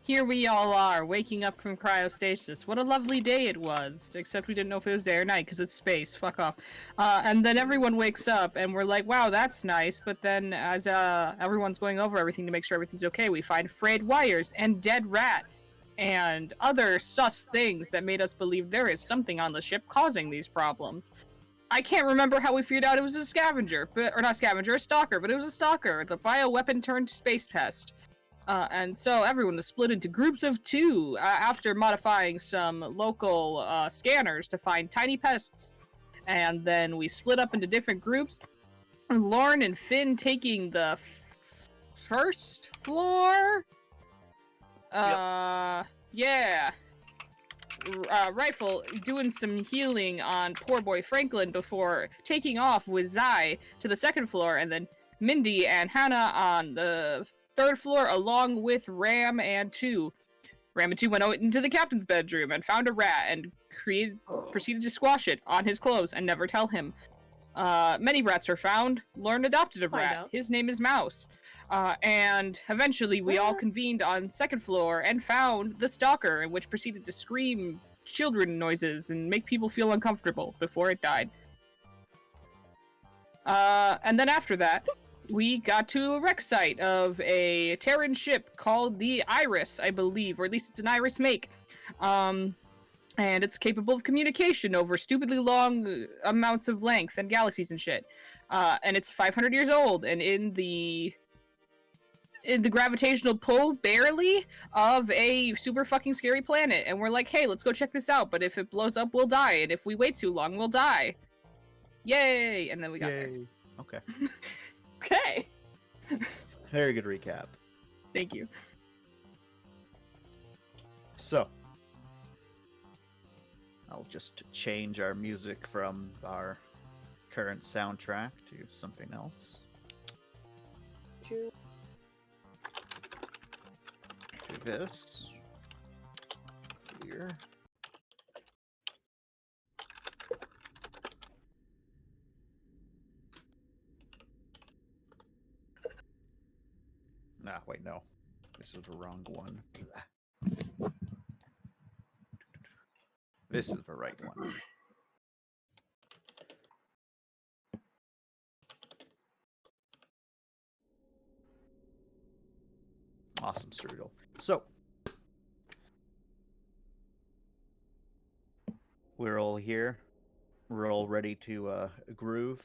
here we all are, waking up from cryostasis. What a lovely day it was. Except we didn't know if it was day or night, because it's space. Fuck off. And then everyone wakes up, and we're like, wow, that's nice. But then as everyone's going over everything to make sure everything's okay, we find frayed wires and dead rat and other sus things that made us believe there is something on the ship causing these problems. I can't remember how we figured out it was a scavenger, or not scavenger, a stalker, but it was a stalker, the bioweapon turned space pest. And so everyone was split into groups of two after modifying some local scanners to find tiny pests. And then we split up into different groups. Lauren and Finn taking the first floor. Yeah. Rifle doing some healing on poor boy Franklin before taking off with Zai to the second floor, and then Mindy and Hannah on the third floor along with Ram and 2. Ram and 2 went out into the captain's bedroom and found a rat and proceeded to squash it on his clothes and never tell him. Many rats were found. Lauren adopted a rat. His name is Mouse. And eventually we all convened on second floor and found the stalker, which proceeded to scream children noises and make people feel uncomfortable before it died. And then after that, we got to a wreck site of a Terran ship called the Iris, I believe, or at least it's an Iris make. And it's capable of communication over stupidly long amounts of length and galaxies and shit. And it's 500 years old, and in the gravitational pull, barely, of a super fucking scary planet. And we're like, hey, let's go check this out, but if it blows up, we'll die, and if we wait too long, we'll die. Yay! And then we got there. Okay. Okay. Very good recap. Thank you. So, I'll just change our music from our current soundtrack to something else. Do this. Here. Nah, wait, no. This is the wrong one. This is the right one. Awesome, Strudel. So, we're all here. We're all ready to groove.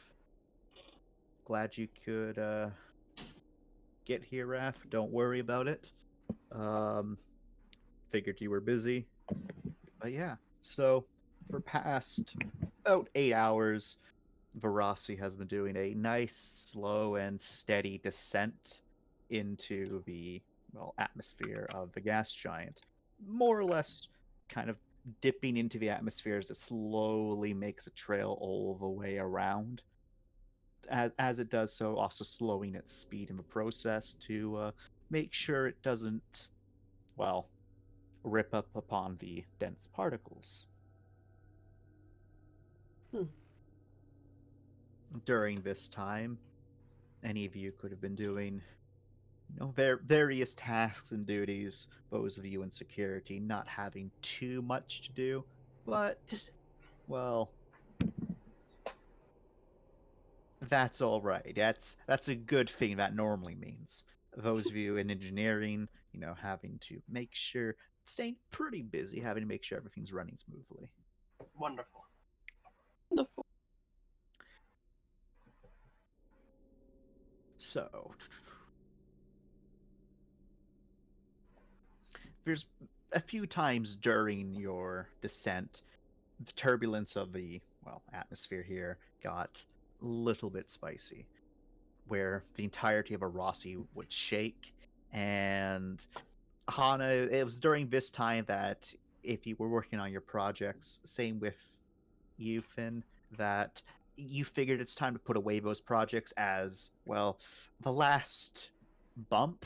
Glad you could get here, Raph. Don't worry about it. Figured you were busy. But yeah, so for past about 8 hours, Verasi has been doing a nice, slow, and steady descent into the, well, atmosphere of the gas giant. More or less kind of dipping into the atmosphere as it slowly makes a trail all the way around. As it does so, also slowing its speed in the process to make sure it doesn't, well, rip up upon the dense particles. During this time, any of you could have been doing, various tasks and duties. Those of you in security not having too much to do, but, well, that's all right. That's a good thing. That normally means those of you in engineering, having to make sure, staying pretty busy, having to make sure everything's running smoothly. Wonderful. Wonderful. So, there's a few times during your descent, the turbulence of the, well, atmosphere here got a little bit spicy, where the entirety of Arasi would shake, and Hana, it was during this time that if you were working on your projects, same with you, Finn, that you figured it's time to put away those projects as, well, the last bump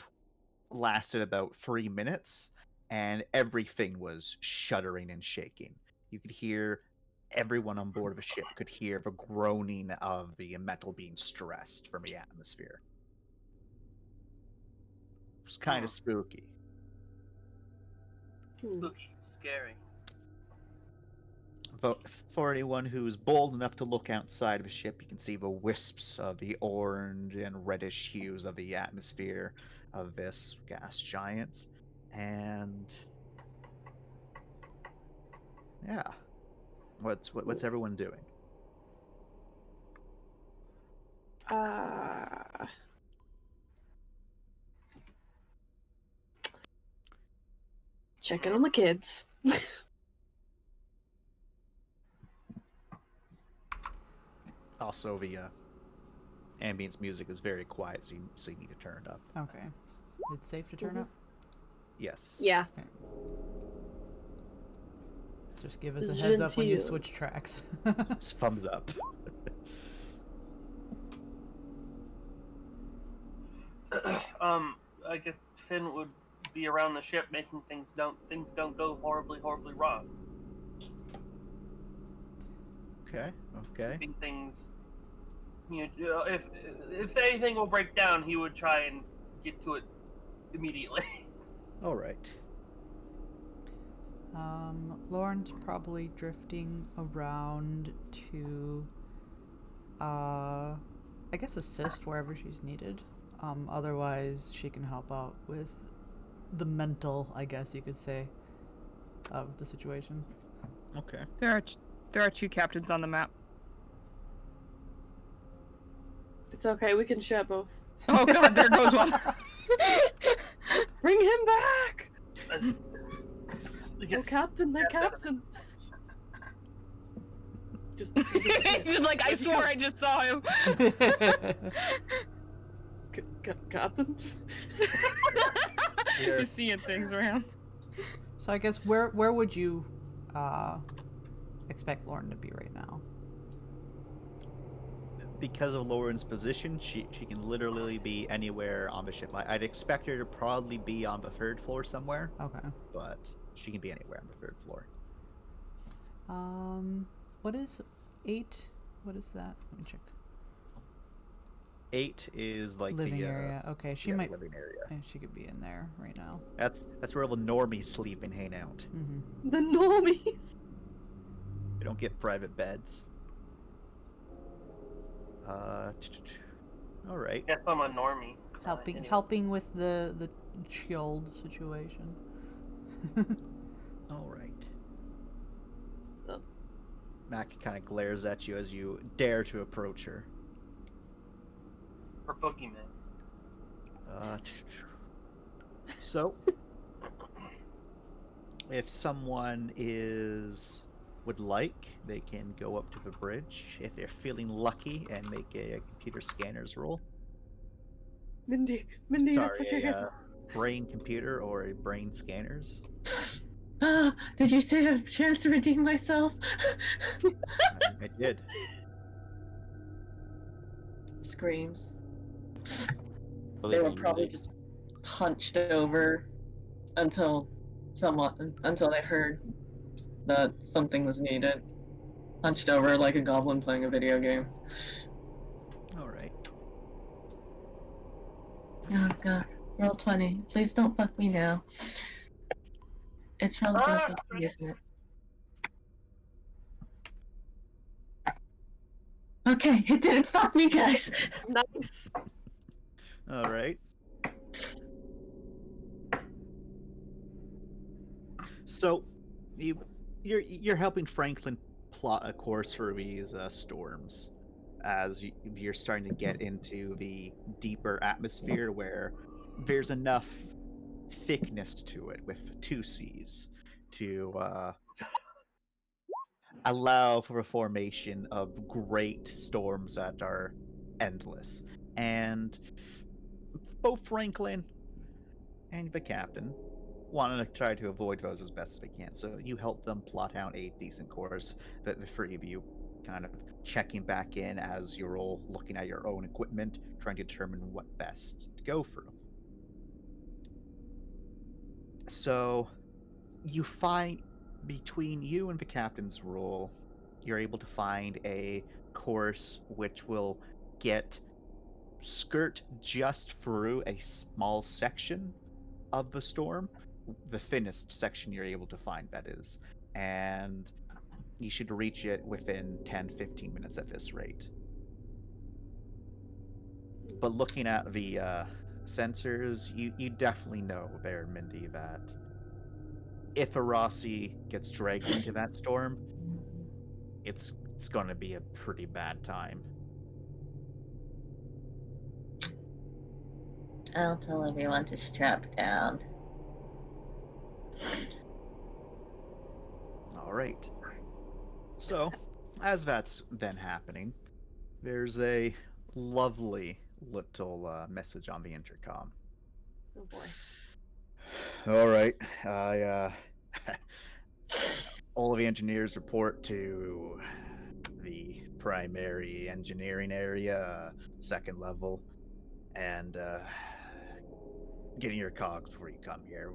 lasted about 3 minutes, and everything was shuddering and shaking. You could hear, everyone on board of the ship could hear the groaning of the metal being stressed from the atmosphere. It was kind of spooky. Spooky. Scary. For anyone who's bold enough to look outside of a ship, you can see the wisps of the orange and reddish hues of the atmosphere of this gas giant. And yeah, what's everyone doing? Checking on the kids. Also, the ambience music is very quiet, so you need to turn it up. Okay. It's safe to turn up? Yes. Yeah. Just give us a heads up when you Genteel. switch tracks. Thumbs up. I guess Finn would be around the ship, making things don't go horribly wrong. Okay. Okay. Keeping things, if anything will break down, he would try and get to it immediately. All right. Lauren's probably drifting around to, I guess assist wherever she's needed. Otherwise she can help out with the mental, I guess you could say, of the situation. Okay. There are two captains on the map. It's okay, we can share both. Oh god, there goes one. Bring him back! Yes. Oh, Captain, my Captain! Just like, I swore I just saw him. Captain? You're seeing things around. So I guess where would you expect Lauren to be right now? Because of Lauren's position, she can literally be anywhere on the ship. I'd expect her to probably be on the 3rd floor somewhere, Okay. but she can be anywhere on the 3rd floor. What is 8? What is that? Let me check. 8 is like Living the area. Okay, she yeah, might. living area. She could be in there right now. That's where all the normies sleep and hang out. Mm-hmm. The normies! They don't get private beds. All right. Guess I'm a normie. Anyway. Helping with the chilled situation. All right. So, Mac kind of glares at you as you dare to approach her. For Boogeyman. So, if someone would like, they can go up to the bridge if they're feeling lucky and make a computer scanners roll. Mindy, that's Sorry, what you're here a brain computer or a brain scanners. Ah, did you say I have a chance to redeem myself? I did. Screams. They Believe were me, probably Mindy. just hunched over until they heard that something was needed. Hunched over like a goblin playing a video game. All right. Oh god. Roll 20. Please don't fuck me now. It's probably gonna fuck me, isn't it? Okay, it didn't fuck me, guys! Nice. All right. So, you're helping Franklin plot a course for these storms, as you're starting to get into the deeper atmosphere where there's enough thickness to it with 2 C's to allow for a formation of great storms that are endless. And both Franklin and the captain want to try to avoid those as best as they can. So you help them plot out a decent course, but the 3 of you kind of checking back in as you're all looking at your own equipment, trying to determine what best to go through. So you find, between you and the captain's role, you're able to find a course which will skirt just through a small section of the storm, the thinnest section you're able to find, that is. And you should reach it within 10-15 minutes at this rate. But looking at the sensors, you definitely know there, Mindy, that if Arasi gets dragged into that storm, it's going to be a pretty bad time. I'll tell everyone to strap down. All right. So, as that's been happening, there's a lovely little message on the intercom. Oh boy. All right. All of the engineers report to the primary engineering area, second level, and getting your cogs before you come here.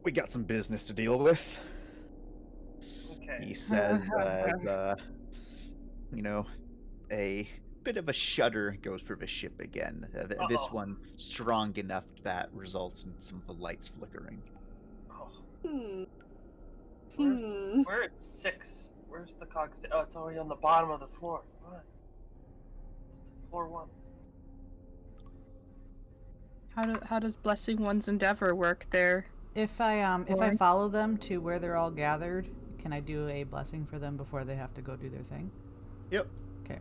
We got some business to deal with. Okay. He says, you know, a bit of a shudder goes through the ship again. This Uh-oh. one strong enough that results in some of the lights flickering. Oh, Hmm. where is 6? Where's the cogs? Oh, it's already on the bottom of the floor. What? Floor 1. How does blessing one's endeavor work there? If I Or- follow them to where they're all gathered, can I do a blessing for them before they have to go do their thing? Yep. Okay.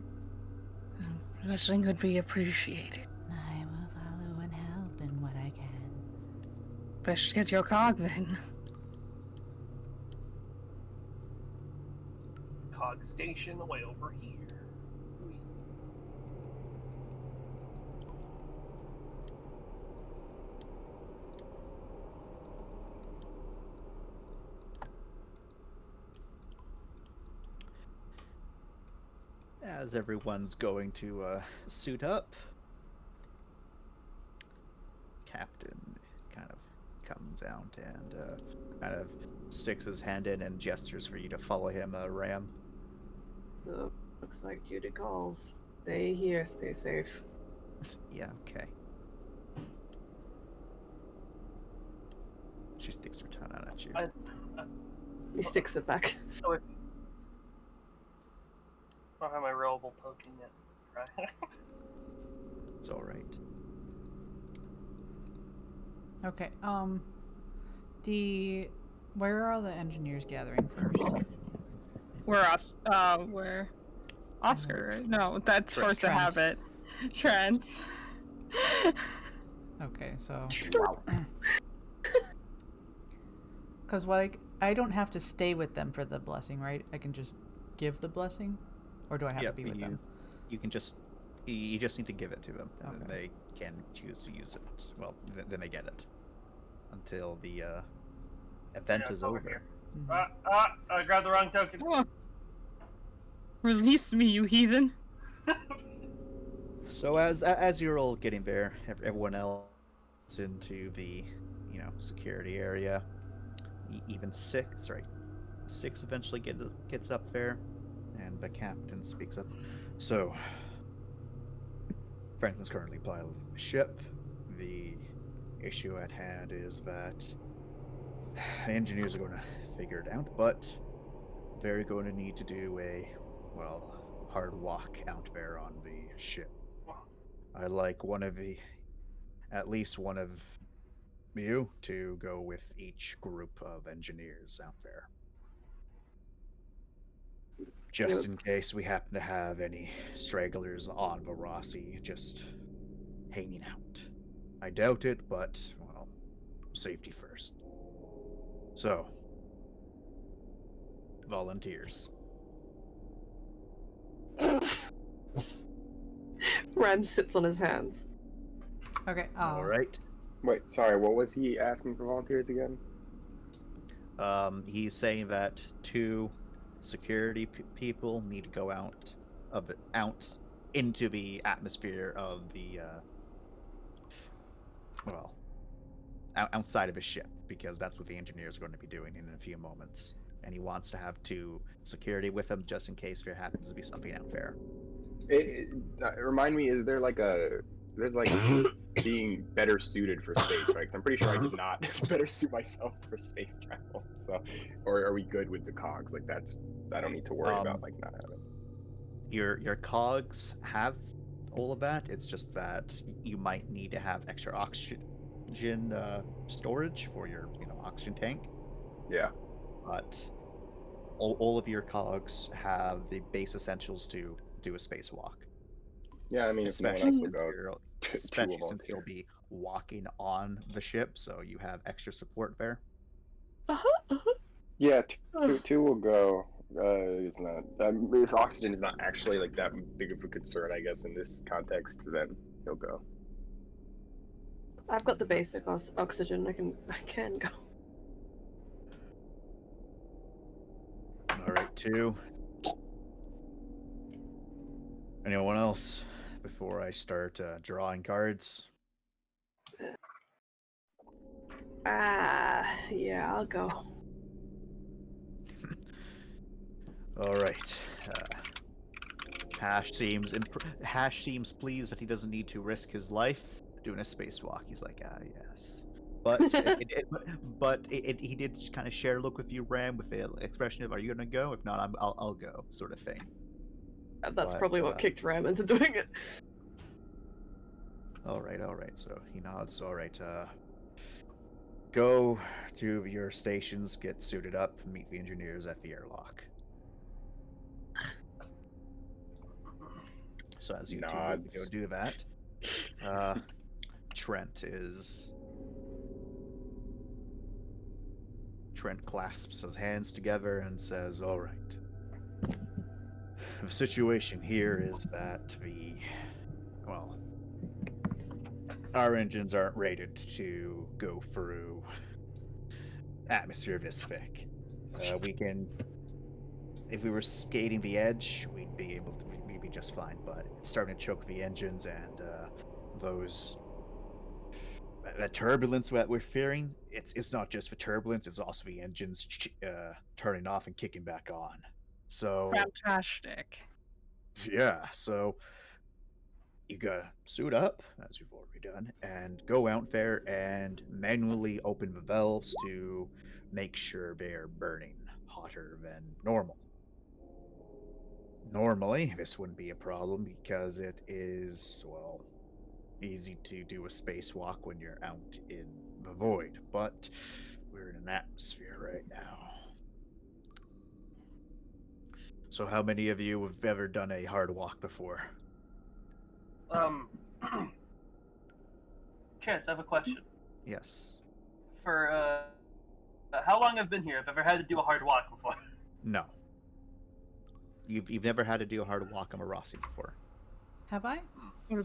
Blessing could be appreciated. I will follow and help in what I can. Best get your cog then. Cog station way over here. As everyone's going to suit up, Captain kind of comes out and kind of sticks his hand in and gestures for you to follow him, Ram. Looks like duty calls. Stay here, stay safe. Yeah, okay. She sticks her tongue out at you. He sticks it back. So I don't have my rollable token yet. Right. It's alright. Okay. Where are all the engineers gathering first? Where Oscar, right? No, that's Trent. force to have it. Trent. Okay, so because I don't have to stay with them for the blessing, right? I can just give the blessing, or do I have Yep, to be with them? You can just you just need to give it to them, and then Okay. they can choose to use it. Well, then they get it until the event Yeah, is over over. here. Mhm. I grabbed the wrong token. Oh. Release me, you heathen. So as you're all getting there, everyone else into the security area. Even six eventually gets up there, and the captain speaks up. So Franklin's currently piloting the ship. The issue at hand is that engineers are going to figure it out, but they're going to need to do a hard walk out there on the ship. I'd like at least one of you to go with each group of engineers out there. Just in case we happen to have any stragglers on Varasi just hanging out. I doubt it, but, safety first. So, volunteers. Ram sits on his hands. Okay. Alright. Wait, sorry, what was he asking for volunteers again? He's saying that 2 security people need to go out into the atmosphere of the outside of his ship, because that's what the engineers are going to be doing in a few moments, and he wants to have 2 security with him just in case there happens to be something out there. Remind me, is there there's being better suited for space, right? Because I'm pretty sure I did not better suit myself for space travel. So, or are we good with the cogs? Like that's I don't need to worry about like not having. Your cogs have all of that. It's just that you might need to have extra oxygen storage for your oxygen tank. Yeah. But all of your cogs have the base essentials to do a spacewalk. Yeah, I mean, if no one Especially else will since go, especially will since you'll volunteer. be walking on the ship, so you have extra support there. Yeah, two will go. It's not. If oxygen is not actually like that big of a concern, I guess in this context, then he'll go. I've got the basic oxygen. I can go. All right, 2. Anyone else before I start drawing cards? Yeah, I'll go. All right. Hash seems pleased that he doesn't need to risk his life doing a spacewalk. He's like, yes. But he did kind of share a look with you, Ram, with the expression of, "Are you gonna go? If not, I'll go," sort of thing. That's But, probably what kicked Ram into doing it. All right. So he nods. All right. Go to your stations, get suited up, meet the engineers at the airlock. So as you two Nods. go do that, Trent clasps his hands together and says, "All right. The situation here is that our engines aren't rated to go through atmosphere this thick. We can, if we were skating the edge, we'd be just fine. But it's starting to choke the engines, and that turbulence that we're fearing, it's not just the turbulence; it's also the engines turning off and kicking back on. So Fantastic. yeah, so you gotta suit up, as you've already done, and go out there and manually open the valves to make sure they're burning hotter than normal. Normally, this wouldn't be a problem because it is, well, easy to do a spacewalk when you're out in the void, but we're in an atmosphere right now. So how many of you have ever done a hard walk before? Chance, I have a question. Yes. For how long I've been here, I've ever had to do a hard walk before. No. You've never had to do a hard walk on Marasi before. Have I? You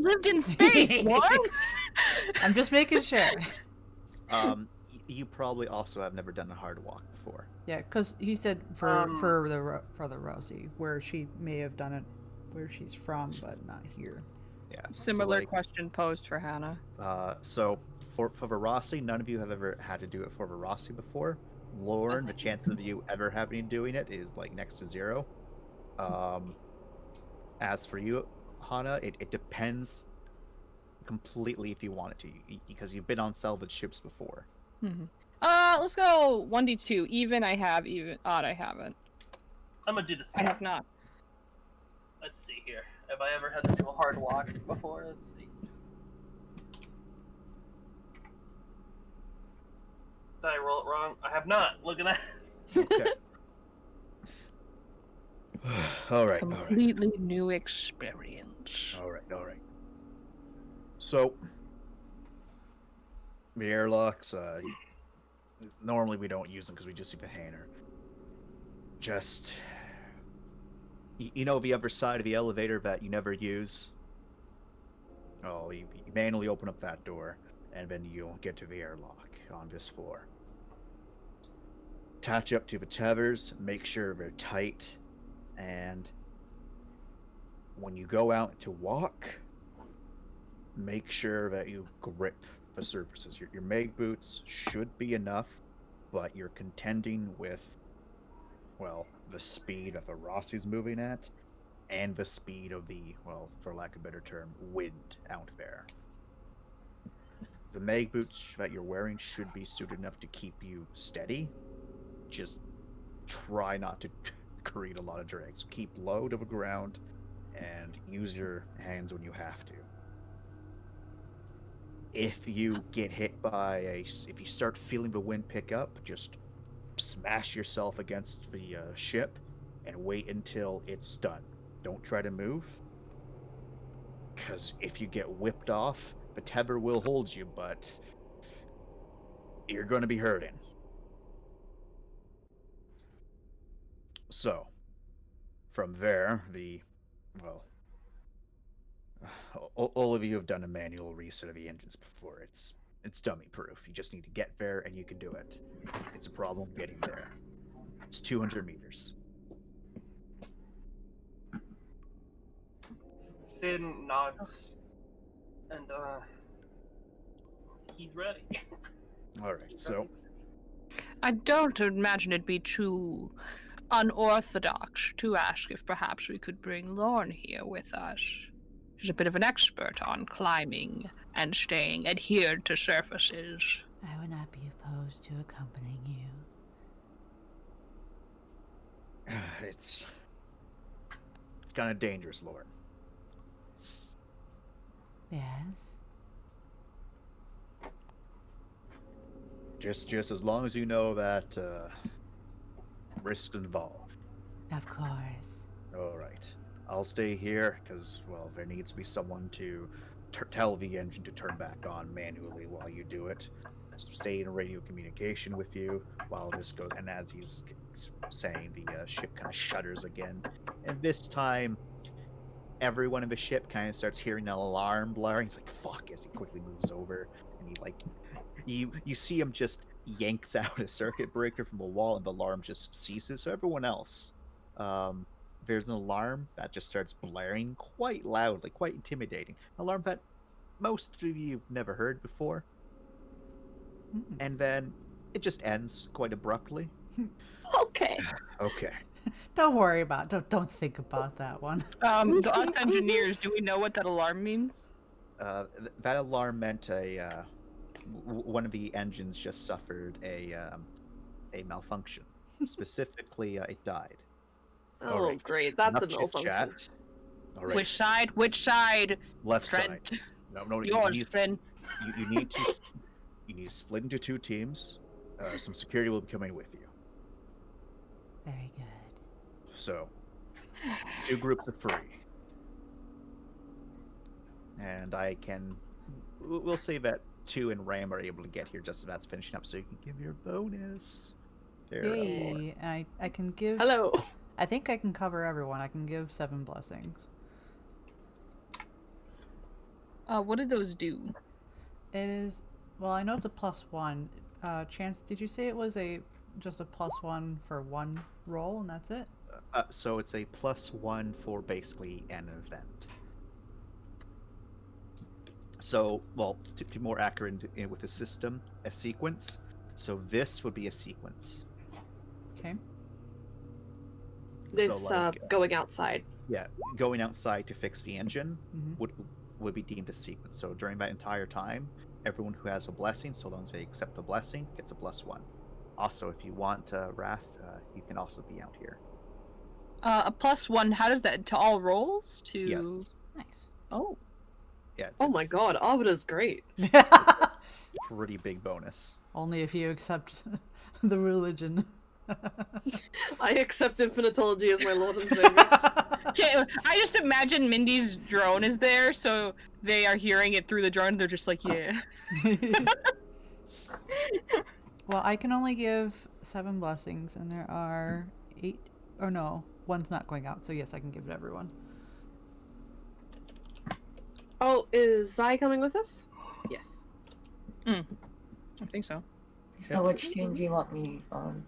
lived in space, what? I'm just making sure. You probably also have never done a hard walk before. Yeah, because he said for the Rosie, where she may have done it where she's from, but not here. Yeah. Similar question posed for Hannah. So for Verasi, none of you have ever had to do it for Verasi before. Lauren, the chance of you ever having doing it is like next to 0. As for you, Hannah, it depends completely if you want it to, because you've been on salvage ships before. Mm-hmm. Let's go 1d2. Even I have, even odd I haven't. I'm gonna do the I same. have not. Let's see here. Have I ever had to do a hard walk before? Let's see. Did I roll it wrong? I have not. Look at that. Okay. All right. Completely new experience. All right. So the airlocks, normally we don't use them because we just leave the hangar. Just, you know, the other side of the elevator that you never use. Oh, you manually open up that door, and then you'll get to the airlock on this floor. Attach up to the tethers, make sure they're tight, and when you go out to walk, make sure that you grip the surfaces. Your mag boots should be enough, but you're contending with, well, the speed that the Rossi's moving at, and the speed of the, well, for lack of a better term, wind out there. The mag boots that you're wearing should be suited enough to keep you steady. Just try not to create a lot of drag. So keep low to the ground and use your hands when you have to. If you get hit by if you start feeling the wind pick up, just smash yourself against the ship and wait until it's done. Don't try to move, because if you get whipped off, the tether will hold you, but you're going to be hurting. So, from there, all of you have done a manual reset of the engines before. It's dummy proof. You just need to get there and you can do it. It's a problem getting there. It's 200 meters. Finn nods, and he's ready. All right, so I don't imagine it'd be too unorthodox to ask if perhaps we could bring Lorne here with us. She's a bit of an expert on climbing and staying adhered to surfaces. I would not be opposed to accompanying you. it's kind of dangerous, Lorne. Yes? Just as long as you know that risks involved. Of course. All right. I'll stay here because, well, there needs to be someone to tell the engine to turn back on manually while you do it. Stay in radio communication with you while this goes. And as he's saying, the ship kind of shudders again. And this time, everyone in the ship kind of starts hearing an alarm blaring. He's like, "Fuck!" as he quickly moves over, and he like, you see him just yanks out a circuit breaker from the wall, and the alarm just ceases. So everyone else, there's an alarm that just starts blaring quite loudly, quite intimidating. An alarm that most of you've never heard before. And then it just ends quite abruptly. Okay. Okay. Don't worry about it. Don't think about that one. The us engineers, do we know what that alarm means? That alarm meant one of the engines just suffered a malfunction. Specifically, it died. Oh, Alright. great. That's Enough a malfunction. chit-chat. All right. Which side? Which side? Left Trent? side. No. Yours, you Finn. need to split into two teams. Some security will be coming with you. Very good. So, two groups of 3. And we'll say that 2 and Ram are able to get here just as that's finishing up, so you can give your bonus. There, Lorne. Yay. And I can give... Hello. I think I can cover everyone. I can give 7 blessings. What did those do? It is... Well, I know it's a +1. Chance, did you say it was just a +1 for one roll and that's it? So it's a +1 for basically an event. So, well, to be more accurate with the system, a sequence. So this would be a sequence. Okay. This going outside. Yeah, going outside to fix the engine Mm-hmm. would be deemed a sequence. So during that entire time, everyone who has a blessing, so long as they accept the blessing, gets a +1. Also, if you want Wrath, you can also be out here. A +1, how does that, to all rolls? To... Yes. Nice. Oh. Yeah. Oh my god, Abada's great. Pretty big bonus. Only if you accept the religion. I accept infinitology as my lord and savior. Okay, I just imagine Mindy's drone is there, so they are hearing it through the drone, they're just like, yeah. Well, I can only give 7 blessings, and there are 8... Or no, one's not going out, so yes, I can give it to everyone. Oh, is Zai coming with us? Yes. I think so. So which team do you want me on?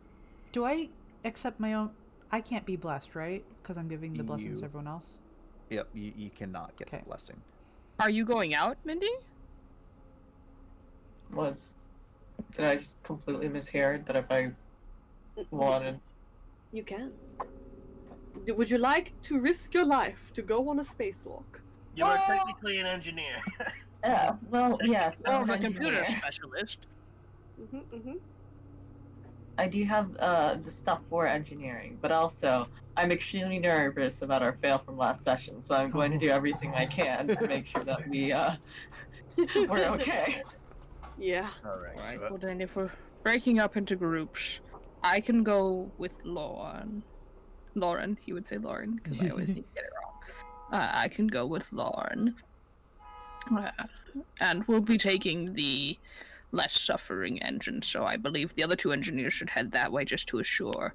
Do I accept my own... I can't be blessed, right? Because I'm giving the blessings to everyone else? Yep, you cannot get Okay. the blessing. Are you going out, Mindy? Did I just completely mishear that if I wanted? You can. Would you like to risk your life to go on a spacewalk? You are technically an engineer. Well, yes, Or I'm of an a computer engineer. specialist. I do have the stuff for engineering, but also I'm extremely nervous about our fail from last session, so I'm going to do everything I can to make sure that we're okay. Yeah. Alright. Alright, well then if we're breaking up into groups, I can go with Lauren. Lauren, he would say Lauren, because I always need to get it wrong. I can go with Lauren. And we'll be taking the less suffering engine, so I believe the other two engineers should head that way just to assure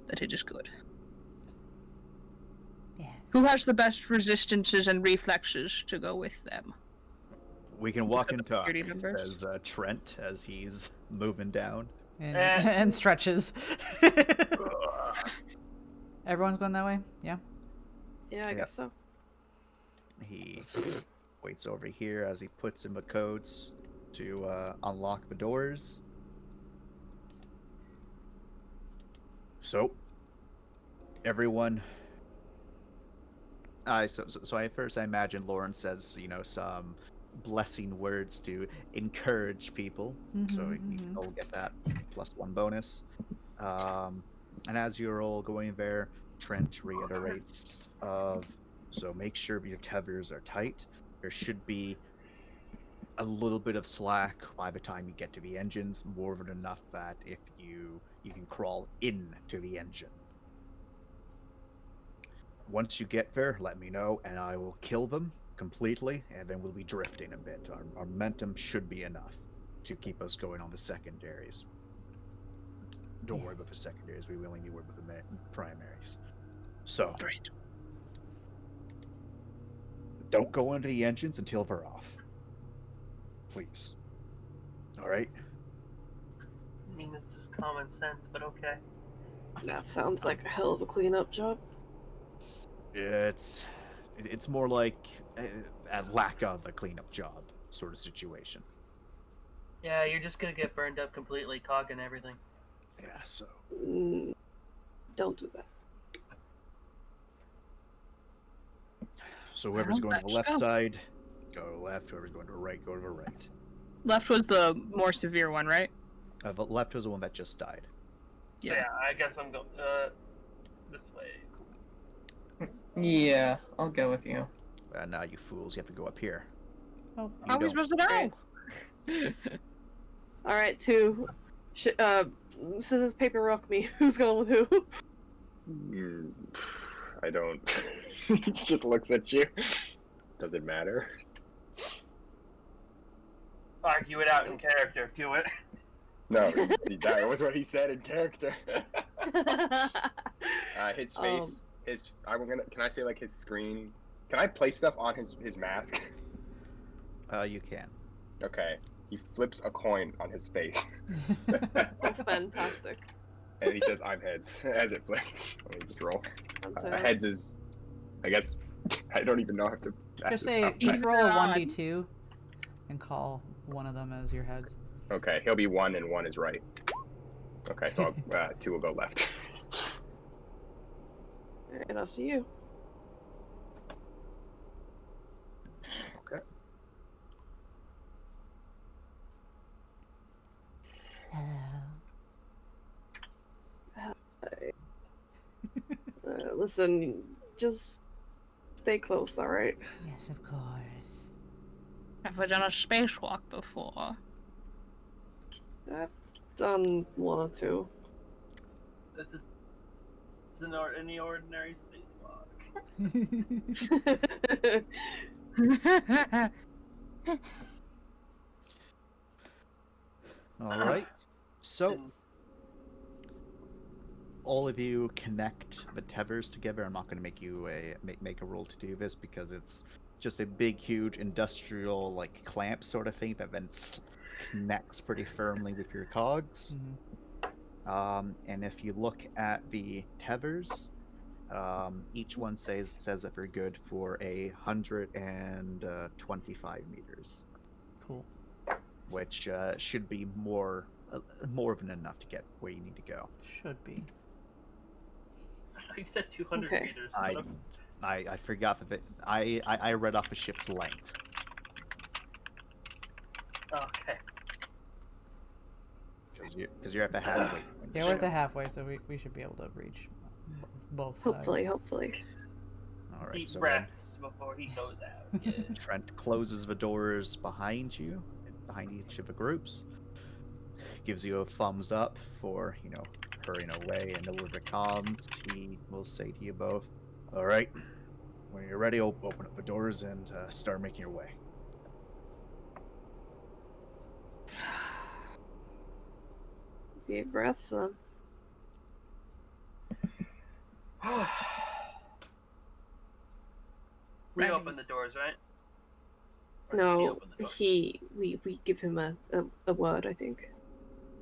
that it is good. Yeah. Who has the best resistances and reflexes to go with them? We can walk Except and the talk, security members. says Trent as he's moving down. And, Eh. and stretches. Everyone's going that way? Yeah? Yeah, I guess so. He waits over here as he puts in the codes to unlock the doors. So, everyone. So I first I imagine Lauren says, some blessing words to encourage people, so you can all get that +1 bonus. And as you're all going there, Trent reiterates so make sure your tethers are tight. There should be a little bit of slack by the time you get to the engines, more than enough that if you can crawl into the engine. Once you get there, let me know, and I will kill them completely, and then we'll be drifting a bit. Our momentum should be enough to keep us going on the secondaries. Don't worry about the secondaries, we will only work with the primaries. So, Great. don't go into the engines until they're off. Please. Alright? I mean, it's just common sense, but okay. That sounds like a hell of a cleanup job. It's more like a lack of a cleanup job sort of situation. Yeah, you're just gonna get burned up completely, cog and everything. Yeah, so Don't do that. So whoever's Well, going to the let's left go. side, go right. Whoever's going to the right, go to the right. Left was the more severe one, right? The left was the one that just died. So, yeah, I guess I'm going this way. Yeah, I'll go with you. Now you fools, you have to go up here. Oh, You How are we don't. supposed to know? All right, two. Scissors, paper, rock me. Who's going with who? I don't. He just looks at you. Does it matter? Argue it out in character. Do it. No, that was what he said in character. His face, Can I say like his screen? Can I place stuff on his mask? You can. Okay. He flips a coin on his face, Oh, fantastic. and he says, "I'm heads." As it flips, let me just roll. Heads is, I guess, I don't even know how to. just say, just roll a 1d2 and call one of them as your heads. Okay, he'll be 1 and 1 is right. Okay, so 2 will go left. Alright, off to you. Okay. Listen, just stay close, alright? Yes, of course. Have I done a spacewalk before? I've done one or two. This is any ordinary spacewalk. All right. So all of you connect the tethers together. I'm not going to make you make a roll to do this because it's just a big, huge industrial like clamp sort of thing that then connects pretty firmly with your cogs. And if you look at the tethers, each one says that they're good for 125 meters, Cool. which should be more than enough to get where you need to go. Should be. You said 200 Okay. meters. I forgot that I read off a ship's length. Okay. Because you're at the halfway point. Yeah, we're at the halfway, so we should be able to reach both sides. Hopefully. All right, Deep so breaths before he goes out. Yeah. Trent closes the doors behind you, behind each of the groups. Gives you a thumbs up for, hurrying away, and over the comms, he will say to you both, all right, when you're ready, open up the doors and start making your way. Deep breaths, son. We open the doors, right? Or does he No, open the doors? we give him a word, I think.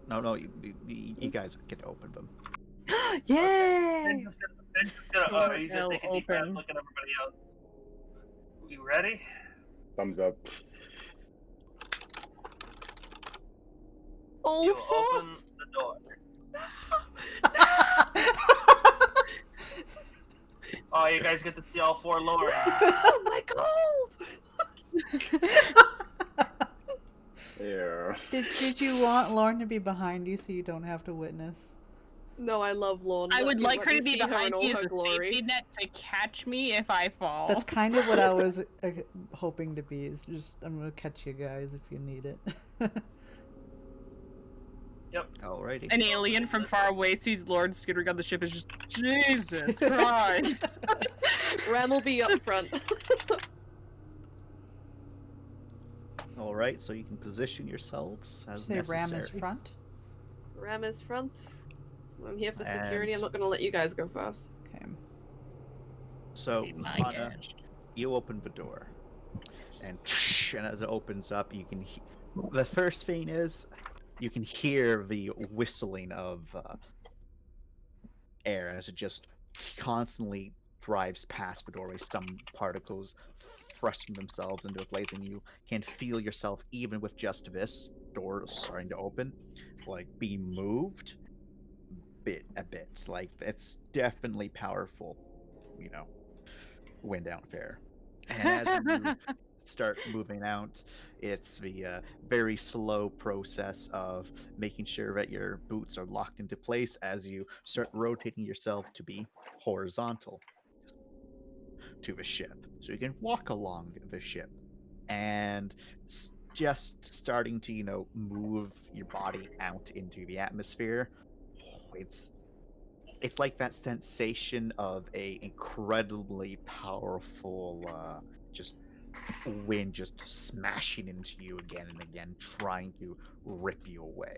No, you guys get to open them. Yay! Then he's gonna he's gonna They'll take a deep breath, open. look at everybody else. We ready? Thumbs up. All You open force! the door. Oh, you guys get to see all four lowering. Oh my god! Yeah. Did you want Lauren to be behind you so you don't have to witness? No, I love Lorne. I Let would me- like let her me to be see her behind in all me as her a glory. safety net to catch me if I fall. That's kind of what I was hoping to be. Is just I'm gonna catch you guys if you need it. Alrighty. An alien from far away sees Lord skittering on the ship is just Jesus Christ. Ram will be up front. Alright, so you can position yourselves as Say necessary. Ram is front. Ram is front. I'm here for security. I'm And- not gonna let you guys go first. Okay. So, Be my Anna, guest. you open the door, and as it opens up, you can. The first thing is, you can hear the whistling of air as it just constantly drives past the doorway. Some particles thrusting themselves into a place, and you can feel yourself, even with just this door starting to open, like being moved bit a bit. Like it's definitely powerful, wind out there. And as you start moving out, it's the very slow process of making sure that your boots are locked into place as you start rotating yourself to be horizontal to the ship. So you can walk along the ship and just starting to, move your body out into the atmosphere. It's like that sensation of a incredibly powerful just wind just smashing into you again and again, trying to rip you away.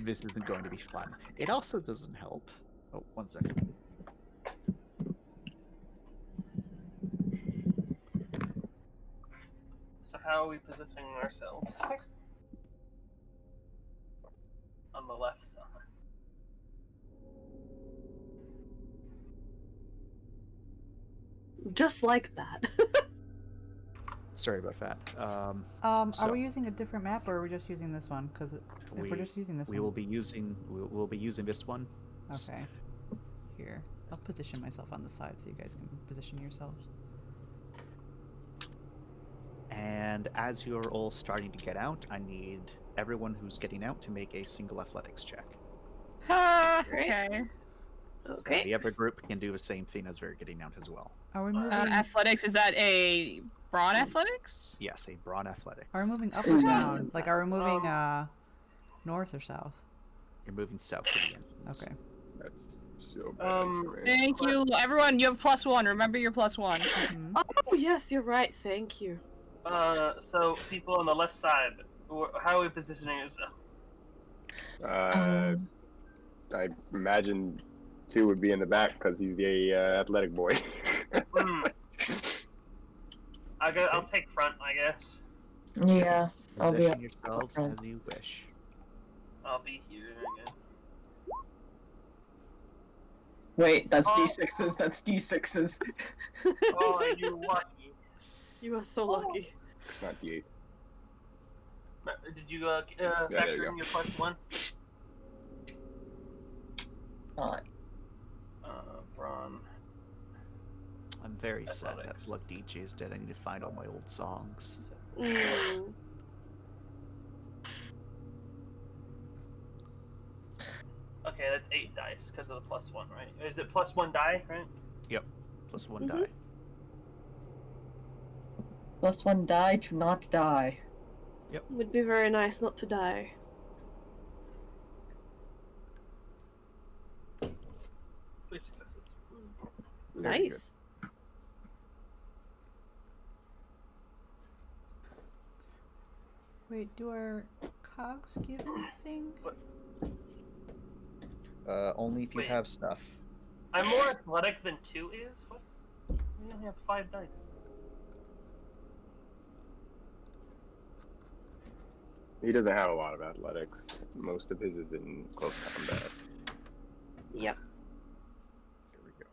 This isn't going to be fun. It also doesn't help. Oh, 1 second. So how are we positioning ourselves? On the left side. Just like that. Sorry about that. Are So- we using a different map or are we just using this one? Because if we're just using this we one, will be using this one. Okay. Here, I'll position myself on the side so you guys can position yourselves. And as you're all starting to get out, I need everyone who's getting out to make a single athletics check. Okay. Okay. The other group can do the same thing as they're getting out as well. Are we moving? Athletics, is that a brawn athletics? Yes, a brawn athletics. Are we moving up or down? Like, are we moving north or south? You're moving south to the entrance. Okay. That's so bad. Um, Thank you. Everyone, you have +1. Remember your +1. Mhm. Oh yes, you're right. Thank you. So people on the left side, how are we positioning ourselves? I imagine 2 would be in the back because he's the athletic boy. I'll take front, I guess. Yeah, I'll be Position up yourselves front. as you wish. I'll be here again. Wait, that's Oh. D6s. That's D6s. Oh, you lucky. You are so lucky. It's not D8. Did you there factor you in your +1? Brawn. I'm very sad that Athletics. Blood DJ is dead. I need to find all my old songs. Mm. Okay, that's 8 dice because of the +1, right? Is it +1 die, right? Plus one Mhm. die. +1 die to not die. Would be very nice not to die. 3 successes. Very good. Nice. Wait, do our cogs give anything? Only if you Wait. have stuff. I'm more athletic than 2 is? What? We only have 5 dice. He doesn't have a lot of athletics. Most of his is in close combat. Yep. Here we go.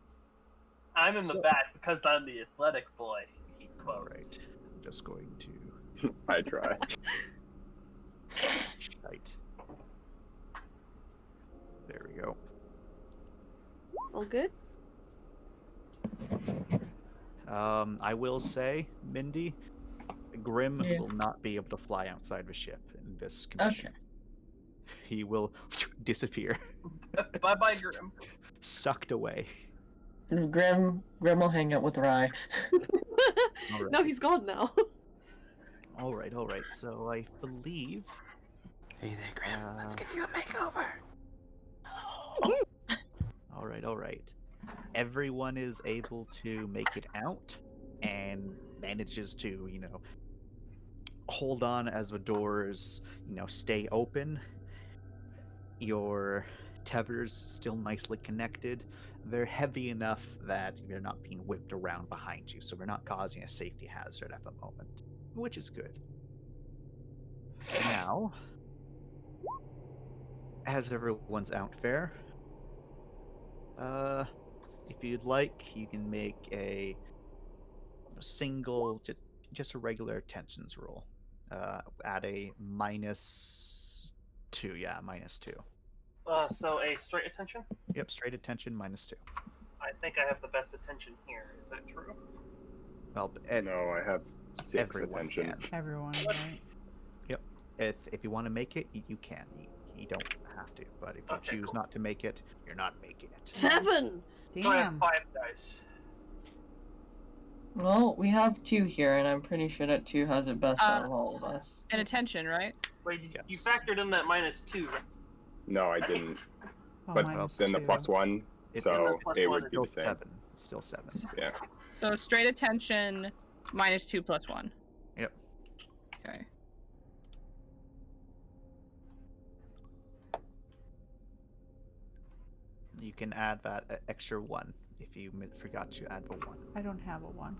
I'm in the So- back because I'm the athletic boy. He quotes. All right. I'm just going to I try. shite. There we go. All good? I will say, Mindy, Grim Yeah. will not be able to fly outside of a ship in this condition. He will disappear, Bye bye, Grim. sucked away. Grim will hang out with Rye. All right. No, he's gone now. All right. So I believe. Hey there, Grim. Let's Uh, give you a makeover. All right. Everyone is able to make it out and manages to, hold on as the doors, stay open. Your tethers still nicely connected. They're heavy enough that they're not being whipped around behind you, so they're not causing a safety hazard at the moment, which is good. Now, as everyone's out there, if you'd like, you can make a single, just a regular attentions roll. At a -2, yeah, -2. So a straight attention? Yep, straight attention -2. I think I have the best attention here. Is that true? Well, No, I have 6 everyone attention. can. Everyone, right? If you want to make it, you can. You don't have to, but if you Okay, choose cool. not to make it, you're not making it. 7! So I have Damn. 5 dice. Well, we have 2 here, and I'm pretty sure that 2 has it best out of all of us. And attention, right? Wait, you Yes. factored in that -2, right? No, I didn't. Oh, But minus then the 2. +1, so plus it one would is be Still the same. 7. It's still 7. Yeah. So straight attention -2 +1. Yep. Okay. You can add that extra 1 if you forgot to add the 1. I don't have a 1.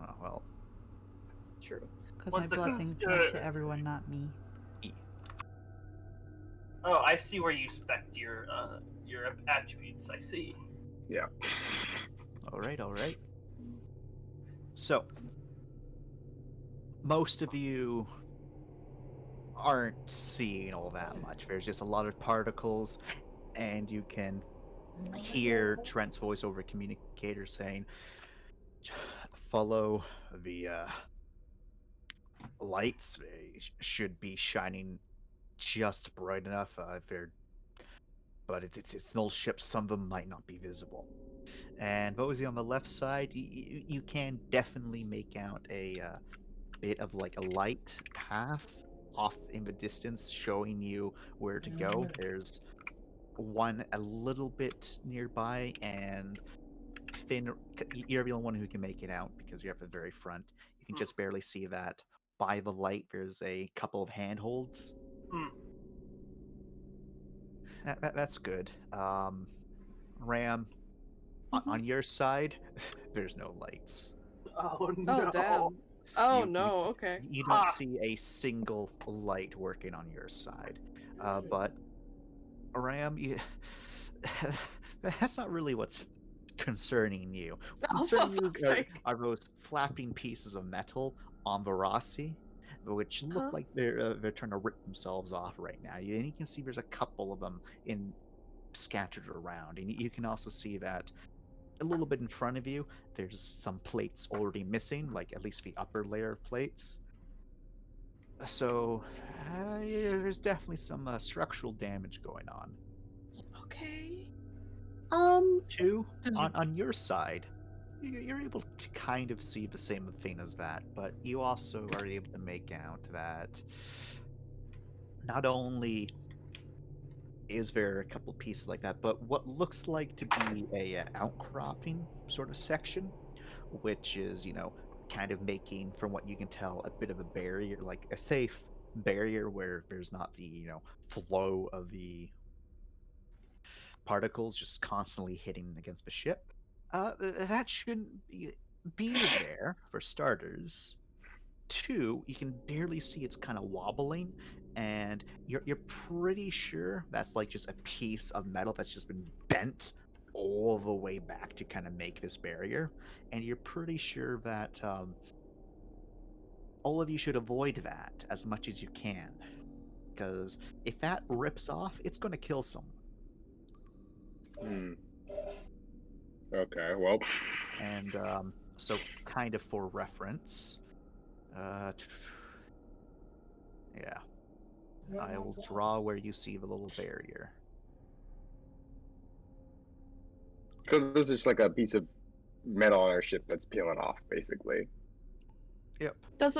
Oh, well, True. Because my One second. blessings sent to everyone, not me. Oh, I see where you spec your attributes. I see. Yeah. all right. So, most of you aren't seeing all that much. There's just a lot of particles, and you can hear Trent's voice over communicator saying, "Follow the lights. They should be shining just bright enough. But it's an old ship. Some of them might not be visible." And those on the left side, you can definitely make out a bit of like a light path off in the distance, showing you where to go. There's one a little bit nearby, and you're the only one who can make it out because you're at the very front. You can just barely see that. By the light, there's a couple of handholds. Hmm. That's good. Ram, on your side, there's no lights. Oh no. Oh, damn. Oh, You- no, okay. You don't Ha! see a single light working on your side. But Ram, that's not really what's concerning you. What's Oh, concerning for you fuck's are, sake. are those flapping pieces of metal on the Rossi, which look Huh? like they're trying to rip themselves off right now. And you can see there's a couple of them in scattered around, and you can also see that a little bit in front of you, there's some plates already missing, like at least the upper layer of plates. So yeah, there's definitely some structural damage going on. Okay. 2, Does- on your side, you're able to kind of see the same thing as that, but you also are able to make out that not only is there a couple pieces like that, but what looks like to be a outcropping sort of section, which is, kind of making, from what you can tell, a bit of a barrier, like a safe barrier where there's not the, flow of the particles just constantly hitting against the ship. That shouldn't be there for starters. 2, you can barely see it's kind of wobbling, and you're pretty sure that's like just a piece of metal that's just been bent all the way back to kind of make this barrier, and you're pretty sure that all of you should avoid that as much as you can, because if that rips off, it's going to kill someone. Okay, well. And so, kind of for reference, yeah, I will draw where you see the little barrier. So this is just like a piece of metal on our ship that's peeling off, basically. Yep. Does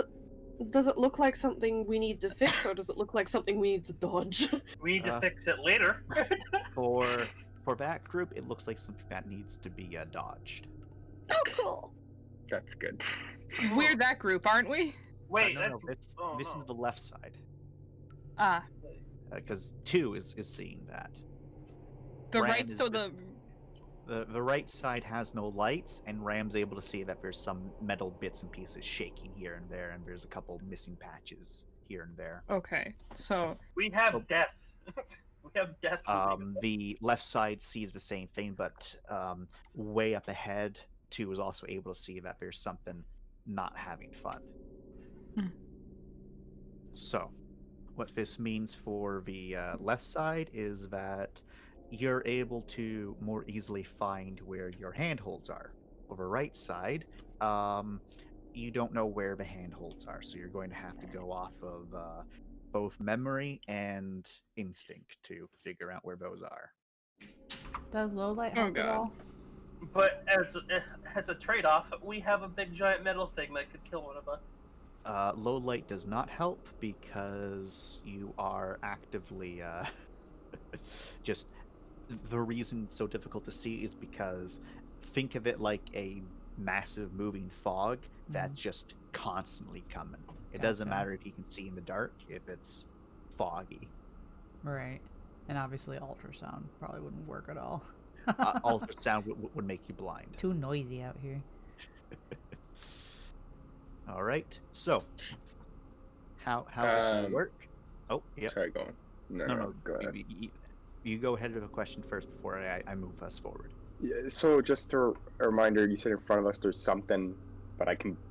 it look like something we need to fix, or does it look like something we need to dodge? We need to fix it later. For that group, it looks like something that needs to be dodged. Oh, cool. That's good. We're that group, aren't we? Wait, no, that's... this is the left side, Ah, because 2 is seeing that. the Ram right. is So just- the right side has no lights, and Ram's able to see that there's some metal bits and pieces shaking here and there, and there's a couple missing patches here and there. Okay, so We have So- death. We have death. moving. The left side sees the same thing, but way up ahead, 2 is also able to see that there's something not having fun. Hmm. So, what this means for the left side is that you're able to more easily find where your handholds are. Over right side, you don't know where the handholds are, so you're going to have to go off of both memory and instinct to figure out where those are. Does low light Oh, help at God. all? But as a trade-off, we have a big giant metal thing that could kill one of us. Low light does not help because you are actively just the reason it's so difficult to see is because think of it like a massive moving fog that's just constantly coming. It doesn't Gotcha. matter if you can see in the dark if it's foggy. Right. And obviously ultrasound probably wouldn't work at all. Ultrasound would make you blind. Too noisy out here. All right. So, how does it work? Oh, yeah. Sorry, go on. No, go ahead. You go ahead with a question first before I move us forward. Yeah, so just a reminder, you said in front of us there's something, but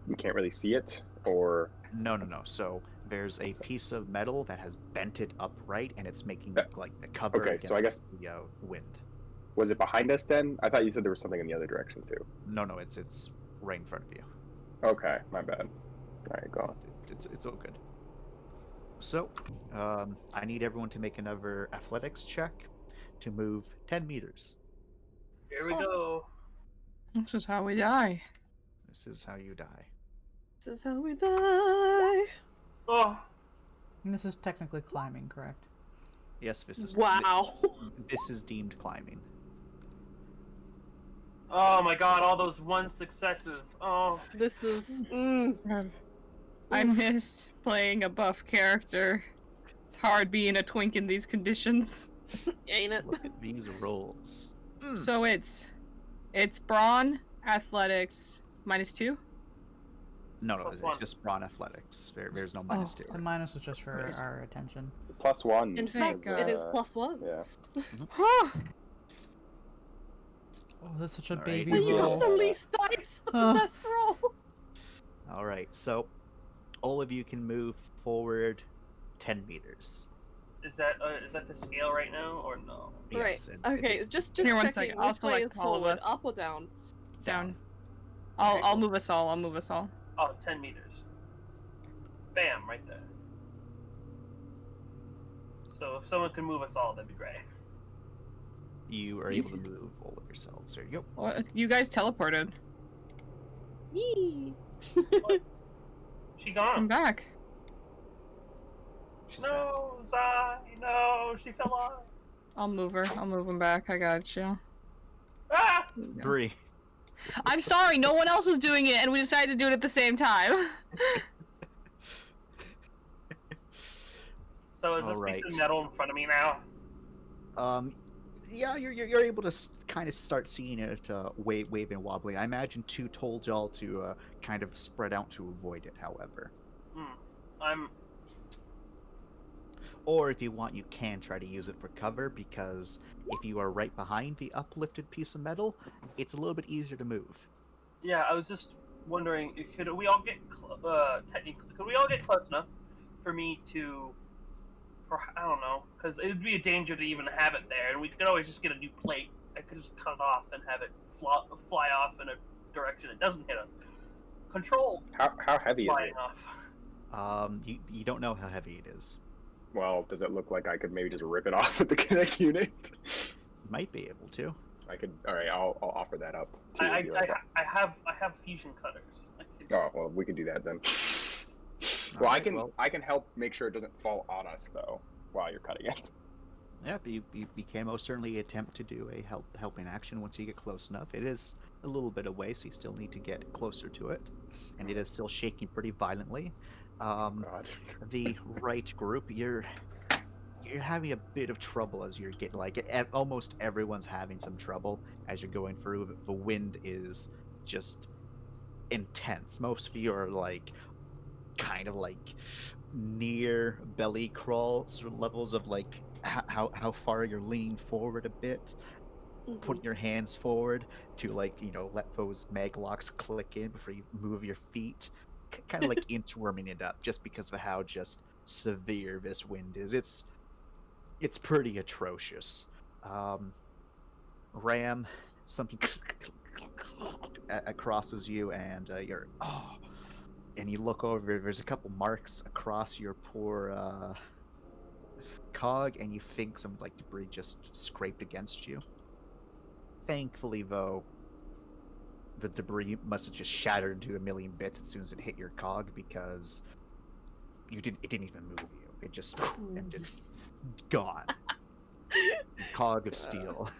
we can't really see it, or... No. So there's a piece of metal that has bent it upright, and it's making like a cover Okay, against so I guess... the wind. Was it behind us then? I thought you said there was something in the other direction too. No, it's right in front of you. Okay, my bad. Alright, go on. It's all good. So, I need everyone to make another athletics check to move 10 meters. Here we go. this is how we die. This is how you die. This is how we die. Oh, And this is technically climbing, correct? Yes, this is Wow. This is deemed climbing. oh my God! All those 1 successes. Oh, This is. I missed playing a buff character. It's hard being a twink in these conditions. Ain't it? Look at these rolls. So it's brawn, athletics, -2. No, Plus it's one. just brawn athletics. There's no minus two. The minus was just for Yes. our attention. +1. In Thank fact, it is uh, +1. Yeah. Huh. Oh, that's such a Alright. baby Well, you roll. got the least dice, but Huh. the best roll. All right, so all of you can move forward 10 meters. Is that the scale right now or no? Yes, right. it Okay. is. Just Here, one checking second. I'll which way select is all of forward, us. up or down. Down. Okay, I'll cool. move us all. I'll move us all. Oh, 10 meters. Bam, right there. So if someone can move us all, that'd be great. You are able to move all of yourselves. There you go. What? You guys teleported. Yee. She I'm gone. back. She's back. No, Zai, no, she fell off. I'll move her. I'll move him back. I got you. Ah! Bree. I'm sorry. No one else was doing it, and we decided to do it at the same time. So is this Alright. piece of metal in front of me now? Yeah, you're able to kind of start seeing it wave and wobbly. I imagine 2 told y'all to kind of spread out to avoid it, however. I'm. Or if you want, you can try to use it for cover, because if you are right behind the uplifted piece of metal, it's a little bit easier to move. Yeah, I was just wondering, could we all get could we all get close enough for me to? I don't know, because it would be a danger to even have it there, and we could always just get a new plate. I could just cut it off and have it fly off in a direction it doesn't hit us. Control. How heavy is Flying it? off. You don't know how heavy it is. Well, does it look like I could maybe just rip it off with the Kinect unit? You might be able to. I could. All right, I'll offer that up. To I you. have fusion cutters. I could, Oh well, we can do that then. Well, Alright, I can help make sure it doesn't fall on us though while you're cutting it. Yeah, you can most certainly attempt to do a helping action once you get close enough. It is a little bit away, so you still need to get closer to it, and it is still shaking pretty violently. God. The right group, you're having a bit of trouble as you're getting almost everyone's having some trouble as you're going through. The wind is just intense. Most of you are kind of near belly crawl sort of levels of how far you're leaning forward a bit, putting your hands forward to let those mag locks click in before you move your feet, kind of inchworming it up just because of how just severe this wind is. It's pretty atrocious. Ram, something crosses you, and you're and you look over. There's a couple marks across your poor cog, and you think some debris just scraped against you. Thankfully, though, the debris must have just shattered into a million bits as soon as it hit your cog, because it didn't even move you. It just and just gone. Cog of steel.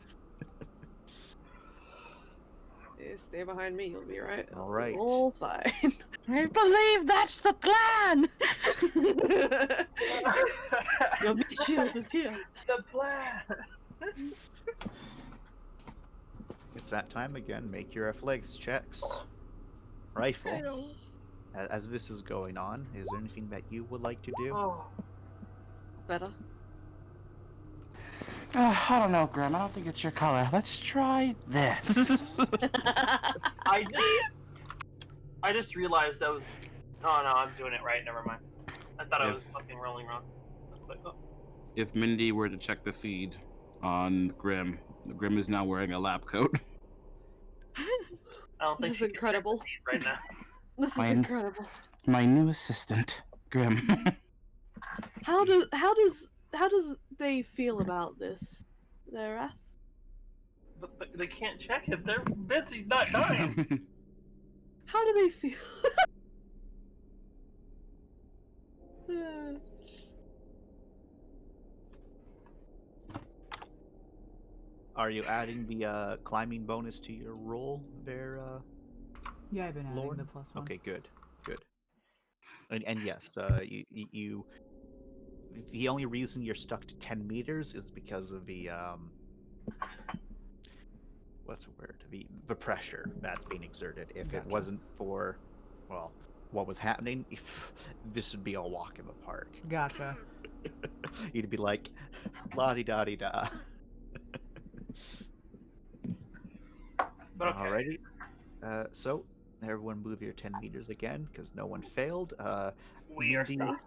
Yeah, stay behind me, you'll be right. All right. All fine. I believe that's the plan. Your big shield is here. the plan. It's that time again. Make your athletics checks. Rifle. As this is going on, is there anything that you would like to do? Oh, Better. I don't know, Grim. I don't think it's your color. Let's try this. I just realized I was. Oh no, I'm doing it right. Never mind. I thought I was fucking rolling wrong. But, oh. If Mindy were to check the feed on Grim, Grim is now wearing a lab coat. I don't think This is she can incredible. check the feed right now. This is Fine. incredible. My new assistant, Grim. How does they feel about this? Their wrath? But they can't check it. They're busy not dying. How do they feel? Uh, Are you adding the climbing bonus to your roll there? Yeah, I've been adding Lord? the +1. Okay, good. And yes, you. The only reason you're stuck to 10 meters is because of the what's the word? The pressure that's being exerted. If it Gotcha. wasn't for, well, what was happening, this would be a walk in the park. Gotcha. You'd be like, la-di-da-di-da. But okay. Alrighty. So everyone move your 10 meters again, because no one failed. We are Mindy, stuck.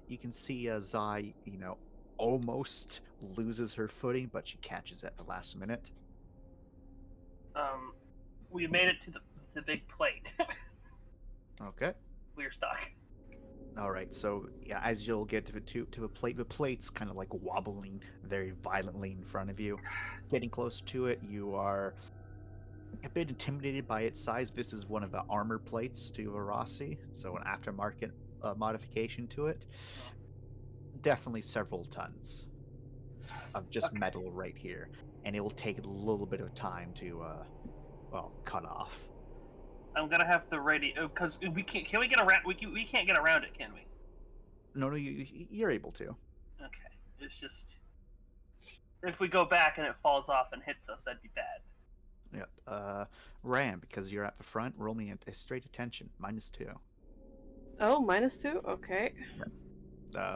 You can see Zai, almost loses her footing, but she catches it at the last minute. We made it to the big plate. Okay. We're stuck. All right. So yeah, as you'll get to a plate, the plate's kind of like wobbling very violently in front of you. Getting close to it, you are a bit intimidated by its size. This is one of the armor plates to Arasi, so an aftermarket modification to it. Definitely several tons of just metal right here, and it will take a little bit of time to, cut off. I'm gonna have to ready because we can't. Can we get around? We can't get around it, can we? No, you're able to. Okay. It's just if we go back and it falls off and hits us, that'd be bad. Yep. Ram, because you're at the front, roll me a straight attention, -2. Oh, -2? Okay.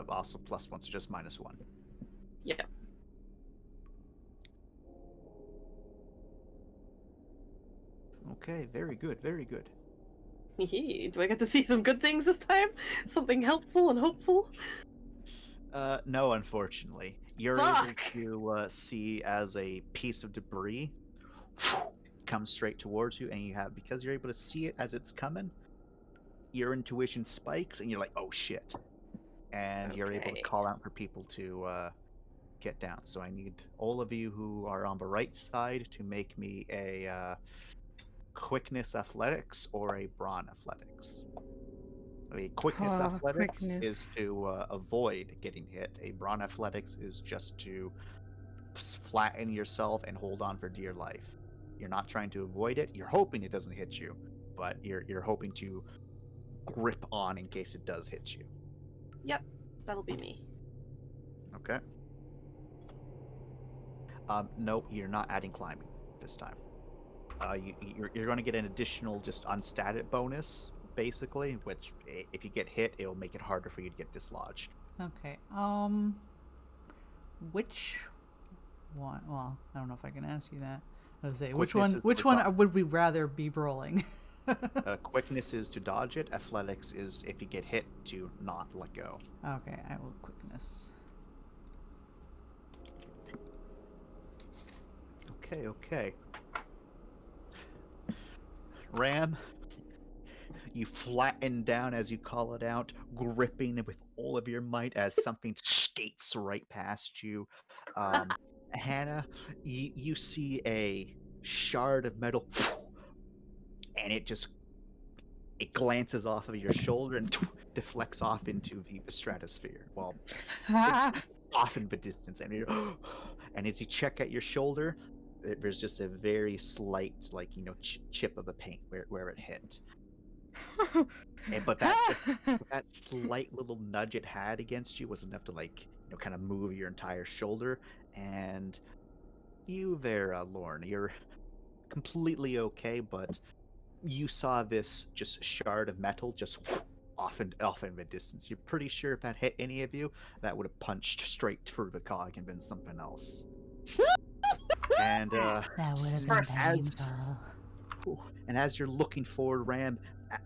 Also +1, so just -1. Yeah. Okay, very good, very good. Do I get to see some good things this time? Something helpful and hopeful? No, unfortunately. You're able to see as a piece of debris comes straight towards you, and because you're able to see it as it's coming, your intuition spikes, and you're like, oh shit. And you're able to call out for people to get down. So I need all of you who are on the right side to make me a quickness athletics or a brawn athletics. A quickness athletics is to avoid getting hit. A brawn athletics is just to flatten yourself and hold on for dear life. You're not trying to avoid it. You're hoping it doesn't hit you, but you're hoping to grip on in case it does hit you. Yep, that'll be me. Okay. Nope, you're not adding climbing this time. You're going to get an additional just unstated bonus, basically, which if you get hit, it'll make it harder for you to get dislodged. Okay. Which one? Well, I don't know if I can ask you that. I was say, which one would we rather be rolling? Quickness is to dodge it. Athletics is if you get hit to not let go. Okay, I will quickness. Okay. Ram, you flatten down as you call it out, gripping with all of your might as something skates right past you. Hannah, you see a shard of metal, and it glances off of your shoulder and deflects off into the stratosphere. Well, off in the distance, and as you check at your shoulder, there's just a very slight, chip of the paint where it hit. But that slight little nudge it had against you was enough to kind of move your entire shoulder. And you there, Lorne, you're completely okay, but you saw this just shard of metal just off in the distance. You're pretty sure if that hit any of you, that would have punched straight through the cog and been something else. And that would have been painful. And as you're looking forward, Ram,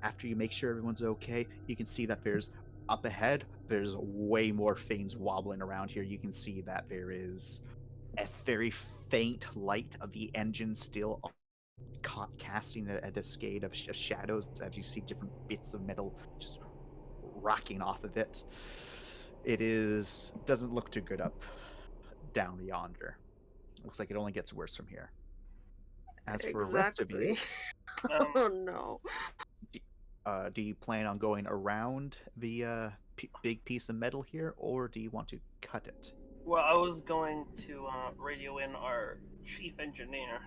after you make sure everyone's okay, you can see that there's up ahead, there's way more things wobbling around here. You can see that there is a very faint light of the engine still casting a cascade of shadows as you see different bits of metal just rocking off of it. It doesn't look too good up down yonder. Looks like it only gets worse from here. As for the rest of you, oh no. Do you plan on going around the big piece of metal here, or do you want to cut it? Well, I was going to radio in our chief engineer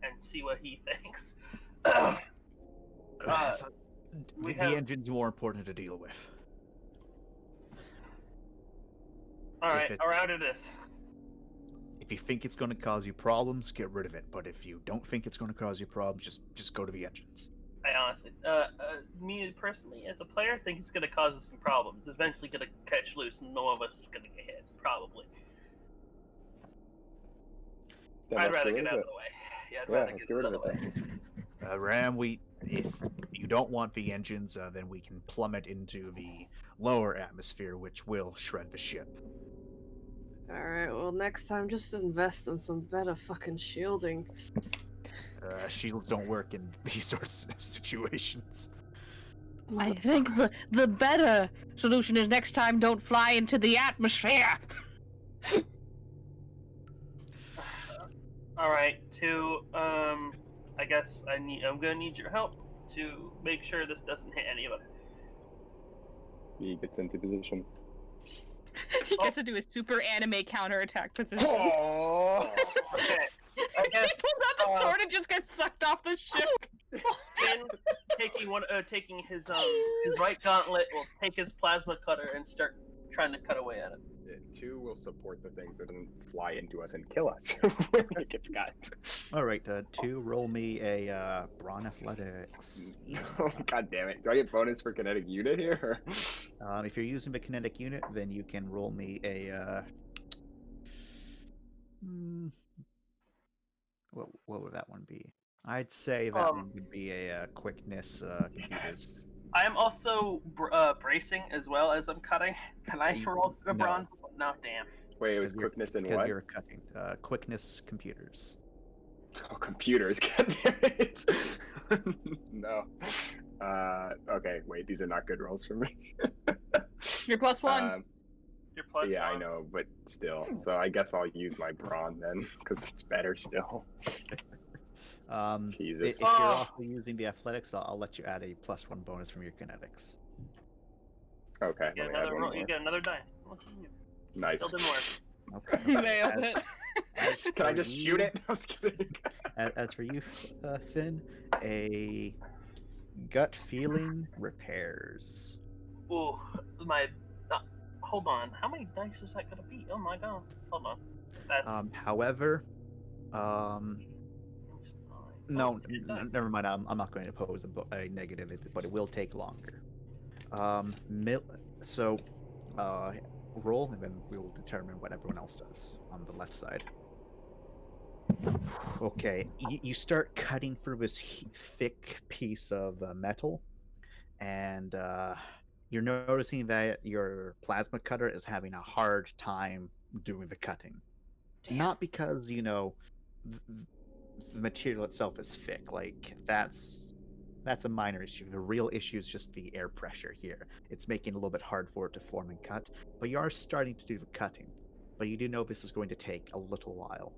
and see what he thinks. The engine's more important to deal with. Alright, around it is. If you think it's going to cause you problems, get rid of it. But if you don't think it's going to cause you problems, just go to the engines. I honestly, me personally, as a player, think it's going to cause us some problems. It's eventually going to catch loose and no one of us is going to get hit, probably. Then I'd let's rather get get rid out of of it. the way. Yeah, I'd Yeah, rather let's get get rid out of of it the way. then. Ram, we if you don't want the engines, then we can plummet into the lower atmosphere, which will shred the ship. Alright, well, next time just invest in some better fucking shielding. Shields don't work in these sorts of situations. I think the better solution is next time don't fly into the atmosphere. All right, I guess I'm gonna need your help to make sure this doesn't hit anybody. He gets into position. He gets into his super anime counterattack position. Oh! Okay. I He guess pulls out the sword and just gets sucked off the ship. Finn, taking his right gauntlet, will take his plasma cutter and start trying to cut away at it. 2 will support the things that don't fly into us and kill us when it gets got. Alright, 2, roll me a Brawn Athletics. Oh, God damn it. Do I get bonus for kinetic unit here? If you're using the kinetic unit, then you can roll me a... what would that one be? I'd say that one would be a quickness computers. I am also bracing as well as I'm cutting. Can I roll a bronze? No, damn. Wait, it was quickness and because what? you're cutting. Quickness computers. Oh, computers. God damn it. No. Okay, wait, these are not good rolls for me. You're +1. You're +1. Yeah, I know, but still. So I guess I'll use my brawn then, because it's better still. Jesus. If you're also using the athletics, I'll let you add a +1 bonus from your kinetics. Okay, You let get me add another one roll. more. You get another die. Nice. Still didn't work. Okay. Nailed it. Can I just shoot it? I was kidding. As for you, Finn, a gut feeling repairs. Ooh, my. Hold on. How many dice is that gonna be? Oh my god. Hold on. That's. However, no, Okay, nice. never mind. I'm not going to pose a negative, but it will take longer. So, roll, and then we will determine what everyone else does on the left side. Okay, you start cutting through this thick piece of metal, and you're noticing that your plasma cutter is having a hard time doing the cutting. Damn. Not because, the material itself is thick. Like, that's a minor issue. The real issue is just the air pressure here. It's making it a little bit hard for it to form and cut, but you are starting to do the cutting. But you do know this is going to take a little while.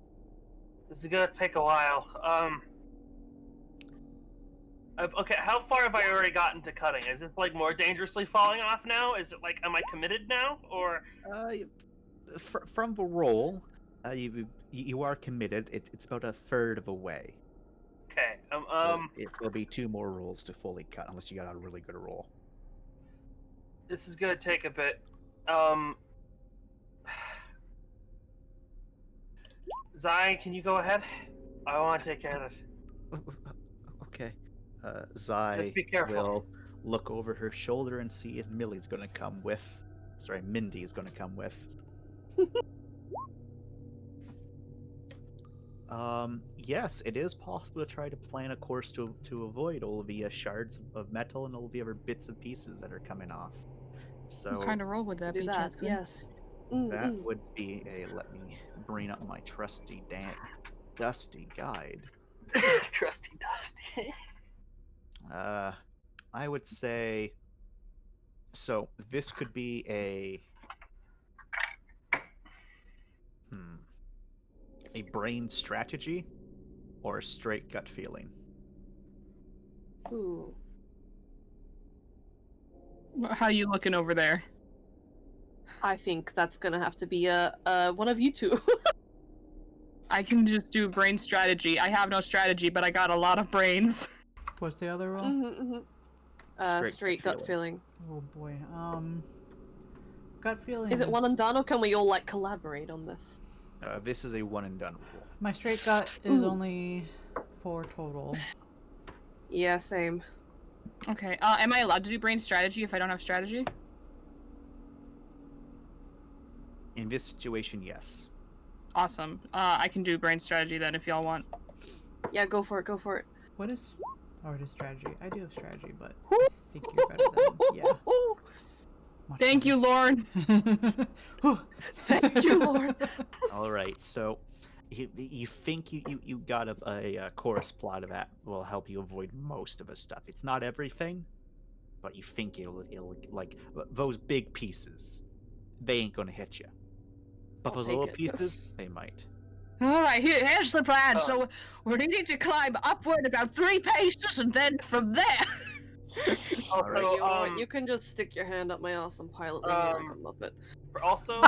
This is gonna take a while. Okay, how far have I already gotten to cutting? Is this like more dangerously falling off now? Is it like, am I committed now, or? From the roll, you are committed. It's about a third of the way. Okay. So it will be 2 more rolls to fully cut, unless you got a really good roll. This is gonna take a bit. Zai, can you go ahead? I want to take care of this. Okay. Zai Just be careful. will look over her shoulder and see if Mindy is going to come with. Yes, it is possible to try to plan a course to avoid all of the shards of metal and all of the other bits and pieces that are coming off. So What kind of roll would that do be, that, Jasper? yes. that would be let me bring up my trusty dusty guide. Trusty Dusty. I would say, so this could be a brain strategy or a straight gut feeling. Ooh. How you looking over there? I think that's gonna have to be one of you two. I can just do brain strategy. I have no strategy, but I got a lot of brains. What's the other roll? Straight gut feeling. Oh boy. Gut feeling. Is it one and done, or can we all like collaborate on this? This is a one and done rule. My straight gut is only 4 total. Yeah, same. Okay. Am I allowed to do brain strategy if I don't have strategy? In this situation, yes. Awesome. I can do brain strategy then if y'all want. Yeah, go for it. Go for it. What is Or it is strategy. I do have strategy, but I think you're better than yeah. Much Thank you, Lord. better. Thank you, Lord. All right, so you think you got a course plot of that will help you avoid most of the stuff. It's not everything, but you think it'll like those big pieces, they ain't gonna hit you. But I'll those take little it. pieces, they might. All right, here's the plan. Oh. So we're needing to climb upward about 3 paces, and then from there. Also, Alright. You know what? You can just stick your hand up my ass and pilot me like a muppet. also,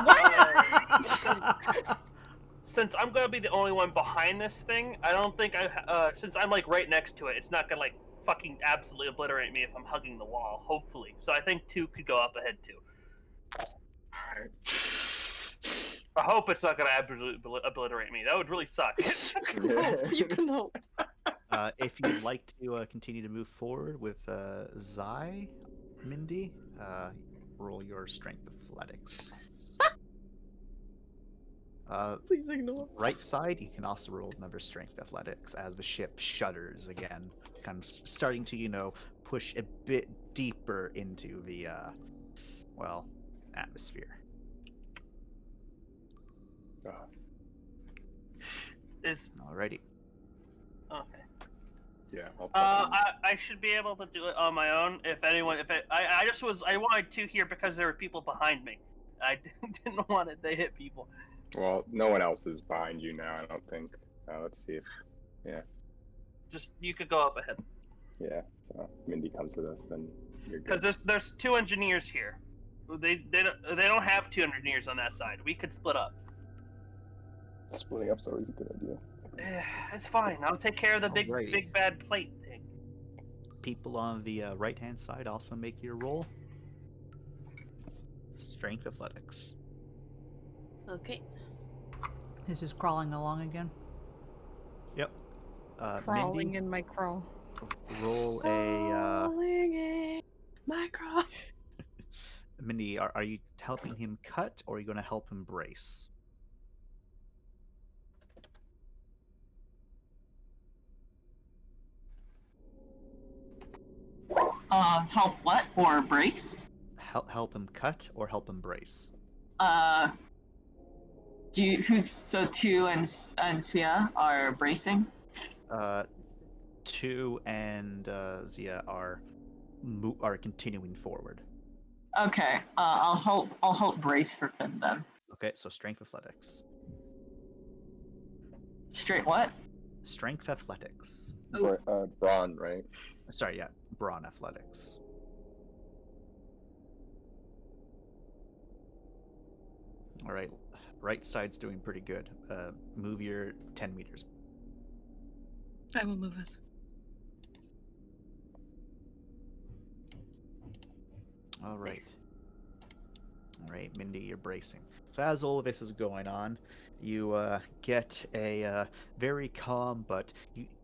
since I'm gonna be the only one behind this thing, I don't think since I'm like right next to it, it's not gonna like fucking absolutely obliterate me if I'm hugging the wall. Hopefully, so I think 2 could go up ahead too. Alright. I hope it's not gonna absolutely obliterate me. That would really suck. You can hope. If you'd like to continue to move forward with Zai, Mindy, roll your strength athletics. Please ignore. Right side, you can also roll another strength athletics as the ship shudders again, kind of starting to, push a bit deeper into the, atmosphere. Is Alrighty. okay. Yeah. I should be able to do it on my own. If anyone, I wanted 2 here because there were people behind me. I didn't want it to hit people. Well, no one else is behind you now, I don't think. Let's see if. Just you could go up ahead. Yeah. So Mindy comes with us, then you're good. Because there's 2 engineers here. They don't have 2 engineers on that side. We could split up. Splitting up's always a good idea. It's fine. I'll take care of the Alrighty. big bad plate thing. People on the right-hand side also make your roll. Strength athletics. Okay. This is crawling along again. Yep. Crawling Mindy, in my crawl. roll a. Crawling in my crawl. Mindy, are you helping him cut, or are you going to help him brace? Help what? Or brace? Help him cut or help him brace? So 2 and Sia are bracing? 2 and Zia are continuing forward. Okay, I'll help brace for Finn then. Okay, so strength athletics. Straight what? Strength athletics. Brawn, right? Sorry, yeah, brawn athletics. All right, right side's doing pretty good. Move your 10 meters. I will move us. All right. Nice. All right, Mindy, you're bracing. So as all of this is going on, you get a very calm, but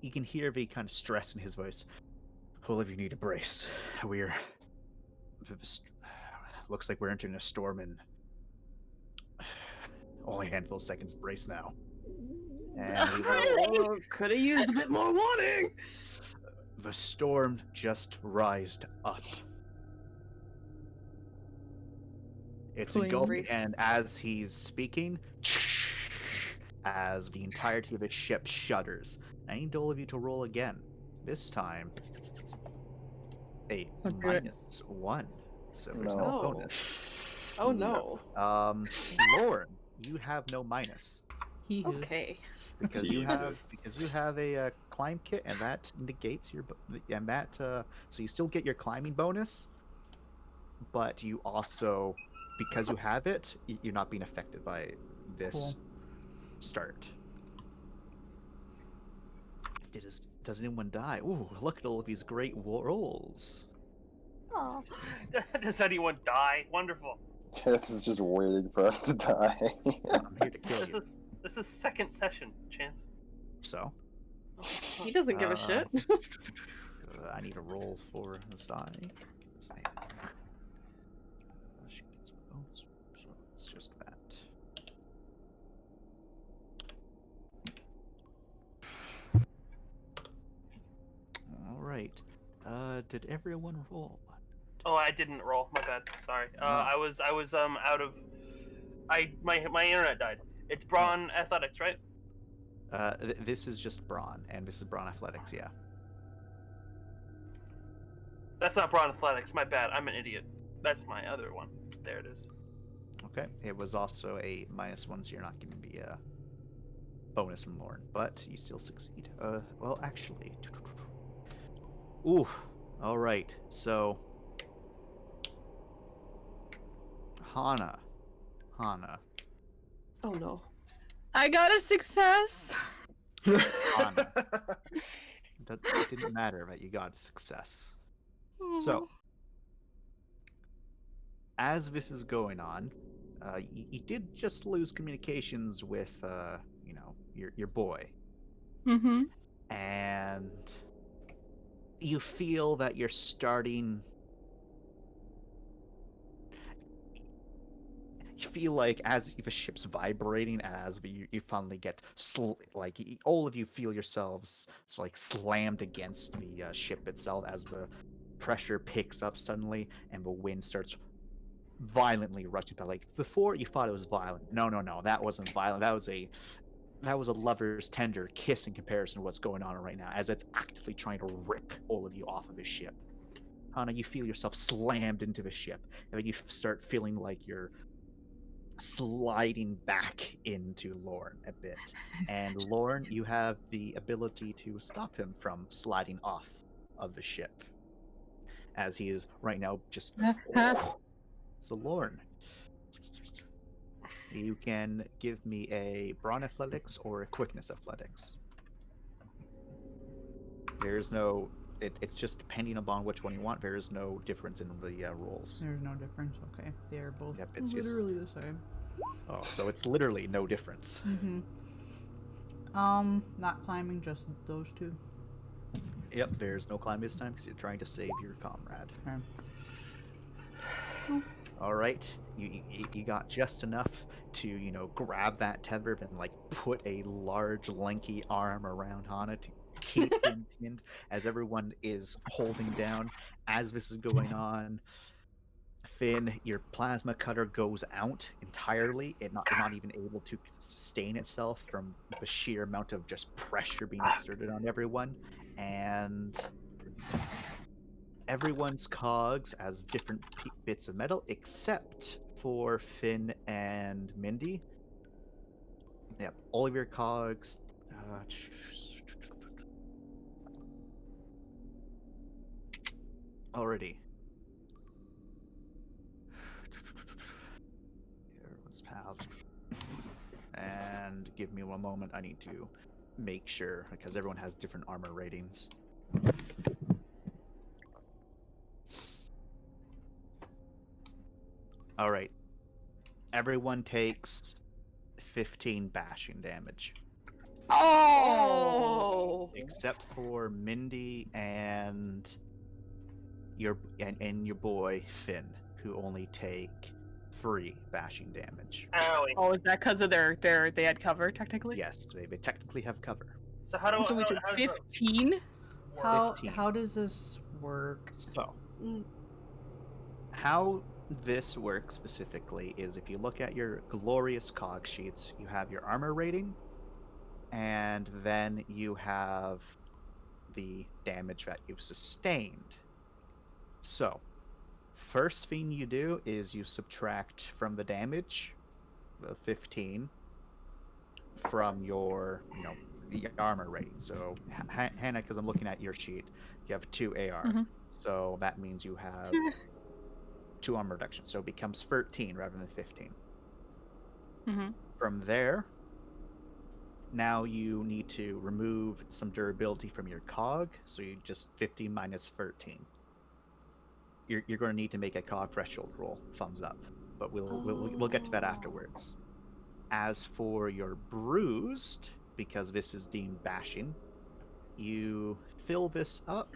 you can hear the kind of stress in his voice. All of you need to brace. Looks like we're entering a storm in only a handful of seconds. Brace now. And Could have used a bit more warning. the storm just rised up. It's Please. engulfed, and as he's speaking, as the entirety of his ship shudders, I need all of you to roll again. This time, a I'll do it. -1, so there's no No. bonus. Oh no. Lauren, you have no minus Hee-hoo. Okay. because you have a climb kit, and that negates your so you still get your climbing bonus, but you also, because you have it, you're not being affected by this start. Does anyone die? Ooh, look at all of these great rolls. Oh. Does anyone die? Wonderful. This is just waiting for us to die. I'm here to kill you. This is 2nd session, Chance. So, He doesn't give a shit. I need a roll for this die. She gets a bonus, so it's just that. All right. did everyone roll? Oh, I didn't roll. My bad. Sorry. No. I was out of. My internet died. It's Brawn Athletics, right? This is just Brawn, and this is Brawn Athletics. Yeah. That's not Brawn Athletics. My bad. I'm an idiot. That's my other one. There it is. Okay. It was also a -1, so you're not getting the bonus from Lorne, but you still succeed. Well, actually. Ooh. All right. So. Hana. Oh no. I got a success. Hana. It didn't matter, but you got a success. So, as this is going on, you did just lose communications with, your boy, Mm-hmm. and you feel that you're starting. You feel like as the ship's vibrating, as you finally get all of you feel yourselves slammed against the ship itself as the pressure picks up suddenly and the wind starts violently rushing. But before you thought it was violent. No, that wasn't violent. That was a lover's tender kiss in comparison to what's going on right now, as it's actively trying to rip all of you off of his ship. Hana, you feel yourself slammed into the ship, and then you start feeling like you're sliding back into Lorne a bit. And Lorne, you have the ability to stop him from sliding off of the ship, as he is right now just. So Lorne, you can give me a Brawn Athletics or a Quickness Athletics. There's no. It's just depending upon which one you want. There is no difference in the rolls. There's no difference. Okay, they are both Yep, it's literally the same. Oh, so it's literally no difference. Mm-hmm. Not climbing, just those two. Yep, there's no climb this time because you're trying to save your comrade. Okay. All right, you got just enough to grab that tether and put a large lanky arm around Hana to keep him pinned as everyone is holding down. As this is going on, Finn, your plasma cutter goes out entirely. It not even able to sustain itself from the sheer amount of just pressure being exerted on everyone, and everyone's cogs as different bits of metal, except for Finn and Mindy. Yep, all of your cogs. Already. Everyone's pals. And give me one moment. I need to make sure because everyone has different armor ratings. All right. Everyone takes 15 bashing damage. Oh! Except for Mindy and your boy Finn, who only take 3 bashing damage. Owie. Oh, is that because of they had cover technically? Yes, they technically have cover. So how do So we took how does that 15. work? 15. How does this work? So, how this works specifically is if you look at your glorious cog sheets, you have your armor rating, and then you have the damage that you've sustained. So, first thing you do is you subtract from the damage, the 15, from your, the armor rating. So, Hannah, because I'm looking at your sheet, you have 2 AR. Mhm. So that means you have 2 armor reduction. So it becomes 13 rather than 15. Mm-hmm. From there, now you need to remove some durability from your cog. So you just 15 minus 13. You're going to need to make a cog threshold roll. Thumbs up. But we'll get to that afterwards. As for your bruised, because this is deemed bashing, you fill this up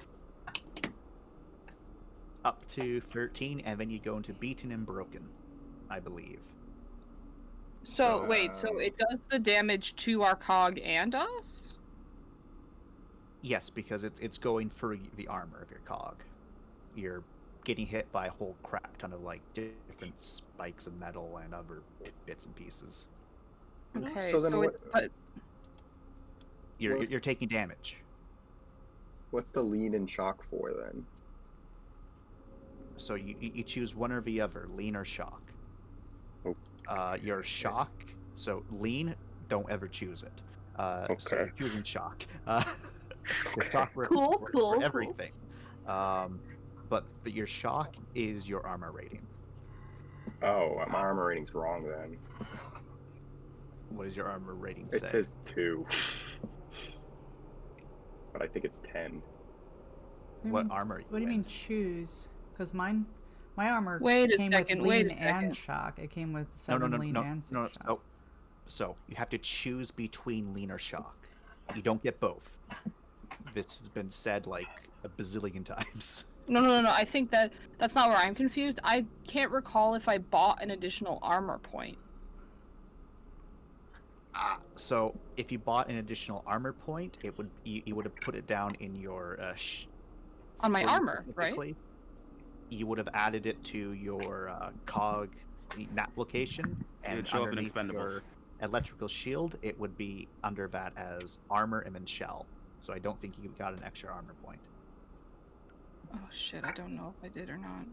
to 13, and then you go into beaten and broken, I believe. So wait, so it does the damage to our cog and us? Yes, because it's going through the armor of your cog. you're getting hit by a whole crap ton of like different spikes of metal and other bits and pieces. Okay, So then so what- it's but You're taking damage. What's the lean and shock for then? So you choose one or the other, lean or shock. Oh. Your shock. So lean, don't ever choose it. So Okay. you're choosing shock. Your shock works Cool, for cool. everything. But your shock is your armor rating. Oh, my armor rating's wrong then. What does your armor rating say? It says 2. But I think it's 10. What armor are you What do you in? mean choose? Because my armor Wait a came second, with wait lean a second. and shock. It came with No, 7 lean and 6 no. shock. Oh, so you have to choose between lean or shock. You don't get both. This has been said like a bazillion times. no. I think that's not where I'm confused. I can't recall if I bought an additional armor point. So if you bought an additional armor point, it would you would have put it down in your On my for you armor, right? specifically. You would have added it to your cog application, and It'd show up in underneath Expendables. your electrical shield, it would be under that as armor and then shell. So I don't think you got an extra armor point. Oh shit, I don't know if I did or not.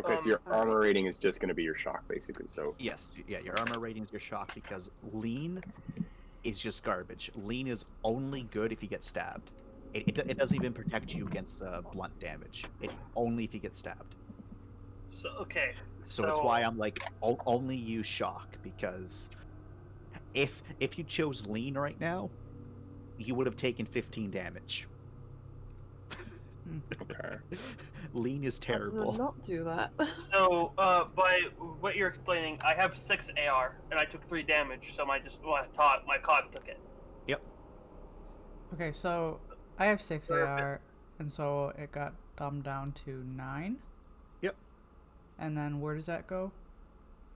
Okay, so your armor rating is just going to be your shock, basically. So Yes, yeah, your armor rating is your shock because lean is just garbage. Lean is only good if you get stabbed. It doesn't even protect you against blunt damage. It only if you get stabbed. So okay. So it's why I'm like only use shock, because if you chose lean right now, you would have taken 15 damage. okay. Lean is Let's terrible. not do that. So, by what you're explaining, I have 6 AR, and I took 3 damage, so my COD took it. Okay, so I have 6 Perfect. AR, and so it got dumbed down to 9. Yep. And then where does that go?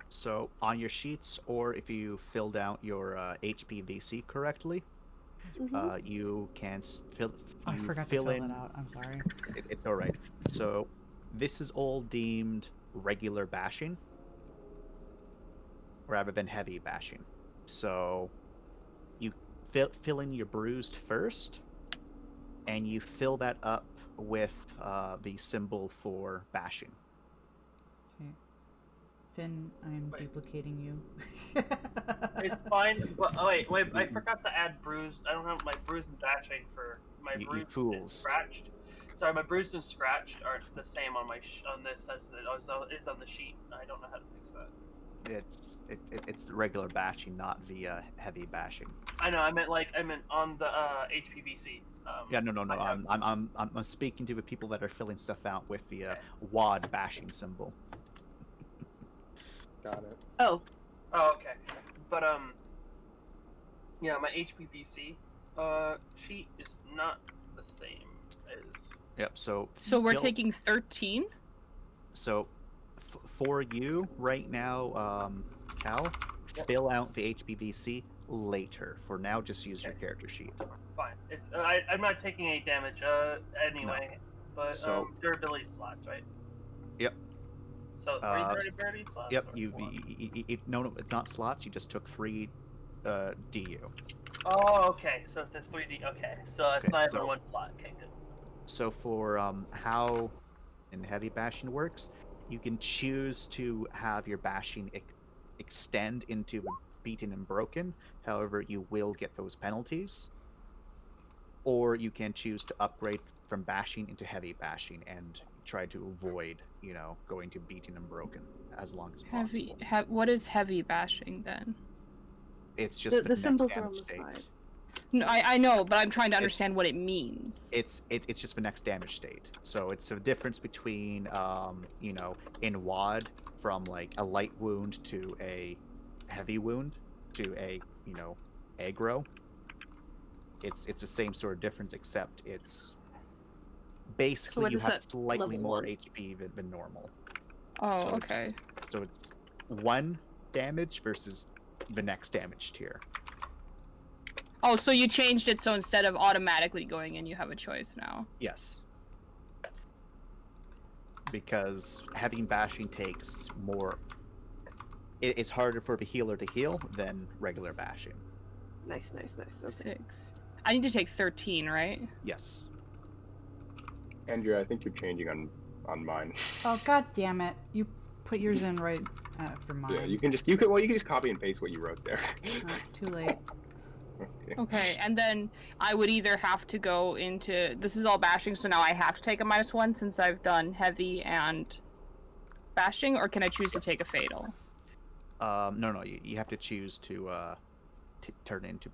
So on your sheets, or if you filled out your HPVC correctly, Mhm. you can fill. Oh, I you forgot to fill fill in. that out. I'm sorry. It's all right. So this is all deemed regular bashing rather than heavy bashing. So you fill in your bruised first, and you fill that up with the symbol for bashing. Okay. Finn, I am Wait. duplicating you. It's fine, but wait, I forgot to add bruised. I don't have my bruised and bashing for my You bruised and fools. scratched. Sorry, my bruised and scratched aren't the same on my on this as it is on the sheet. I don't know how to fix that. It's regular bashing, not the heavy bashing. I know. I meant on the HPVC. Yeah, no. I have- I'm speaking to the people that are filling stuff out with the WAD bashing symbol. Got it. Oh, Oh, okay. But yeah, my HPVC sheet is not the same as. Yep. So So we're fill- taking 13? So for you right now, Cal, fill out the HPVC later. For now, just use your character sheet. Fine. It's I'm not taking any damage anyway. But So- durability slots, right? Yep. So 3 durability slots. Yep. or You what? no, it's not slots. You just took 3 DU. Oh, okay. So if there's 3D. Okay. So that's Okay, not so- even 1 slot. Okay, good. So for how in heavy bashing works, you can choose to have your bashing extend into beaten and broken. However, you will get those penalties. Or you can choose to upgrade from bashing into heavy bashing and try to avoid, going to beaten and broken as long as possible. What is heavy bashing then? It's just the next symbols are on damage the state. side. No, I know, but I'm trying to understand what it means. It's just the next damage state. So it's a difference between in WAD from like a light wound to a heavy wound to a aggro. It's the same sort of difference, except it's basically what you is have that, slightly level more 1? HP than normal. Oh, So it's- okay. So it's 1 damage versus the next damage tier. Oh, so you changed it so instead of automatically going in, you have a choice now. Yes. Because having bashing takes more. It's harder for the healer to heal than regular bashing. Nice. Okay. 6. I need to take 13, right? Yes. Andrea, I think you're changing on mine. Oh god damn it! You put yours in right after mine. Yeah, you can just copy and paste what you wrote there. Too late. Okay. Okay, and then I would either have to go into... This is all bashing, so now I have to take a -1 since I've done heavy and bashing, or can I choose to take a fatal? No, you have to choose to turn into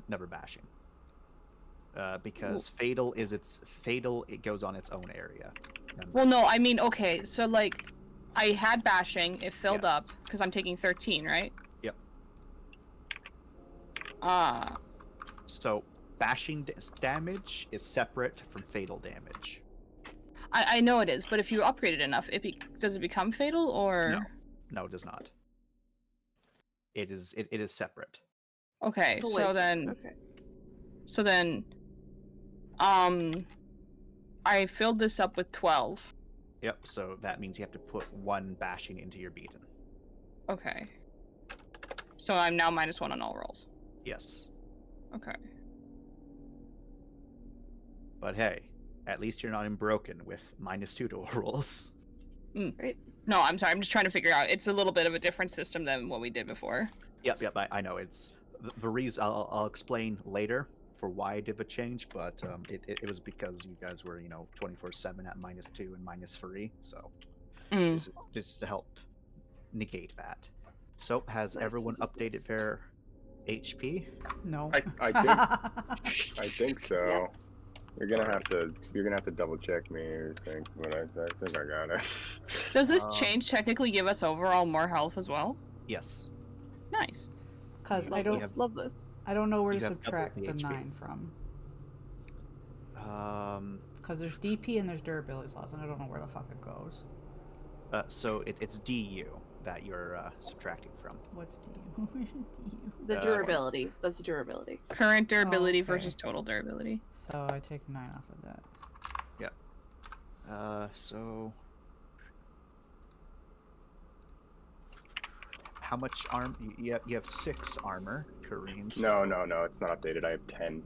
another bashing. Because fatal, it goes on its own area. Well, no, I mean, okay, so like, I had bashing, it filled Yes. up, because I'm taking 13, right? Yep. So bashing damage is separate from fatal damage. I know it is, but if you upgrade it enough, does it become fatal, or... No, it does not. It is separate. Okay, So so wait, then... Okay. So then... I filled this up with 12. Yep. So that means you have to put 1 bashing into your beaten. Okay. So I'm now -1 on all rolls. Yes. Okay. But hey, at least you're not in broken with -2 to all rolls. No, I'm sorry, I'm just trying to figure out. It's a little bit of a different system than what we did before. Yep. I know it's the reason. I'll explain later for why I did the change, but it was because you guys were 24/7 at -2 and -3, so this is to help negate that. So has everyone updated their HP? No. I think so. Yeah. You're gonna have to double check me or think, but I think I got it. Does this change technically give us overall more health as well? Yes. Nice. Because I You don't have- Love this. I don't know where you to have double subtract the the HP. 9 from. Um. Because there's DP and there's durability slots, and I don't know where the fuck it goes. So it's DU that you're subtracting from. What's DU? Where's DU? The Uh, durability. That's the durability. Current durability okay. versus total durability. So I take 9 off of that. So how much arm? You have 6 armor, Kareem. So... No, it's not updated. I have 10.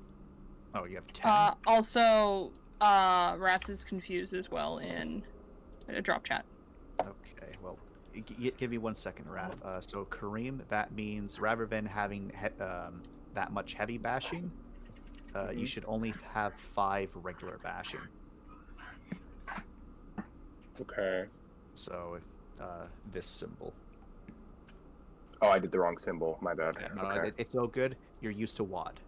Oh, you have 10. Also, Wrath is confused as well in a drop chat. Okay, well, give me 1 second, Wrath. So Kareem, that means rather than having that much heavy bashing, you should only have 5 regular bashing. Okay. So, this symbol. Oh, I did the wrong symbol. My bad. No, Okay. it's all good. You're used to WAD.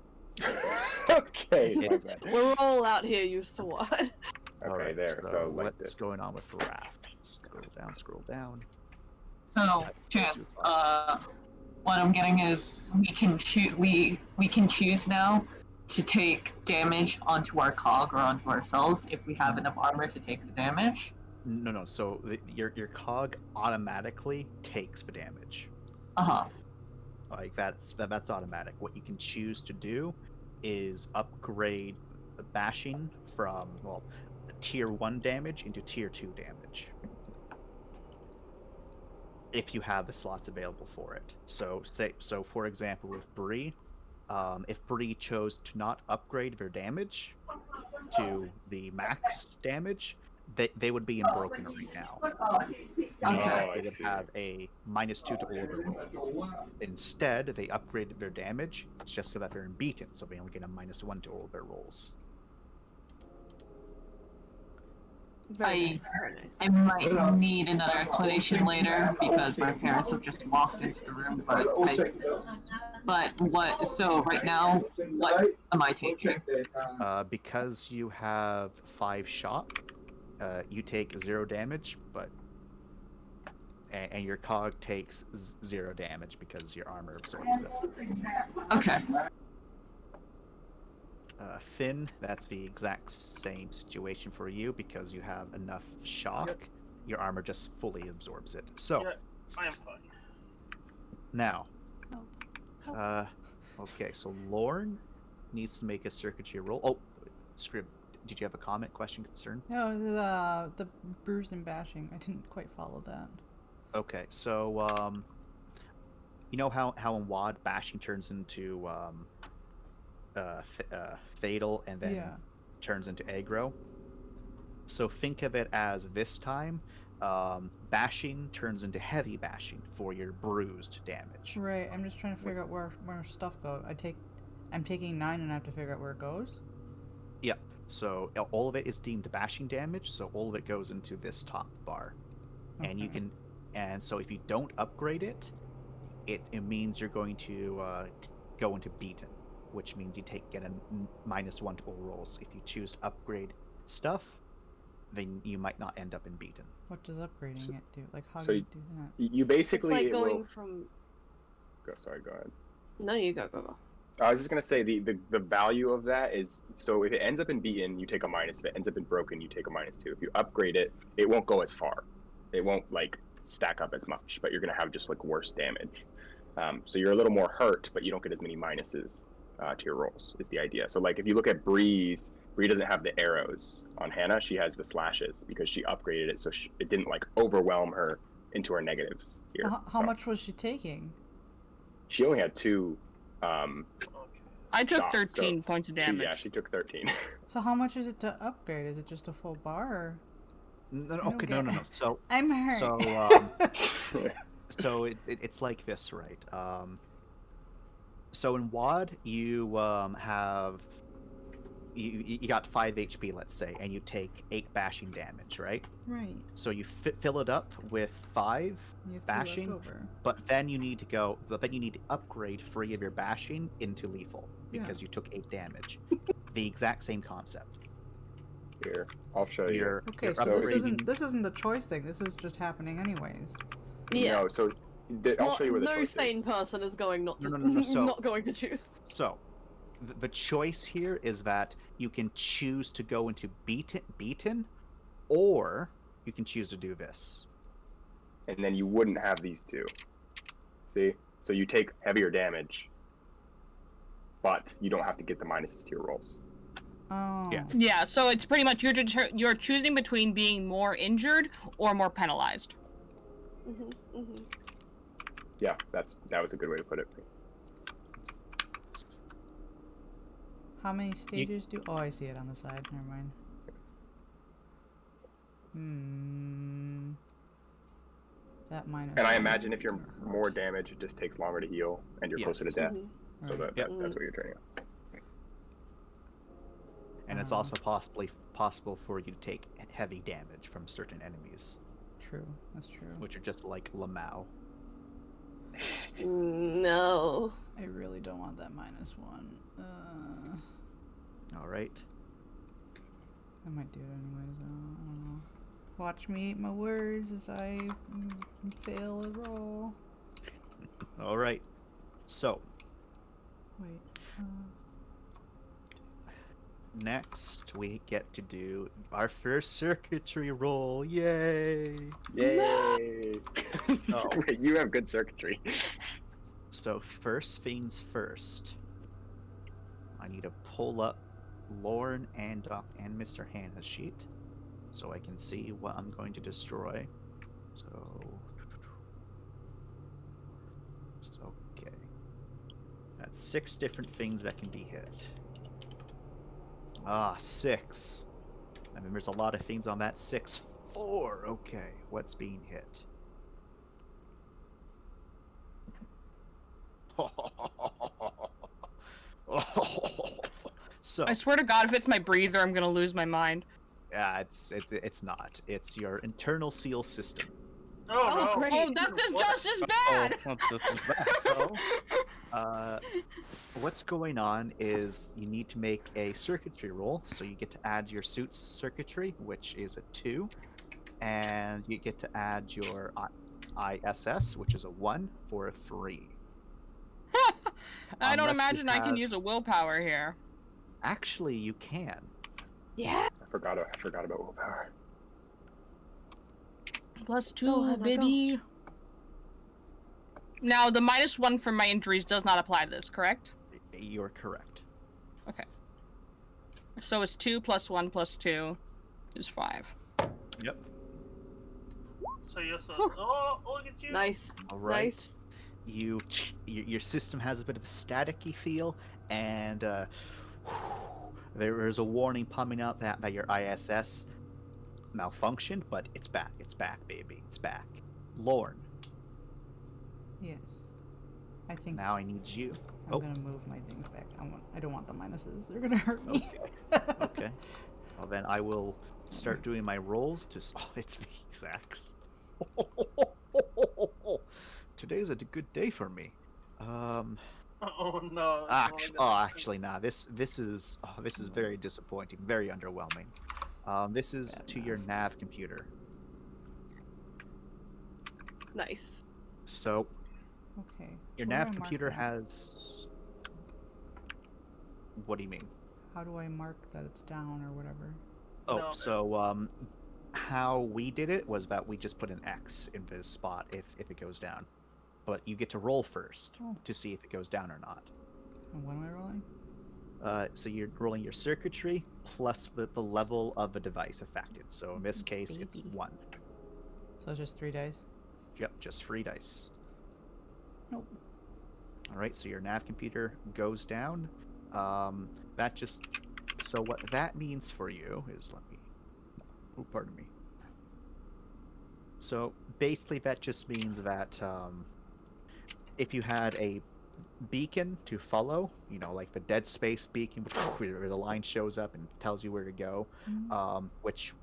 Okay. my It's- bad. We're all out here used to what? Okay, Alright, there. So like what's this. going on with Wrath? Scroll down. So, Chance, what I'm getting is we can choose now to take damage onto our cog or onto ourselves if we have enough armor to take the damage. No. So your cog automatically takes the damage. Uh-huh. Like that's automatic. What you can choose to do is upgrade the bashing from tier 1 damage into tier 2 damage. If you have the slots available for it. So for example, with Bree, if Bree chose to not upgrade their damage to the max damage, they would be in broken right now. I They would see. have a -2 to all of their rolls. Instead, they upgraded their damage just so that they're in beaten, so they only get a -1 to all of their rolls. Very nice. Very nice. I might need another explanation later because my parents have just walked into the room, so right now, what am I taking? Because you have 5 shock, you take 0 damage, and your cog takes 0 damage because your armor absorbs it. Okay. Finn, that's the exact same situation for you because you have enough shock. Yep. Your armor just fully absorbs it. So Yeah, I am fine. now, Okay, so Lorne needs to make a circuitry roll. Oh, Scrib, did you have a comment, question, concern? No, the bruised and bashing. I didn't quite follow that. Okay, so you know how in WoD bashing turns into fatal and then Yeah. turns into aggro. So think of it as this time, bashing turns into heavy bashing for your bruised damage. Right. I'm just trying to figure out where stuff goes. I'm taking 9 and I have to figure out where it goes. Yep. So all of it is deemed bashing damage, so all of it goes into this top bar. And you Okay. can, and so if you don't upgrade it, it means you're going to go into beaten, which means you get a -1 to all rolls. If you choose to upgrade stuff, then you might not end up in beaten. What does upgrading it do? Like, how so do you do that? You It's basically like it going will... from. Sorry, go ahead. No, you go. I was just gonna say the value of that is, so if it ends up in beaten, you take a minus. If it ends up in broken, you take a -2. If you upgrade it, it won't go as far. It won't like stack up as much, but you're gonna have just like worse damage. So you're a little more hurt, but you don't get as many minuses to your rolls. Is the idea. So like if you look at Bree doesn't have the arrows on Hannah. She has the slashes because she upgraded it, so it didn't like overwhelm her into her negatives here. How much was she taking? She only had 2. I took Shock, 13 points of damage. Yeah, she took 13. So how much is it to upgrade? Is it just a full bar? Or... No, I don't okay, get no. it. So I'm hurt. so it's like this, right? So in WoD, you have you got 5 HP, let's say, and you take 8 bashing damage, right? Right. So you fill it up with 5 You have 3 bashing, left over. but then you need to upgrade 3 of your bashing into lethal because you took 8 damage. The exact same concept. Here, I'll show you. Okay, you're so upgrading- this isn't a choice thing. This is just happening anyways. Yeah. No, so I'll show you where the no choice sane is. person is going not to No, so- not going to choose. So, the choice here is that you can choose to go into beaten, or you can choose to do this. And then you wouldn't have these 2. See? So you take heavier damage, but you don't have to get the minuses to your rolls. Oh. Yeah. Yeah, so it's pretty much you're choosing between being more injured or more penalized. Yeah, that was a good way to put it. How many stages do? Oh, I see it on the side. Never mind. That minus. And I imagine if you're more damage, it just takes longer to heal, and you're closer to death. So Right. that's what you're training on. And it's also possible for you to take heavy damage from certain enemies, True. That's true. which are just like Lamau. No. I really don't want that -1. All right. I might do it anyways. I don't know. Watch me eat my words as I fail a roll. All right. So Wait. next we get to do our first circuitry roll. Yay! Yay! Oh. Wait, you have good circuitry. So first things first, I need to pull up Lorne and Mr. Hannah's sheet so I can see what I'm going to destroy. So okay, that's 6 different things that can be hit. 6. I mean, there's a lot of things on that 6. 4. Okay, what's being hit? So I swear to God, if it's my breather, I'm gonna lose my mind. yeah, it's not. It's your internal seal system. Oh, Oh, no. great. Oh, that's just as bad. That's just as bad. So, what's going on is you need to make a circuitry roll. So you get to add your suit's circuitry, which is a 2, and you get to add your ISS, which is a 1, for a 3. I don't Unless you imagine I can have- use a willpower here. Actually, you can. Yeah. I forgot about willpower. +2, Go, Hannah, baby. Now, the -1 from my injuries does not apply to this, correct? You're correct. Okay. So it's 2 plus 1 plus 2 is 5. Yep. So you're so. Oh, look at you. Nice. All right. Nice. Your system has a bit of a staticky feel, and there is a warning coming up that your ISS malfunctioned, but it's back. It's back, baby. It's back. Lorne, Yes. I think now I need you. I'm gonna move my things back. I don't want the minuses. They're gonna hurt me. Okay. Well, then I will start doing my rolls to. Oh, it's me, Zax. Today's a good day for me. Oh no. Actually, nah. This is very disappointing. Very underwhelming. This is Bad to your math. nav computer. Nice. So Okay. your Where do I nav mark computer that? has. What do you mean? How do I mark that it's down or whatever? Oh, No, so how we did it was that we just put an X in this spot if it goes down, but you get to roll first Oh. to see if it goes down or not. And what am I rolling? So you're rolling your circuitry plus the level of the device affected. So in this case, it's Baby. 1. So it's just 3 dice? Yep, just 3 dice. Nope. All right, so your nav computer goes down. That just so what that means for you is pardon me. So basically, that just means that if you had a beacon to follow, like the Dead Space beacon, where the line shows up and tells you where to go, which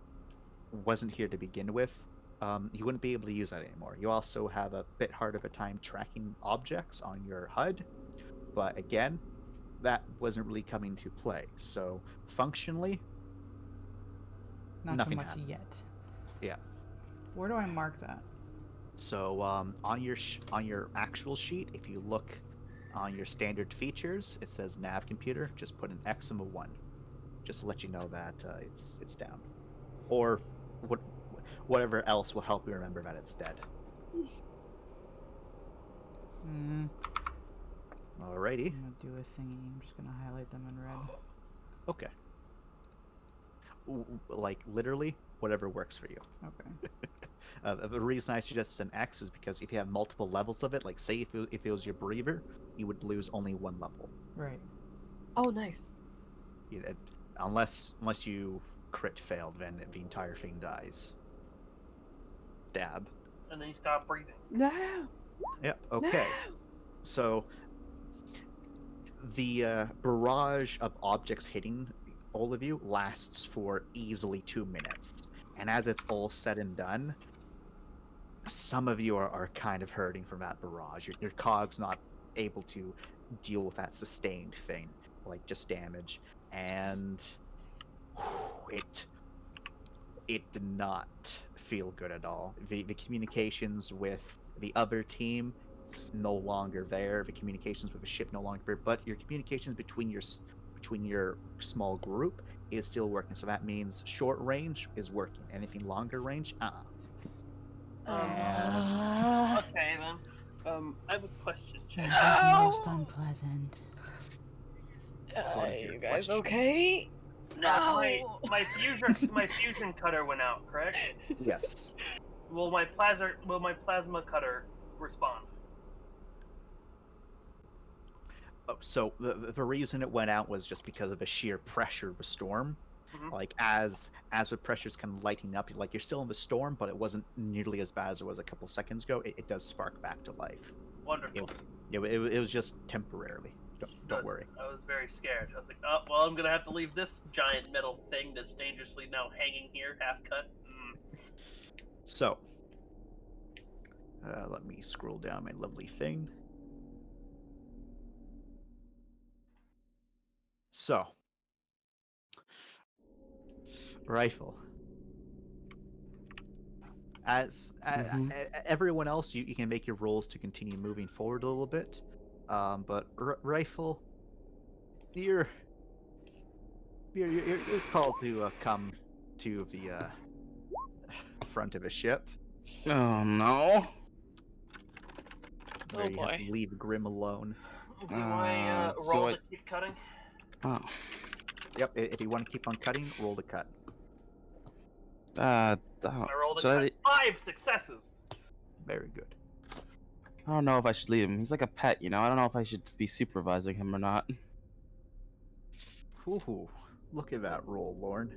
wasn't here to begin with, you wouldn't be able to use that anymore. You also have a bit harder of a time tracking objects on your HUD, but again, that wasn't really coming to play. So functionally, Not nothing too much happened. yet. Yeah. Where do I mark that? So on your actual sheet, if you look on your standard features, it says nav computer. Just put an X and a 1, just to let you know that it's down, or whatever else will help you remember that it's dead. Alrighty. I'm gonna do a thingy. I'm just gonna highlight them in red. Okay. Like literally whatever works for you. Okay. The reason I suggest an X is because if you have multiple levels of it, like say if it was your Breather, you would lose only 1 level. Right. Oh, nice. Unless you crit failed, then the entire thing dies. Dab. And then you stop breathing. No. Yep. Okay. No. So the barrage of objects hitting all of you lasts for easily 2 minutes, and as it's all said and done, some of you are kind of hurting from that barrage. Your cog's not able to deal with that sustained thing, like just damage, and it did not feel good at all. The communications with the other team no longer there. The communications with the ship no longer there, but your communications between your small group is still working. So that means short range is working. Anything longer range, And Okay then. I have a question, Chad. Most unpleasant. What is your You guys question? okay? My fusion cutter went out, correct? yes. Will my plasma cutter respond? Oh, so the reason it went out was just because of the sheer pressure of the storm. Mhm. Like as the pressure's kind of lighting up, like you're still in the storm, but it wasn't nearly as bad as it was a couple seconds ago. It does spark back to life. Wonderful. It was just temporarily. Don't Good. worry. I was very scared. I was like, oh, well, I'm gonna have to leave this giant metal thing that's dangerously now hanging here, half cut. So, let me scroll down my lovely thing. So, Rifle. As everyone else, you can make your rolls to continue moving forward a little bit, but Rifle, you're called to come to the front of a ship. Oh no. Where Oh, you have boy. to leave Grim alone. Do I so roll I- to keep cutting? Oh. Yep. If you want to keep on cutting, roll the cut. I rolled a So cut. 5 successes. Very good. I don't know if I should leave him. He's like a pet, you know. I don't know if I should be supervising him or not. Ooh, look at that roll, Lorne.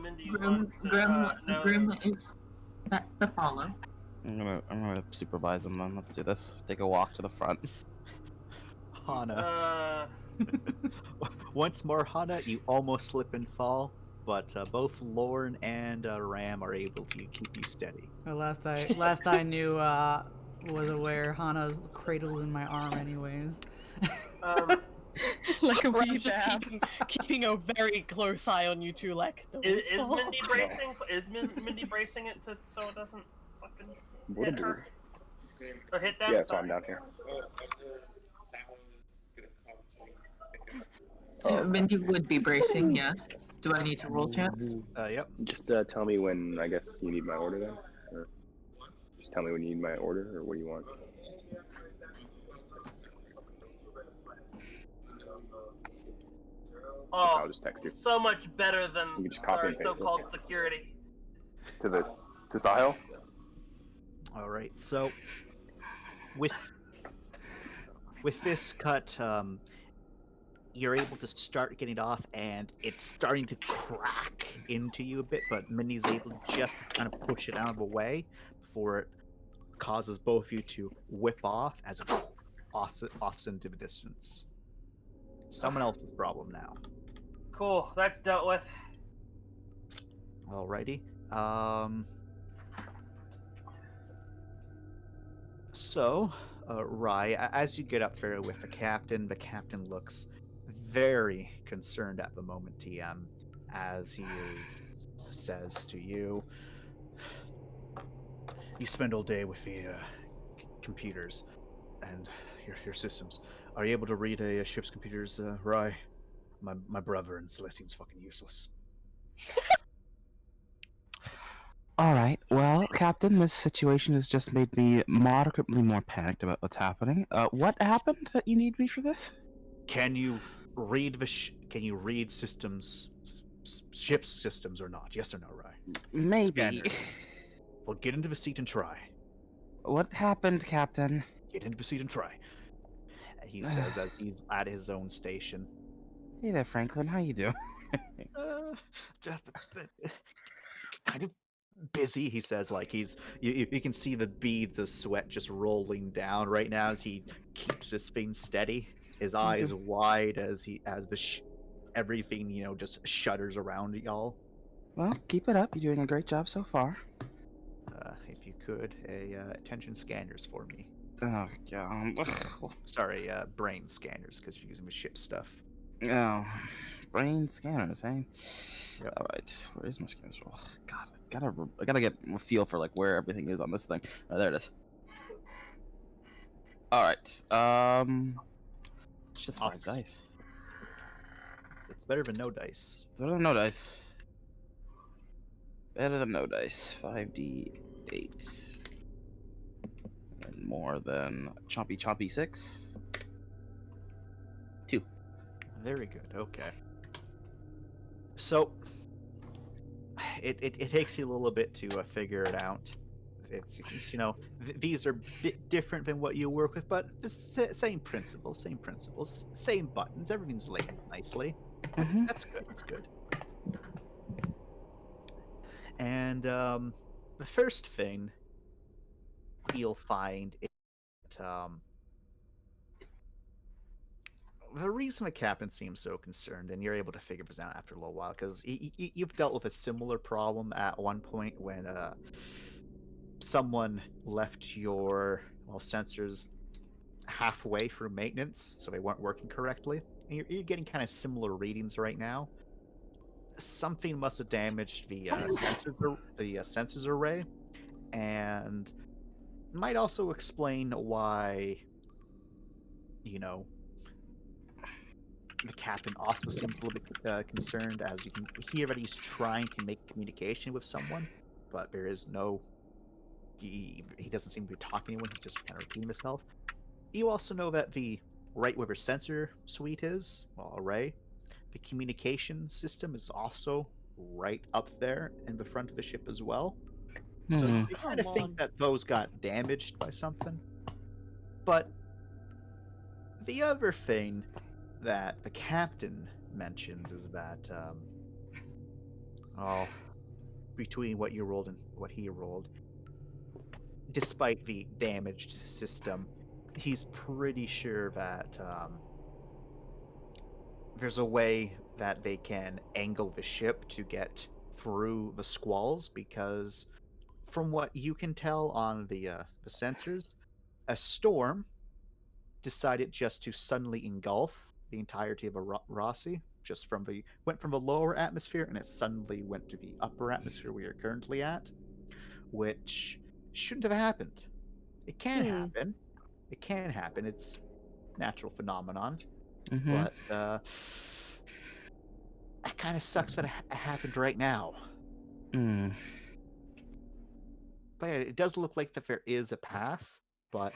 Mindy Grim, wants to know. Grim is back to follow. I'm gonna supervise him then. Let's do this. Take a walk to the front. Hana. Once more, Hana, you almost slip and fall, but both Lorne and Ram are able to keep you steady. Well, last I knew, was aware Hana's cradled in my arm, anyways. Like a wee Ram's just bab. keeping a very close eye on you two, like. Don't Is fall. Mindy bracing? Is Mindy bracing it so it doesn't fucking hit her? Or hit them? Yeah, so Sorry. I'm down here. Mindy would be bracing, yes. Do I need to roll chance? Yep. Just tell me when, I guess, you need my order then? Or just tell me when you need my order, or what do you want? Oh, I'll just text you. so much better than You can just copy our and paste it. so-called security. To Sahil? All right. So, with this cut, you're able to start getting it off, and it's starting to crack into you a bit. But Minnie's able to just kind of push it out of the way before it causes both of you to whip off as it offs into the distance. Someone else's problem now. Cool, that's dealt with. Alrighty. So, Rai, as you get up there with the captain looks very concerned at the moment, TM, as he says to you, "You spend all day with the computers and your systems. Are you able to read a ship's computers, Rai? My brother in Celestine's fucking useless." Alright, well, Captain, this situation has just made me moderately more panicked about what's happening. What happened that you need me for this? Can you read can you read systems, ship's systems or not? Yes or no, Rai? Maybe. Scanners. Well, get into the seat and try. What happened, Captain? Get into the seat and try. He says as he's at his own station. Hey there, Franklin. How you doing? Kind of busy, he says, like you can see the beads of sweat just rolling down right now as he keeps this thing steady, his eyes wide as everything just shudders around y'all. Well, keep it up. You're doing a great job so far. If you could, attention scanners for me. Oh god. Sorry, brain scanners, because you're using the ship stuff. Oh, brain scanners, eh? Yep. All right, where is my scanners roll? God, I gotta get a feel for like where everything is on this thing. Oh, there it is. All right, it's just 5 dice. It's better than no dice. Better than no dice. Better than no dice. 5d8. And more than chompy 6. 2. Very good. Okay. So it takes you a little bit to figure it out. It's these are a bit different than what you work with, but same principles, same buttons. Everything's labeled nicely. That's good. That's good. And the first thing you'll find is that, the reason the captain seems so concerned, and you're able to figure this out after a little while, because you've dealt with a similar problem at one point when someone left your sensors halfway through maintenance, so they weren't working correctly. And you're getting kind of similar readings right now. Something must have damaged the sensors array, and might also explain why the captain also seems a little bit concerned, as you can hear that he's trying to make communication with someone, but there is no. He doesn't seem to be talking to anyone. He's just kind of repeating himself. You also know that the right where the sensor suite is, well, array, the communication system is also right up there in the front of the ship as well. So Hmm. you kind of Come think on. that those got damaged by something. But the other thing that the captain mentions is that, oh, between what you rolled and what he rolled, despite the damaged system, he's pretty sure that there's a way that they can angle the ship to get through the squalls, because from what you can tell on the sensors, a storm decided just to suddenly engulf the entirety of a Rossi, just from the went from the lower atmosphere and it suddenly went to the upper atmosphere we are currently at, which shouldn't have happened. It can happen. It can happen. It's natural phenomenon, Mm-hmm. but it kind of sucks that it happened right now. Mm. But yeah, it does look like that there is a path, but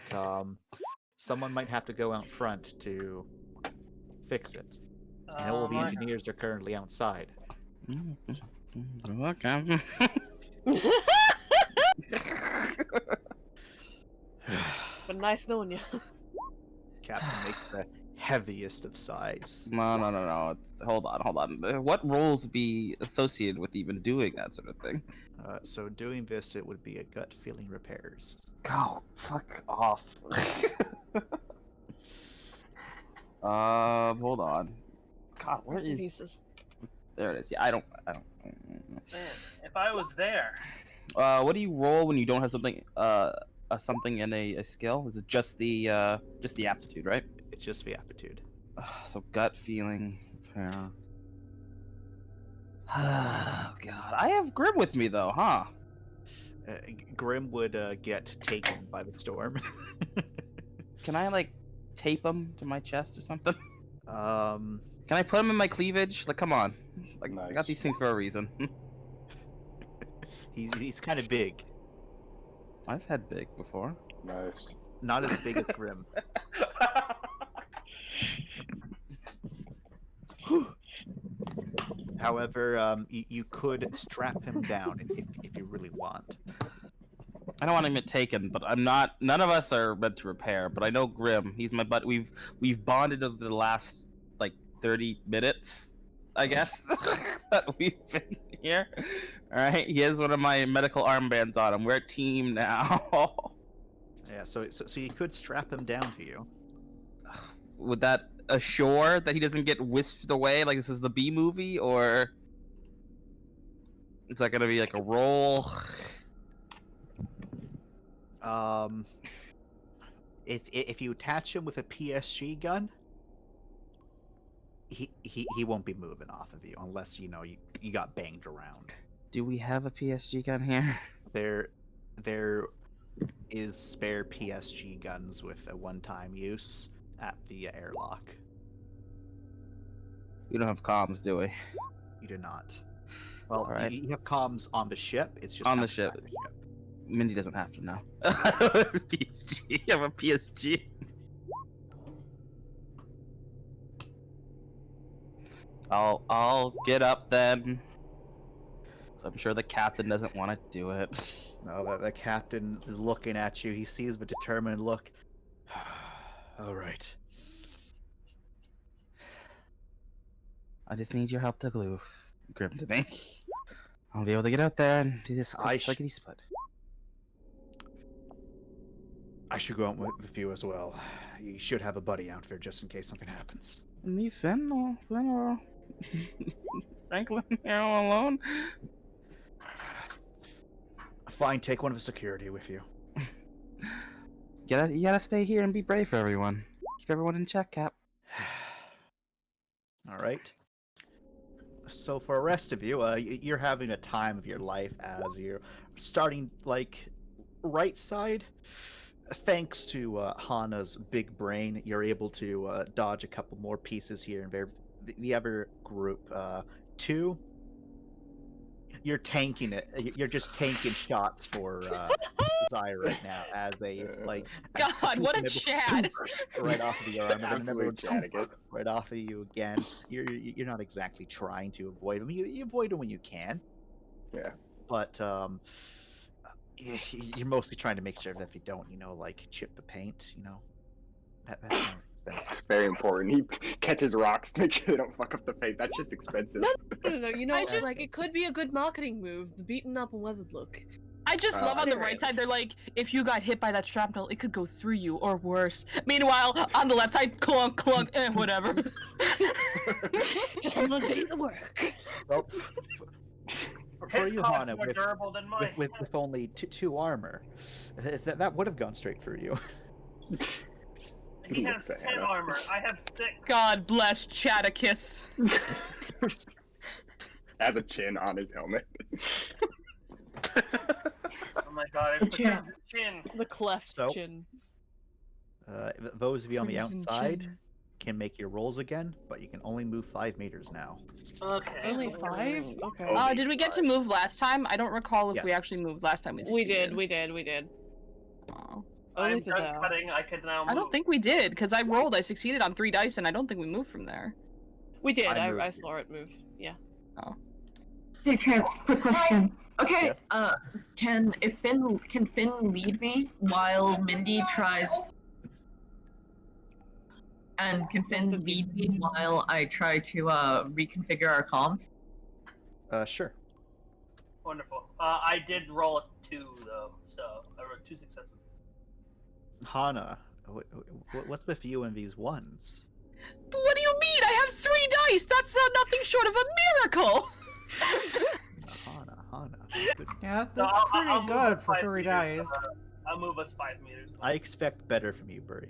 someone might have to go out front to fix it. And all the engineers are currently outside. Good luck, Captain. But nice knowing you. Captain makes the heaviest of sighs. No. Hold on. What roles be associated with even doing that sort of thing? So doing this, it would be a gut feeling repairs. Oh, fuck off. Hold on. God, where Rest in is? pieces. There it is. Yeah, I don't. Man, if I was there. What do you roll when you don't have something? Something in a skill? Is it just the aptitude, right? It's just the aptitude. So gut feeling. Yeah. Oh god, I have Grim with me though, huh? Grim would get taken by the storm. Can I like tape him to my chest or something? Can I put him in my cleavage? Like, come on. Like, Nice. I got these things for a reason. he's kind of big. I've had big before. Nice. Not as big as Grim. However, you could strap him down if you really want. I don't want him to get taken, but I'm not. None of us are meant to repair. But I know Grim. He's my butt. We've bonded over the last like 30 minutes, I guess, that we've been here. All right. He has one of my medical armbands on him. We're a team now. Yeah. So you could strap him down to you. Would that assure that he doesn't get whisked away like this is the B movie, or is that gonna be like a roll? If you attach him with a PSG gun, he won't be moving off of you unless you got banged around. Do we have a PSG gun here? There is spare PSG guns with a one-time use at the airlock. We don't have comms, do we? You do not. Well, Alright. you have comms on the ship. It's just On the outside ship. Mindy doesn't have to know. PSG. I have a PSG. I'll get up then. So I'm sure the captain doesn't want to do it. No, the captain is looking at you. He sees the determined look. All right. I just need your help to glue Grim to me. I'll be able to get out there and do this quick lickety split. I should go out with you as well. You should have a buddy out there just in case something happens. Leave Finn or Franklin here all alone? Fine, take one of the security with you. You gotta stay here and be brave for everyone. Keep everyone in check, Cap. All right. So for the rest of you, you're having a time of your life as you're starting like right side. Thanks to Hana's big brain, you're able to dodge a couple more pieces here and there. The other group, 2, you're tanking it. You're just tanking shots for Zyra right now as a like. God, what a Chad! Right off of your arm, and then Absolute another Chad. right off of you again. You're not exactly trying to avoid them. You avoid them when you can. Yeah. But you're mostly trying to make sure that if you don't, like chip the paint. That's more expensive. It's very important. He catches rocks to make sure they don't fuck up the paint. That shit's expensive. No. You know, I just- like it could be a good marketing move. The beaten up and weathered look. I just love on the right side, they're like, if you got hit by that shrapnel, it could go through you, or worse. Meanwhile, on the left side, clunk, clunk, whatever. Just a little day of work. Well, for His you, cod's Hana, more durable than mine. with only two armor, that would have gone straight for you. He has 10 armor. I have 6. God bless Chaticus. Has a chin on his helmet. Oh my god, it's the chin. The cleft So- chin. Those of you on the Crimson outside chin. can make your rolls again, but you can only move 5 meters now. Okay. Only 5? Okay. Oh, Did we get to move last time? I don't recall if we Yes. actually moved last time. We did. We did. Oh. Only I'm to done that. cutting. I can now move. I don't think we did, because I rolled. I succeeded on 3 dice, and I don't think we moved from there. We did. I I moved. saw it move. Yeah. Hey, Chance, quick question. Okay, Yeah. can Finn lead me while Mindy tries? And can Finn lead me while I try to reconfigure our comms? Sure. Wonderful. I did roll a 2 though, so I wrote 2 successes. Hana, what's with you and these ones? But what do you mean? I have 3 dice! That's nothing short of a miracle! Hana. Yeah, that's So I'll pretty move good us for 5 3 meters, dice. I'll move us 5 meters. I expect better from you, Buri.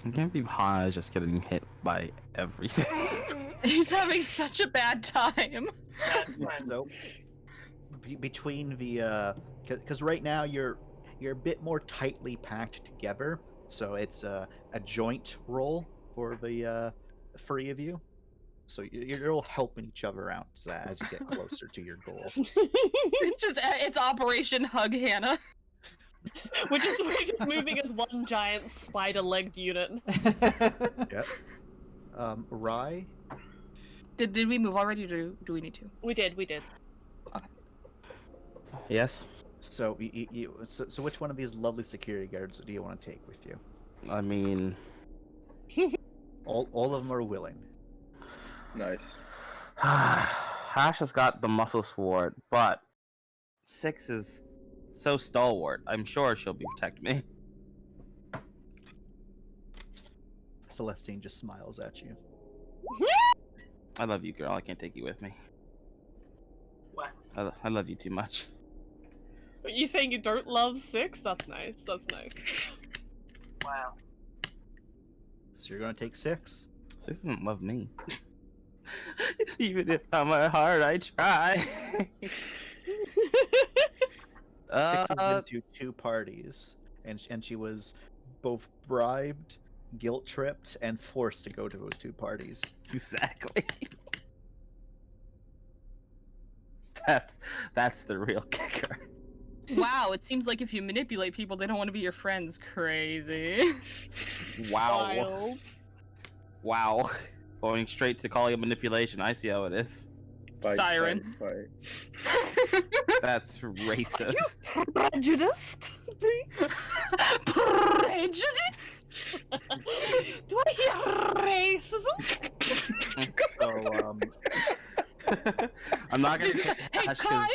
I can't believe Hana is just getting hit by everything. He's having such a bad time. So, between the because right now you're a bit more tightly packed together, so it's a joint roll for the 3 of you. So you're all helping each other out as you get closer to your goal. It's Operation Hug Hannah. We're just moving as one giant spider-legged unit. Yep. Rai, Did we move already, or do we need to? We did. Yes. so so which one of these lovely security guards do you want to take with you? I mean, All of them are willing. Nice. Hash has got the muscles for it, but 6 is so stalwart. I'm sure she'll protect me. Celestine just smiles at you. I love you, girl. I can't take you with me. What? I love you too much. Are you saying you don't love 6? That's nice. Wow. So you're gonna take 6. 6 doesn't love me. Even if on my heart I try. 6 has been to 2 parties, and she was both bribed, guilt tripped, and forced to go to those 2 parties. Exactly. That's the real kicker. Wow, it seems like if you manipulate people, they don't want to be your friends. Crazy. Wow. Wow. Going straight to calling it manipulation. I see how it is. Siren. Fight. That's racist. Prejudiced? Prejudice? Do I hear racism? So, I'm not gonna say Hey, Ash 'cause- crime?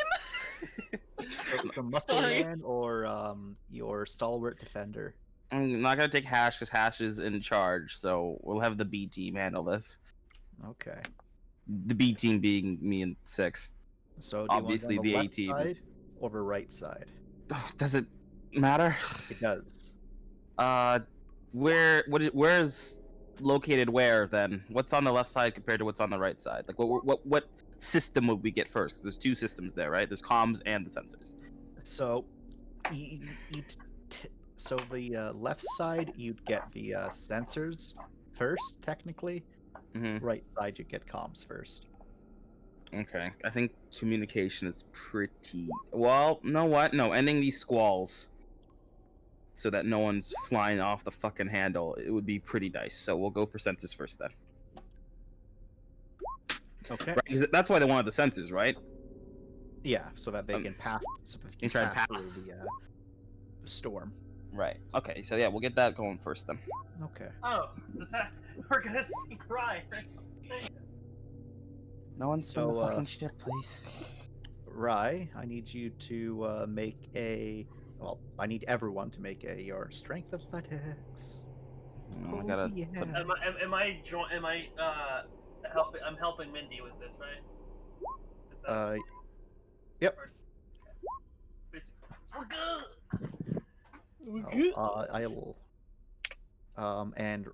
so Muscle Sorry. Man or your stalwart defender? I'm not gonna take Hash because Hash is in charge, so we'll have the B team handle this. Okay. The B team being me and 6. So do Obviously, you want the it on A left team side is- or the right side? Does it matter? It does. Where's located where then? What's on the left side compared to what's on the right side? Like what system would we get first? 'Cause there's 2 systems there, right? There's comms and the sensors. So, so the left side you'd get the sensors first, technically. Mm-hmm. Right side you'd get comms first. Okay, I think communication is pretty well. Know what? No, ending these squalls so that no one's flying off the fucking handle. It would be pretty nice. So we'll go for sensors first then. Okay. Right, 'cause that's why they wanted the sensors, right? Yeah, so that they can pass. So that they can try and pass. through the storm. Right. Okay. So yeah, we'll get that going first then. Okay. Oh, does that we're gonna see Cry. No one's So, doing the fucking shit, please. Rye, I need you to make a. Well, I need everyone to make your strength athletics. I gotta. yeah. Am I helping? I'm helping Mindy with this, right? Is that Yep. basic senses? We're good. I will. And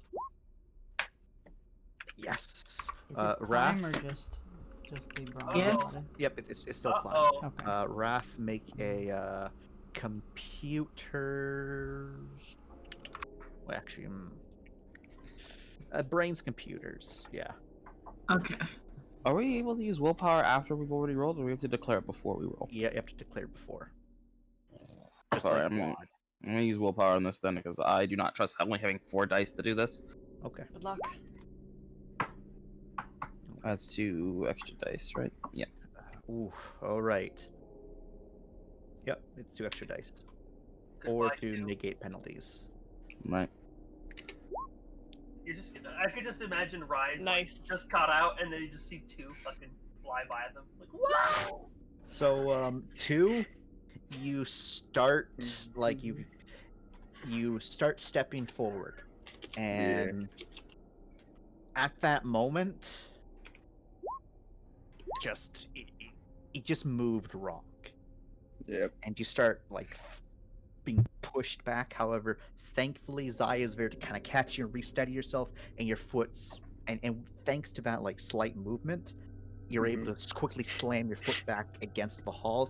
yes. Is this Raph. climb or just the bronze? Yes. body? Yep, it's still climb. Uh-oh. Okay. Raph, make a computers. Well, actually, brains computers. Yeah. Okay. Are we able to use willpower after we've already rolled, or we have to declare it before we roll? Yeah, you have to declare before. Sorry, I'm gonna use willpower on this then, because I do not trust only having 4 dice to do this. Okay. Good luck. That's 2 extra dice, right? Yeah. Ooh. All right. Yep, it's 2 extra dice, or Goodbye, to two. negate penalties. Right. I could just imagine Rise Nice. just caught out, and then you just see 2 fucking fly by them. Like, wow! So 2, you start like you start stepping forward, and at that moment, it just moved wrong. Yep. And you start like being pushed back. However, thankfully Zaya is there to kind of catch you and resteady yourself, and your foot's and thanks to that like slight movement, you're able to quickly slam your foot back against the hull,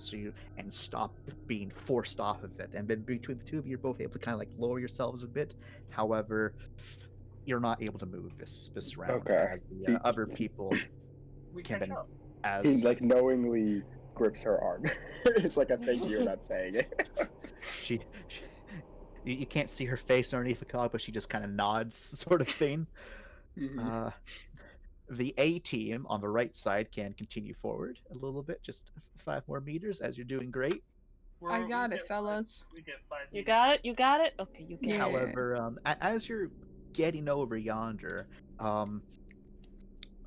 and stop being forced off of it. And then between the two of you, you're both able to kind of like lower yourselves a bit. However, you're not able to move this round as the other people We can catch then up. He as like knowingly grips her arm. It's like a thank you, not saying it. you can't see her face underneath the cog, but she just kind of nods, sort of thing. The A team on the right side can continue forward a little bit, just 5 more meters, as you're doing great. I got it, fellas. We get 5 You got it? You got it? Okay, you got Yeah. it. However, as you're getting over yonder,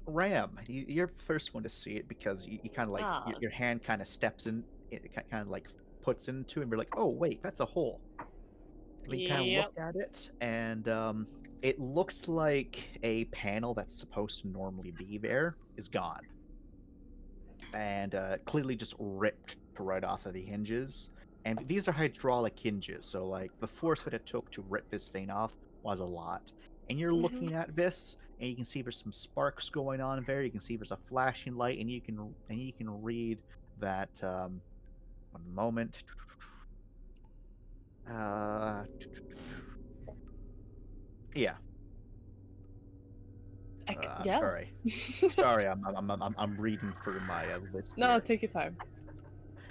Ram, you're the first one to see it, because you kind of like your hand kind of steps in, it kind of like puts into it, and you're like, oh wait, that's a hole. We kind of look at it, and it looks like a panel that's supposed to normally be there is gone, and clearly just ripped right off of the hinges. And these are hydraulic hinges, so like the force that it took to rip this thing off was a lot. And you're looking at this, and you can see there's some sparks going on there. You can see there's a flashing light, and you can read that. One moment. Yeah. Yeah. Sorry, I'm reading through my list. No, here. take your time.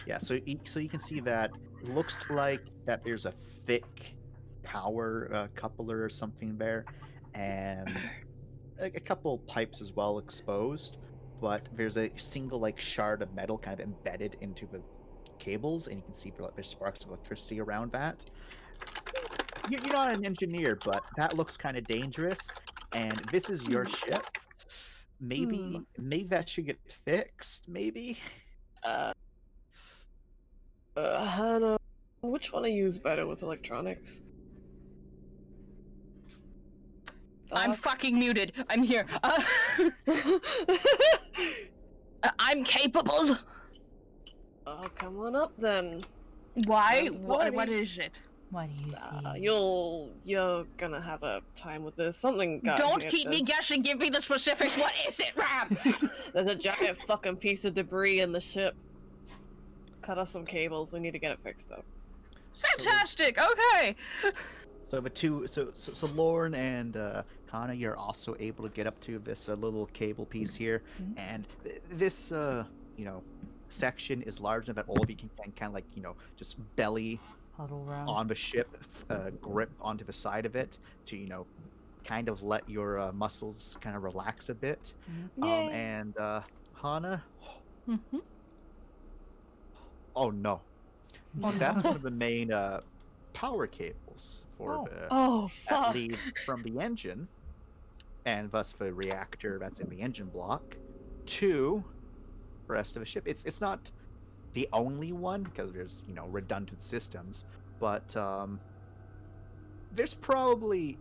Yeah, so you can see that it looks like that there's a thick power coupler or something there, and a couple pipes as well exposed, but there's a single like shard of metal kind of embedded into the cables, and you can see there's sparks of electricity around that. You're not an engineer, but that looks kind of dangerous, and this is your ship. Maybe that should get fixed, maybe? I don't know. Which one I use better with electronics? I'm fucking muted. I'm here. I'm capable. Oh, come on up then. Why? I'm What ready. is it? What do you see? You're gonna have a time with this. Something got Don't hit. keep me There's- guessing. Give me the specifics. What is it, Ram? There's a giant fucking piece of debris in the ship. Cut off some cables. We need to get it fixed up. Fantastic. Okay. So the two, so Lorne and Hana, you're also able to get up to this little cable piece here, and this section is large enough that all of you can kind of like just belly Huddle around. on the ship, grip onto the side of it to kind of let your muscles kind of relax a bit. And Hana, oh no, that's one of the main power cables for the that leads from the engine, and thus the reactor that's in the engine block, to the rest of the ship. It's not the only one because there's redundant systems, but there's probably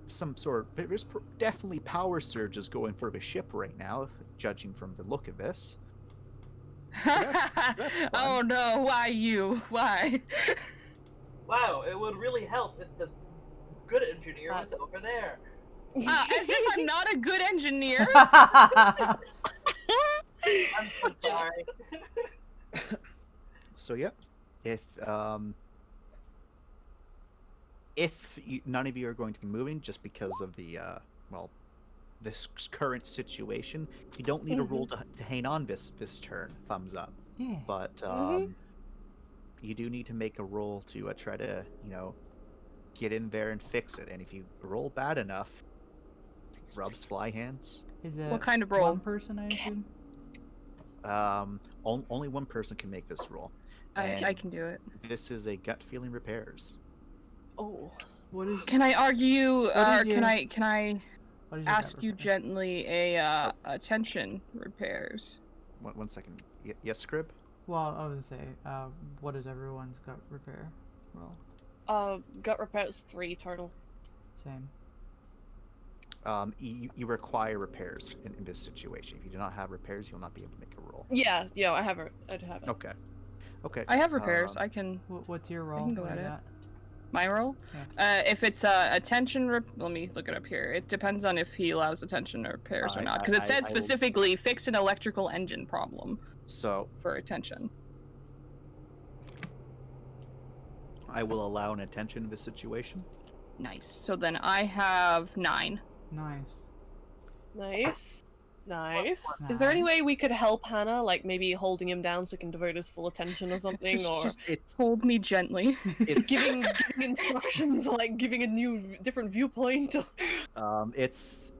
definitely power surges going for the ship right now, judging from the look of this. So that's Oh no, why you? Why? Wow, it would really help if the good engineer was over there. As if I'm not a good engineer. I'm so sorry. So yeah, if none of you are going to be moving just because of the this current situation, you don't need a roll to hang on this turn. Thumbs up. Yeah. But you do need to make a roll to try to get in there and fix it. And if you roll bad enough, rubs fly hands. Is it What kind of roll? one person, I assume? Only one person can make this roll. I can do it. This is a gut feeling repairs. Oh. What is? Can I argue? What is Can your- I What is your ask gut you repair? gently a attention repairs? One second. Yes, Scrib? Well, I was gonna say, what is everyone's gut repair roll? Gut repair is 3 total. Same. You require repairs in this situation. If you do not have repairs, you'll not be able to make a roll. Yeah, I have it. I do have it. Okay. Okay. I have repairs. I can. What's your roll? can go What at is it. that? My roll? If it's attention, let me look it up here. It depends on if he allows attention repairs or not, because it said I will- specifically fix an electrical engine problem So for attention. I will allow an attention in this situation. Nice. So then I have 9. Nice. Nice. Is there any way we could help Hannah, like maybe holding him down so he can devote his full attention or something, Just or hold me gently. giving instructions, like giving a different viewpoint? It's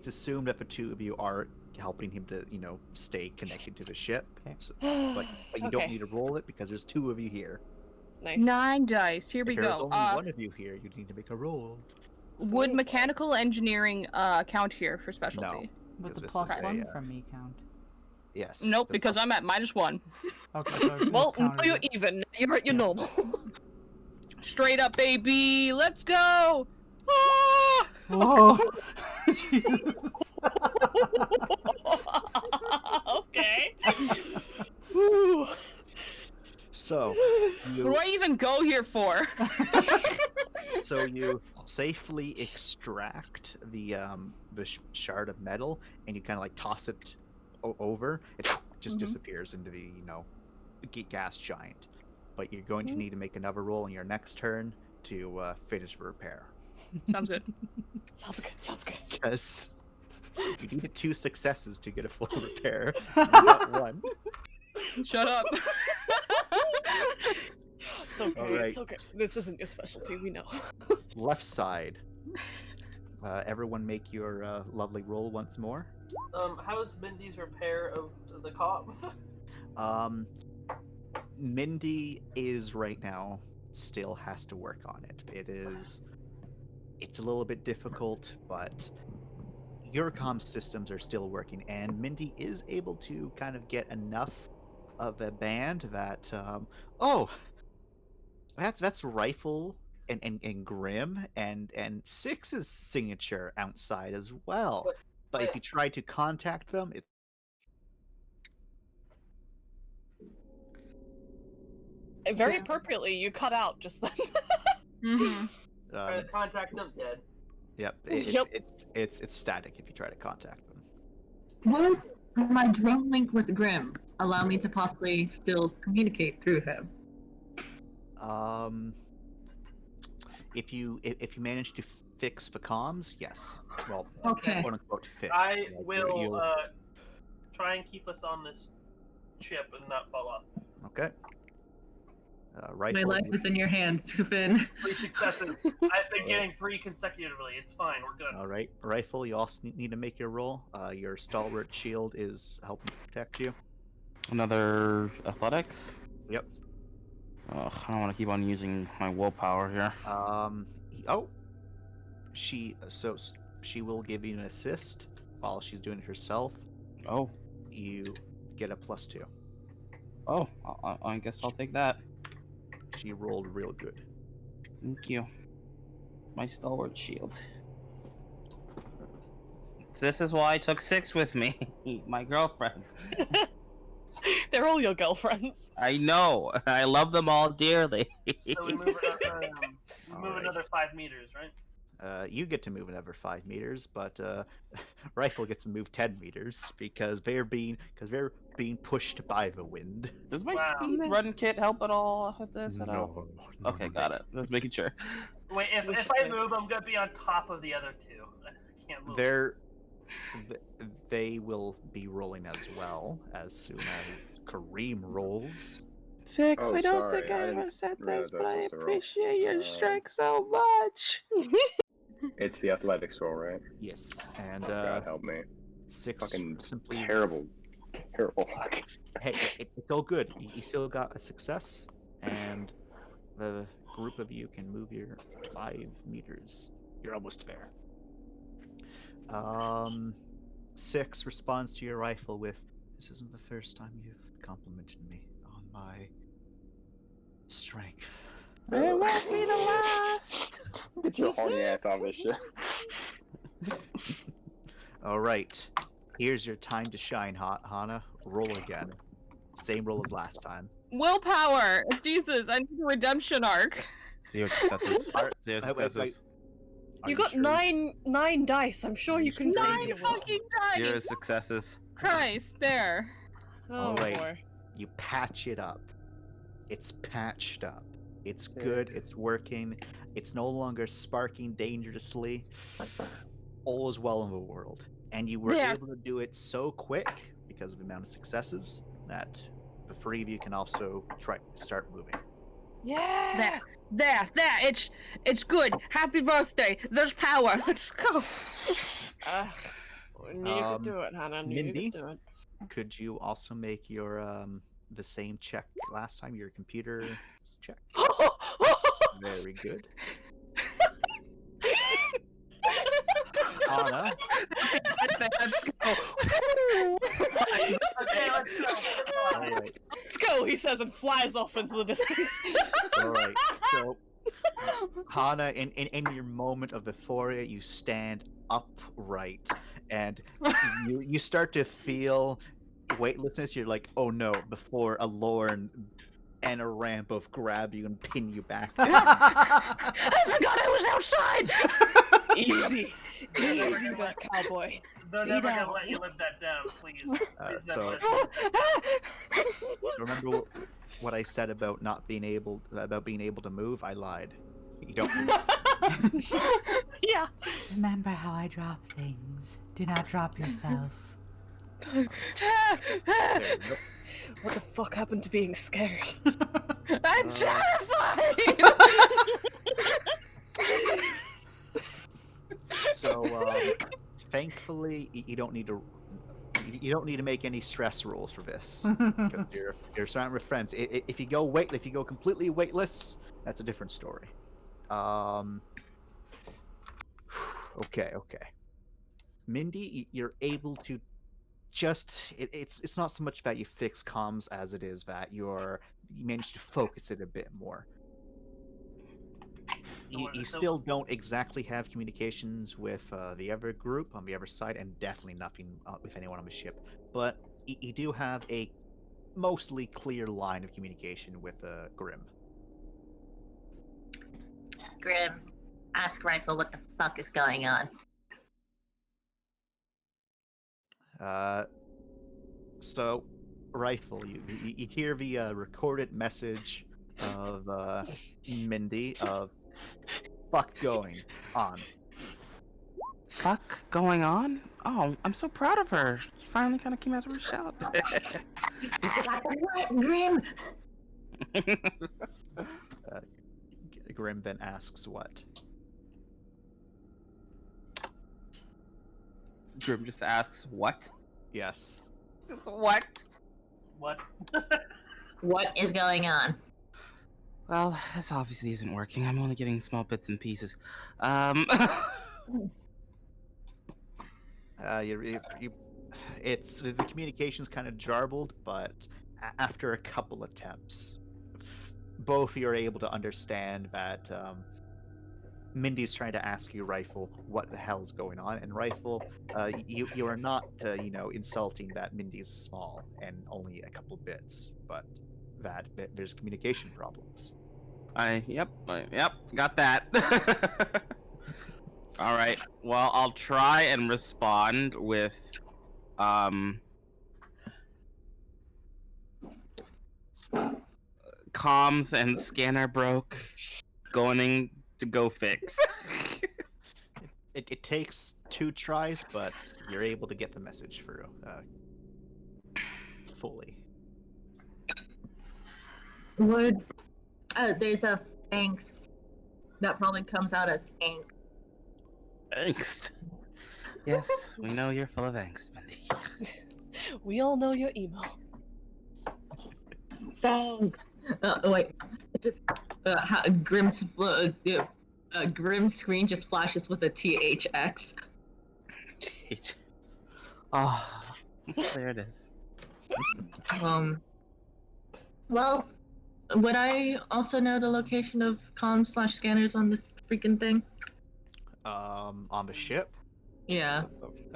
assumed that the two of you are helping him to stay connected to the ship. Okay. So, but you don't Okay. need to roll it because there's 2 of you here. Nice. 9 dice. Here we If there's go. only one of you here, you need to make a roll. Would mechanical engineering count here for specialty? Would the this plus is a, 1 from me count? Yes. Nope, the because plus- I'm at -1. Okay. So it Well, now counted you're it. even. You're at your normal. Straight up, baby. Let's go. Ah! Whoa! Jesus. Okay. Woo. So What do I even go here for? so you safely extract the shard of metal, and you kind of like toss it over. It just disappears into the gas giant. But you're going to need to make another roll in your next turn to finish the repair. Sounds good. Sounds good. Sounds good. Because you needed 2 successes to get a full repair. You got 1. Shut up. It's okay. Alright. It's okay. This isn't your specialty. We know. Left side. Everyone make your lovely roll once more. How's Mindy's repair of the comms? Mindy is right now still has to work on it. It's a little bit difficult, but your comm systems are still working, and Mindy is able to kind of get enough of a band that that's Rifle and Grim and Six's signature outside as well. But if you try to contact them, Very appropriately, you cut out just then. Try to contact them, dead. Yep, Yep. It's static if you try to contact them. Would my drone link with Grim allow me to possibly still communicate through him? if you manage to fix the comms, yes. Well, Okay. quote unquote fix. I like, will you'll- try and keep us on this ship and not fall off. Okay. My Rifle. life is in your hands, Finn. 3 successes. I've been getting 3 consecutively. It's fine. We're good. All right, Rifle. You also need to make your roll. Your stalwart shield is helping to protect you. Another athletics. Yep. Ugh, I don't want to keep on using my willpower here. Oh. She will give you an assist while she's doing it herself. Oh. You get a +2. Oh, I guess I'll take that. She rolled real good. Thank you. My stalwart shield. This is why I took 6 with me. My girlfriend. They're all your girlfriends. I know. I love them all dearly. So we move another 5 meters, right? You get to move another 5 meters, but Rifle gets to move 10 meters because they're being pushed by the wind. Does my Wow. speed run kit help at all with this at all? No, Okay, got it. Just making sure. Wait, if I move, I'm gonna be on top of the other 2. I can't move. They will be rolling as well as soon as Kareem rolls. 6. Oh, I don't sorry, think I I ever didn't said realize this, I was but I supposed to roll. appreciate your strength so much. It's the athletics roll, right? Yes, and God help me. 6 Fucking simply. terrible luck. Hey, it's all good. You still got a success, and the group of you can move your 5 meters. You're almost there. 6 responds to your rifle with, "This isn't the first time you've complimented me on my strength." It won't be the last. Get your horny ass on this shit. All right, here's your time to shine, Hana. Roll again. Same roll as last time. Willpower! Jesus, I need a redemption arc. 0 successes. 0 wait. successes. Are You you got sure? nine dice. I'm sure you can save 9 your fucking 0 dice! successes. Christ, there. Oh Alright. boy. You patch it up. It's patched up. It's good. It's working. It's no longer sparking dangerously. All is well in the world. And you were Yeah. able to do it so quick because of the amount of successes that the 3 of you can also start moving. Yeah. There, it's good. Happy birthday. There's power. Let's go. Knew you could do it, Hannah. Knew you Mindy? could do it. Could you also make your the same check last time, your computer check? Very good. Anna, Let's go. Okay, let's go. alright, Let's go, he says, and flies off into the distance. alright. So, Hana, in your moment of euphoria, you stand upright, and you start to feel weightlessness. You're like, oh no, before a Lorne and a Ram both grab you and pin you back. I forgot I was outside. Easy. Easy, that cowboy. They're never gonna let you live that down, please. Please never let you- So remember what I said about not being able to move? I lied. You don't move. Yeah. Remember how I drop things. Do not drop yourself. There you go. What the fuck happened to being scared? I'm terrified. So thankfully you don't need to make any stress rolls for this because you're surrounded with friends. If you go completely weightless, that's a different story. Okay. Mindy, you're able to it's not so much that you fix comms as it is that you manage to focus it a bit more. You still don't exactly have communications with the other group on the other side, and definitely nothing with anyone on the ship. But you do have a mostly clear line of communication with Grim. Grim, ask Rifle what the fuck is going on. So, Rifle, you hear the recorded message of Mindy of, fuck going on? Fuck going on? Oh, I'm so proud of her. She finally kind of came out of her shell. What, Grim? Grim then asks what? Grim just asks, what? Yes. What? What? What is going on? Well, this obviously isn't working. I'm only getting small bits and pieces. It's the communication's kind of jarbled, but after a couple attempts, both of you are able to understand that Mindy's trying to ask you, Rifle, what the hell's going on, and Rifle, you are not insulting that Mindy's small and only a couple bits, but that there's communication problems. Yep, got that. All right. Well, I'll try and respond with, comms and scanner broke. Going to go fix. It takes 2 tries, but you're able to get the message through fully. Would there's a thanks that probably comes out as ink. Angst. Yes, we know you're full of angst, Mindy. We all know your email. Thanks. Wait, it just Grim's Grim's screen just flashes with a THX. Oh, there it is. Well, would I also know the location of comms/scanners on this freaking thing? On the ship, Yeah.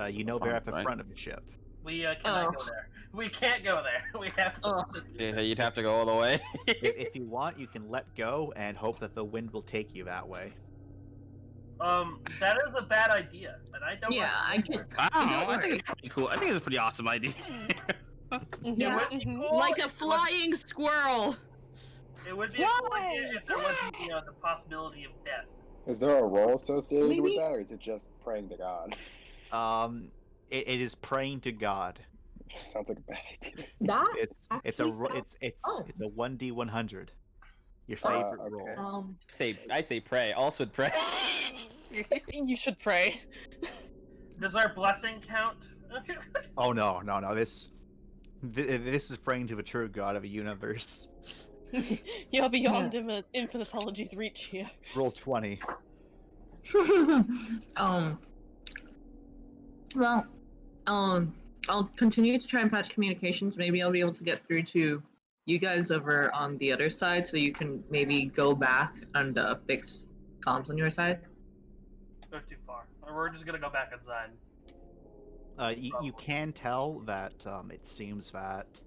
you know they're at the front of the ship. We cannot go there. We can't go there. We have to. Yeah, you'd have to go all the way. If you want, you can let go and hope that the wind will take you that way. That is a bad idea, and I don't. Yeah, I can. I think it's pretty cool. I think it's a pretty awesome idea. Yeah, it would be cool Like a if- flying squirrel. It would be a cool idea if there wasn't, the possibility of death. Is there a role associated with Maybe- that, or is it just praying to God? It is praying to God. Sounds like a bad idea. That It's a actually ro- sounds it's fun. a 1d100. Your favorite okay. roll. I say pray. Also would pray. You should pray. Does our blessing count? Oh no. This is praying to the true God of the universe. You're beyond infinitology's reach here. Roll 20. Well, I'll continue to try and patch communications. Maybe I'll be able to get through to you guys over on the other side, so you can maybe go back and fix comms on your side. Go too far. We're just gonna go back inside. You can tell that it seems that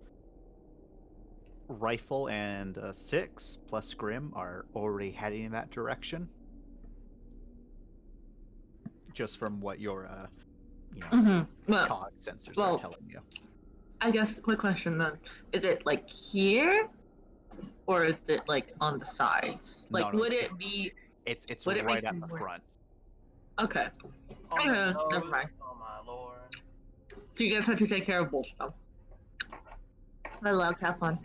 Rifle and 6 plus Grim are already heading in that direction. Just from what your Well, cog sensors are telling you. I guess quick question then: is it like here, or is it like on the sides? Like, No, would it be? It's would it right make at you the more- front. Okay. Oh my Never nose, mind. oh my lord. So you guys have to take care of both of them. I love have fun.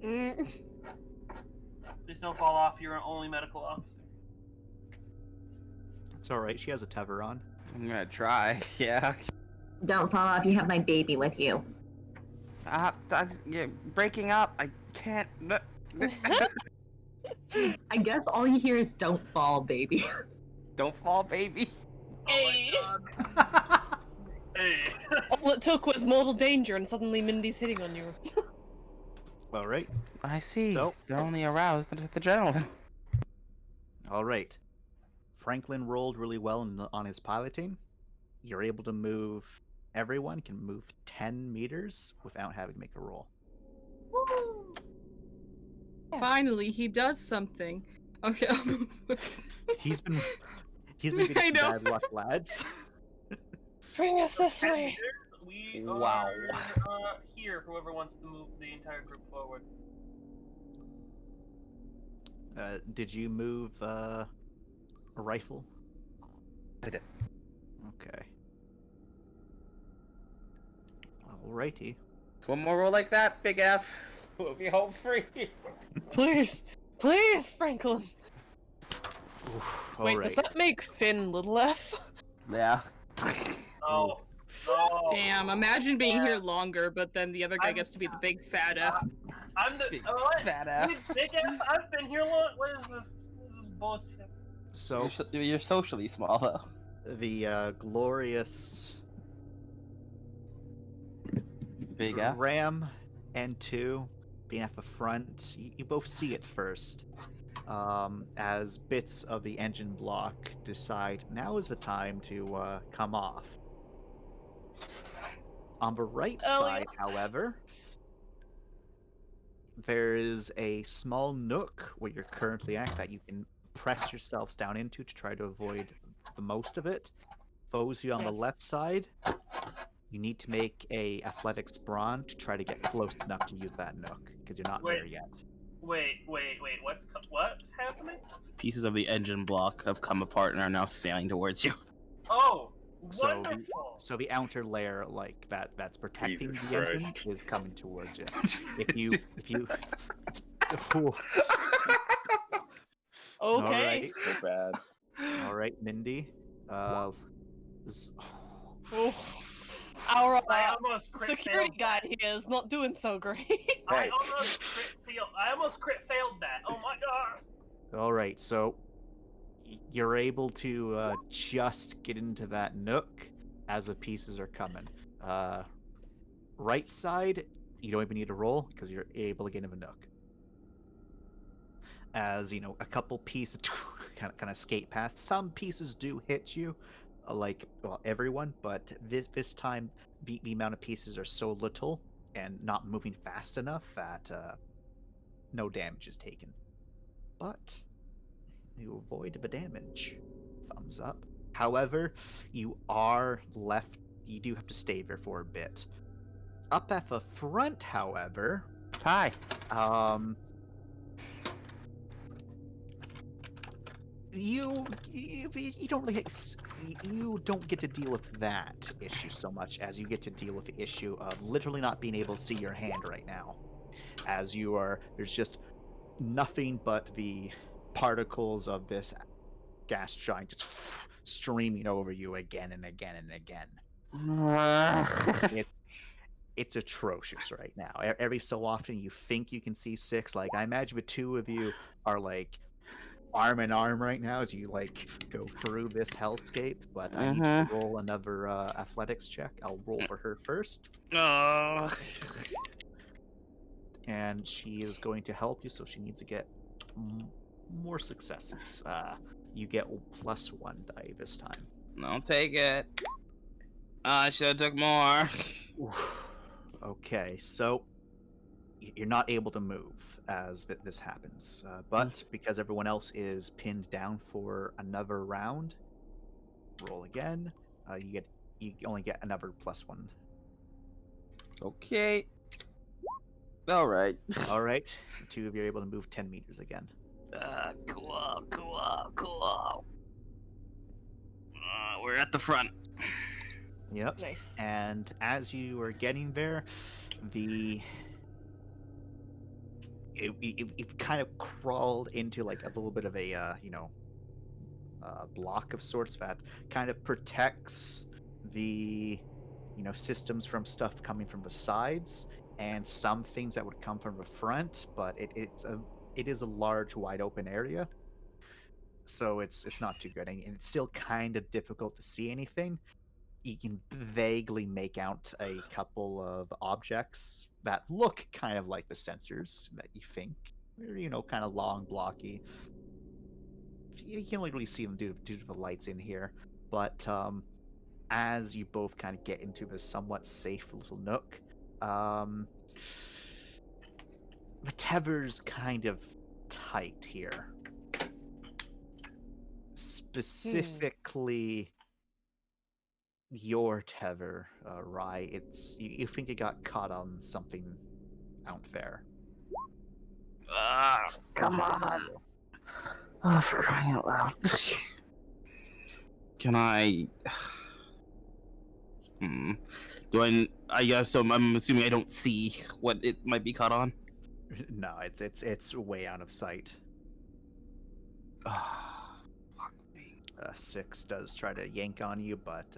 Please don't fall off. You're an only medical officer. It's alright, she has a tether on. I'm gonna try. Yeah. Don't fall off. You have my baby with you. Breaking up. I can't. I guess all you hear is "Don't fall, baby." Don't fall, baby. Hey. Hey. All it took was mortal danger, and suddenly Mindy's hitting on you. Alright. I see. So- They're only aroused with adrenaline. Alright. Franklin rolled really well on his piloting. You're able to move. Everyone can move 10 meters without having to make a roll. Finally, he does something. Okay. He's been getting I know. bad luck, lads. Bring us this 10 way. meters, we Wow. are here. Whoever wants to move the entire group forward. Did you move a rifle? I did. Okay. Alrighty. So one more roll like that, Big F. We'll be home free. Please, please, Franklin. Oof, Wait, alright. does that make Finn little F? Yeah. Oh, no. Damn, imagine being here longer, but then the other guy gets to be the big fat F. I'm the Big what? fat F. Big F. I've been here long. What is this? This is bullshit. So You're socially small though. the glorious Big F. Ram and 2 being at the front, you both see it first. As bits of the engine block decide now is the time to come off. On the right side, however, there is a small nook where you're currently at that you can press yourselves down into to try to avoid the most of it. Those of you on the left side, you need to make a athletics brawn to try to get close enough to use that nook, because you're not there yet. Wait. What happening? Pieces of the engine block have come apart and are now sailing towards you. Oh, So wonderful. so the outer layer, like that's protecting Jesus the engine, Christ. is coming towards you. If you Ooh. Okay. So bad. All right, Mindy. Oh, our I almost crit security failed guy that. here is not doing so great. I almost crit failed that. Oh my god. All right, so you're able to just get into that nook as the pieces are coming. Right side, you don't even need to roll because you're able to get into the nook. As you know, a couple pieces kind of skate past. Some pieces do hit you, like everyone, but this time the amount of pieces are so little and not moving fast enough that no damage is taken. But you avoid the damage. Thumbs up. However, you are left. You do have to stay there for a bit. Up at the front, however, Hi. You don't really you don't get to deal with that issue so much as you get to deal with the issue of literally not being able to see your hand right now, as there's just nothing but the particles of this gas giant just streaming over you again and again and again. It's atrocious right now. Every so often you think you can see 6. Like I imagine the two of you are like arm in arm right now as you like go through this hellscape, but I need to roll another athletics check. I'll roll for her first. And she is going to help you, so she needs to get more successes. You get +1 die this time. Don't take it. I should have took more. Okay, so you're not able to move as this happens, but because everyone else is pinned down for another round, roll again. You only get another +1. Okay. All right. All right, the two of you are able to move 10 meters again. Cool. We're at the front. Yep. Nice. And as you are getting there, it kind of crawled into like a little bit of a block of sorts that kind of protects the systems from stuff coming from the sides and some things that would come from the front, but it is a large wide open area, so it's not too good, and it's still kind of difficult to see anything. You can vaguely make out a couple of objects that look kind of like the sensors that you think are, kind of long, blocky. You can only really see them due to the lights in here. But as you both kind of get into this somewhat safe little nook, the tether's kind of tight here. Specifically, your tether, Rye. You think it got caught on something out there. Come on. Oh, for crying out loud. Can I? I guess so. I'm assuming I don't see what it might be caught on. No, it's way out of sight. Fuck me. 6 does try to yank on you, but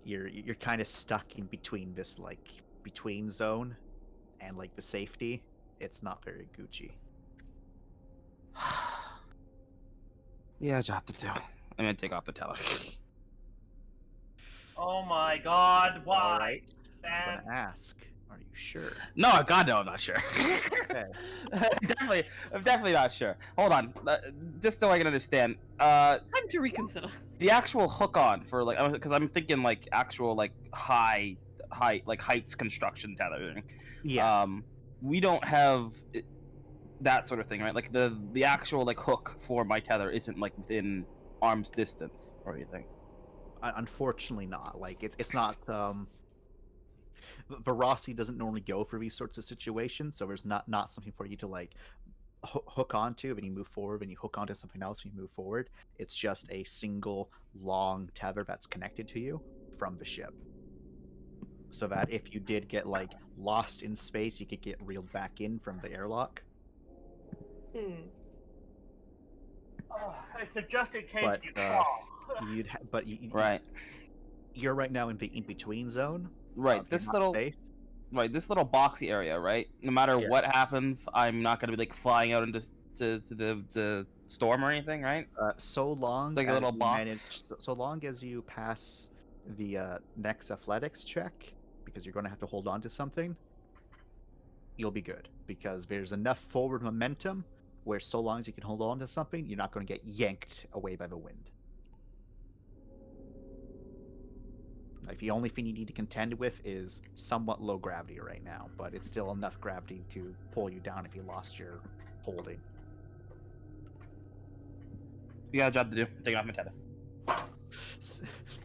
you're kind of stuck in between this like between zone and like the safety. It's not very Gucci. Yeah, job to do. I'm gonna take off the teller. Oh my god, why? All right. I'm That- gonna ask. Are you sure? No, God, no, I'm not sure. Okay. I'm definitely not sure. Hold on, just so I can understand. Time to reconsider. The actual hook on for like, because I'm thinking like actual like heights construction tethering. Yeah. We don't have that sort of thing, right? Like the actual like hook for my tether isn't like within arm's distance or anything. Unfortunately, not. Like it's not. Verossi doesn't normally go for these sorts of situations, so there's not something for you to like hook onto when you move forward. When you hook onto something else when you move forward, it's just a single long tether that's connected to you from the ship. So that if you did get like lost in space, you could get reeled back in from the airlock. It's a just in case But you fall. Right. You're right now in the in between zone. Right. You're not safe. This little boxy area, right? No matter what happens, I'm not gonna be like flying out into the storm or anything, right? So long It's like a as little you box. so long as you pass the next athletics check, because you're going to have to hold on to something, you'll be good. Because there's enough forward momentum where so long as you can hold on to something, you're not going to get yanked away by the wind. Like the only thing you need to contend with is somewhat low gravity right now, but it's still enough gravity to pull you down if you lost your holding. You got a job to do. Taking off my tether.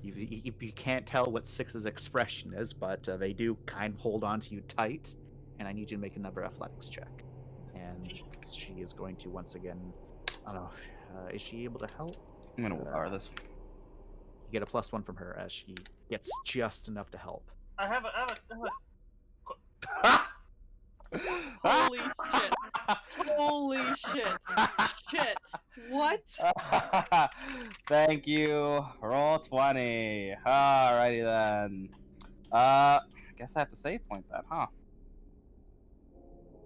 You can't tell what 6's expression is, but they do kind of hold on to you tight, and I need you to make another athletics check. And she is going to once again. I don't know. Is she able to help? I'm gonna willpower this. You get a +1 from her as she gets just enough to help. I have a Holy shit. Holy shit. Shit. What? Thank you. Roll 20. Alrighty then. I guess I have to save point that, huh?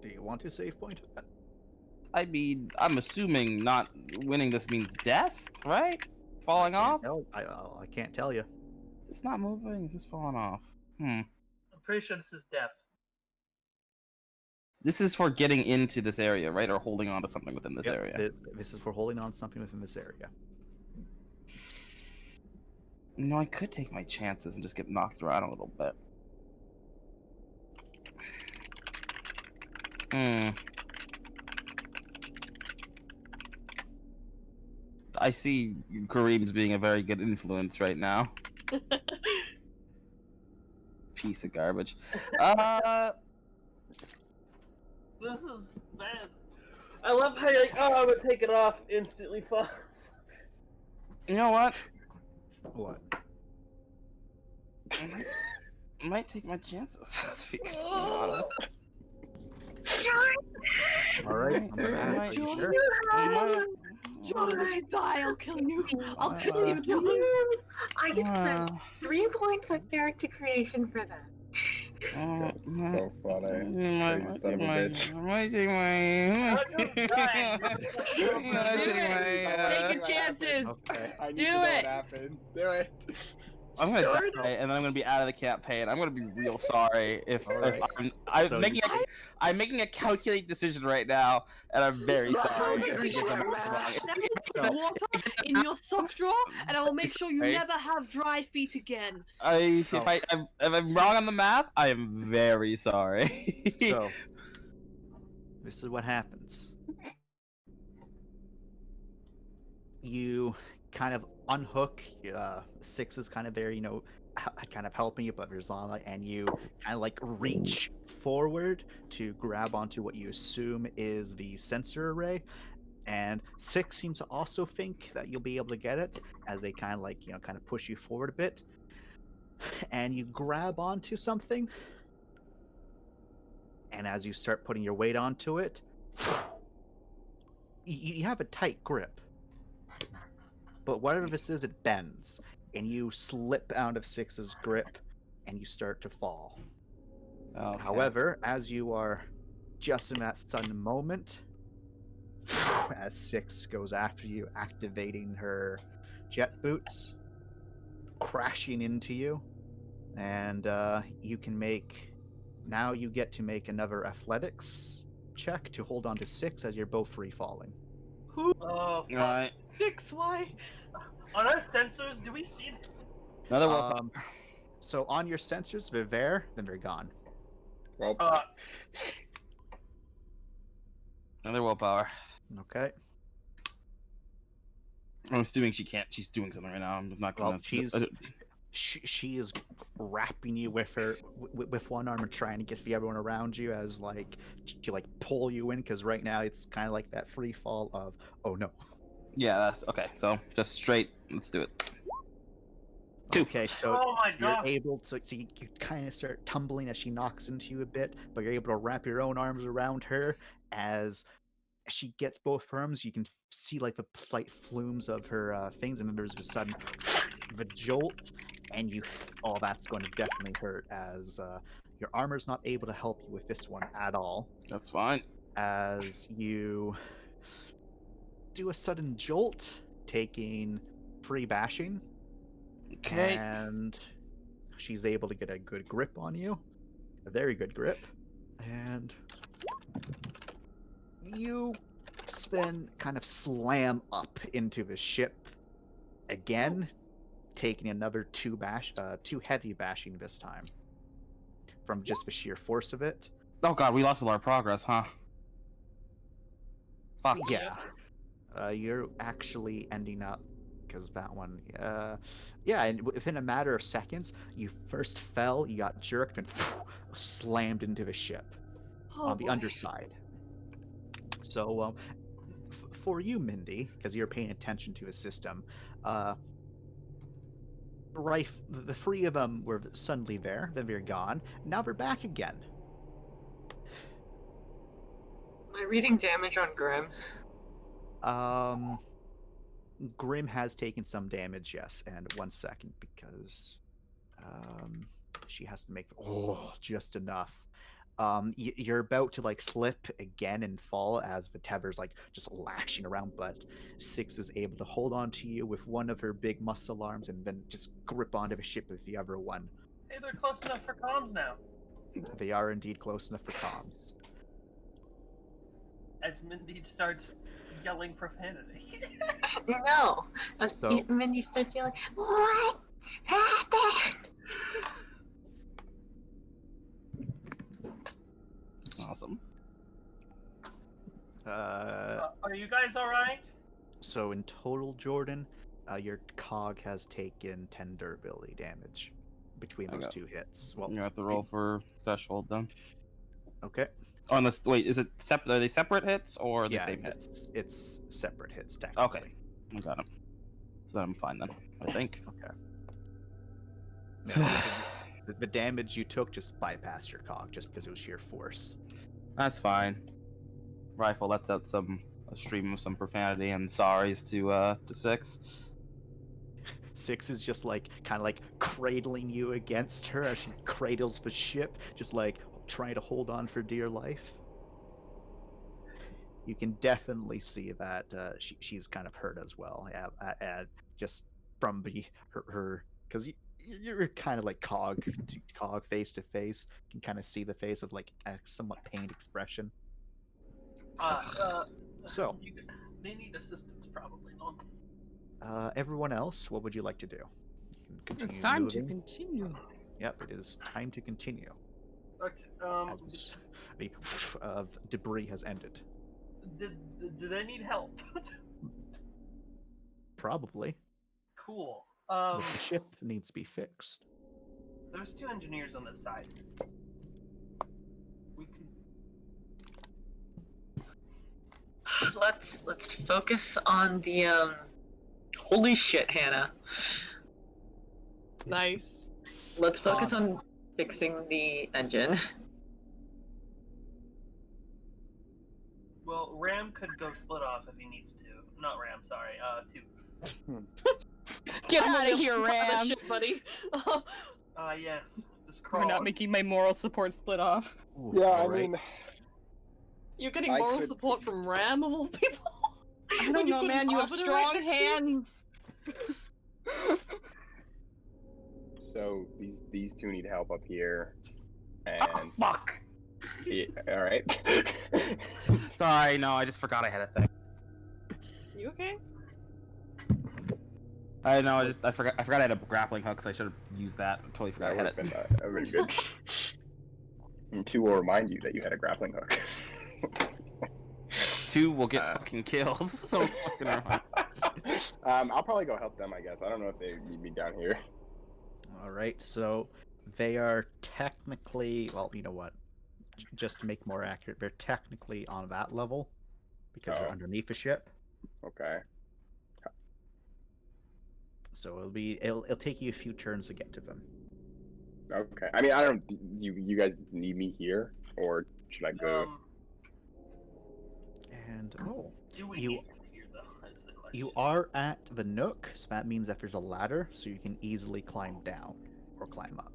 Do you want to save point that? I mean, I'm assuming not winning this means death, right? Falling off? I can't tell you. It's not moving. It's just falling off. I'm pretty sure this is death. This is for getting into this area, right? Or holding on to something within this area. This is for holding on to something within this area. You know, I could take my chances and just get knocked around a little bit. I see Kareem's being a very good influence right now. Piece of garbage. This is bad. I love how you're like, oh, I'm gonna take it off, instantly falls. You know what? What? I might take my chances. To be honest. Alright, Jordan, Jordan, if you die, I'll kill you. I'll kill you, Jordan. I spent 3 points of character creation for that. That's so funny. I might take my. Take your chances. Okay. I need Do to know it. what happens. Do it. I'm gonna die, and then I'm gonna be out of the campaign. I'm gonna be real sorry if Alright. I'm So making a calculated decision right now, and I'm very sorry. Let if me you give them this long. put water in your sock drawer, and I will make sure you Right. never have dry feet again. If I'm wrong on the math, I am very sorry. So, this is what happens. You kind of unhook. 6 is kind of there, you know, kind of helping you, but Rizala, and you kind of like reach forward to grab onto what you assume is the sensor array, And 6 seems to also think that you'll be able to get it, as they kind of like, kind of push you forward a bit. And you grab onto something, and as you start putting your weight onto it, you have a tight grip. But whatever this is, it bends, and you slip out of 6's grip, and you start to fall. Okay. However, as you are just in that sudden moment, as 6 goes after you, activating her jet boots, crashing into you, and you can make... Now you get to make another athletics check to hold on to 6 as you're both free falling. Oh, fuck. Alright. 6, why? On our sensors, do we see? Another willpower. So on your sensors, they're there, then they're gone. Well, Another willpower. Okay. I'm assuming she can't. She's doing something right now. I'm not gonna. Well, she is wrapping you with her with one arm and trying to get the everyone around you as like to like pull you in, because right now it's kind of like that free fall of oh no. Yeah, that's okay. So just straight. Let's do it. 2. Okay, so, Oh my so you're God. able to you kind of start tumbling as she knocks into you a bit, but you're able to wrap your own arms around her as she gets both arms. You can see like the slight flumes of her things, and then there's a sudden the jolt, and that's going to definitely hurt as your armor's not able to help you with this one at all. That's fine. As you do a sudden jolt, taking 3 bashing. Okay. And she's able to get a good grip on you. A very good grip. And you kind of slam up into the ship again, taking another 2 heavy bashing this time. From just the sheer force of it. Oh god, we lost a lot of progress, huh? Fuck. Yeah. You're actually ending up, because that one, yeah, and within a matter of seconds, you first fell, you got jerked, and slammed into the ship on the underside. So, for you, Mindy, because you're paying attention to the system, the 3 of them were suddenly there, then they're gone. Now they're back again. Am I reading damage on Grim? Grim has taken some damage, yes, and 1 second, because she has to make just enough. You're about to like slip again and fall as the tether's like just lashing around, but 6 is able to hold on to you with one of her big muscle arms and then just grip onto the ship with the other one. Hey, they're close enough for comms now. They are indeed close enough for comms. As Mindy starts yelling profanity. No, Mindy starts yelling, "What happened?" Awesome. Are you guys alright? So in total, Jordan, your cog has taken 10 durability damage between those 2 hits. Well, You have to roll for threshold then. Okay. Oh, unless wait, is it separate? Are they separate hits or the Yeah, same hit? it's separate hits technically. Okay, I got him. So then I'm fine then, I think. Okay. Yeah, the damage you took just bypassed your cog just because it was sheer force. That's fine. Rifle lets out a stream of some profanity and sorries to 6. 6 is just like kind of like cradling you against her as she cradles the ship, just like trying to hold on for dear life. You can definitely see that she's kind of hurt as well. Yeah, just from her because you're kind of like cog face to face. You can kind of see the face of like a somewhat pained expression. So they need assistance probably, don't they? Everyone else, what would you like to do? You can continue It's time moving. to continue. Yep, it is time to continue. Okay, As of debris has ended. do they need help? Probably. Cool. The ship needs to be fixed. There's 2 engineers on this side. We could. let's focus on the Holy shit, Hannah. Nice. Let's focus on fixing the engine. Well, Ram could go split off if he needs to. Not Ram, sorry. 2. Get I'm out gonna of here, flip that Ram! shit, buddy. Yes. Just We're crawl. not making my moral support split off. Yeah, I Alright. mean, You're getting I moral could- support from Ram of all people. I When don't you know, put an man. You have arbiter strong right next to you? hands. so these two need help up here, and Oh, fuck. yeah, all right. Sorry, no, I just forgot I had a thing. You okay? I know, I forgot I had a grappling hook, so I should have used that. I totally forgot I had That it. would have been good. And 2 will remind you that you had a grappling hook. 2 will get fucking kills. So fucking around. I'll probably go help them, I guess. I don't know if they need me down here. Alright, so they are technically, well, you know what? Just to make more accurate, they're technically on that level because they're Oh. underneath the ship. Okay. So it'll take you a few turns to get to them. Okay. I mean, I don't. Do you guys need me here, or should I go? And Do we you need you here, though? That's the question. you are at the nook, so that means that there's a ladder, so you can easily climb down or climb up.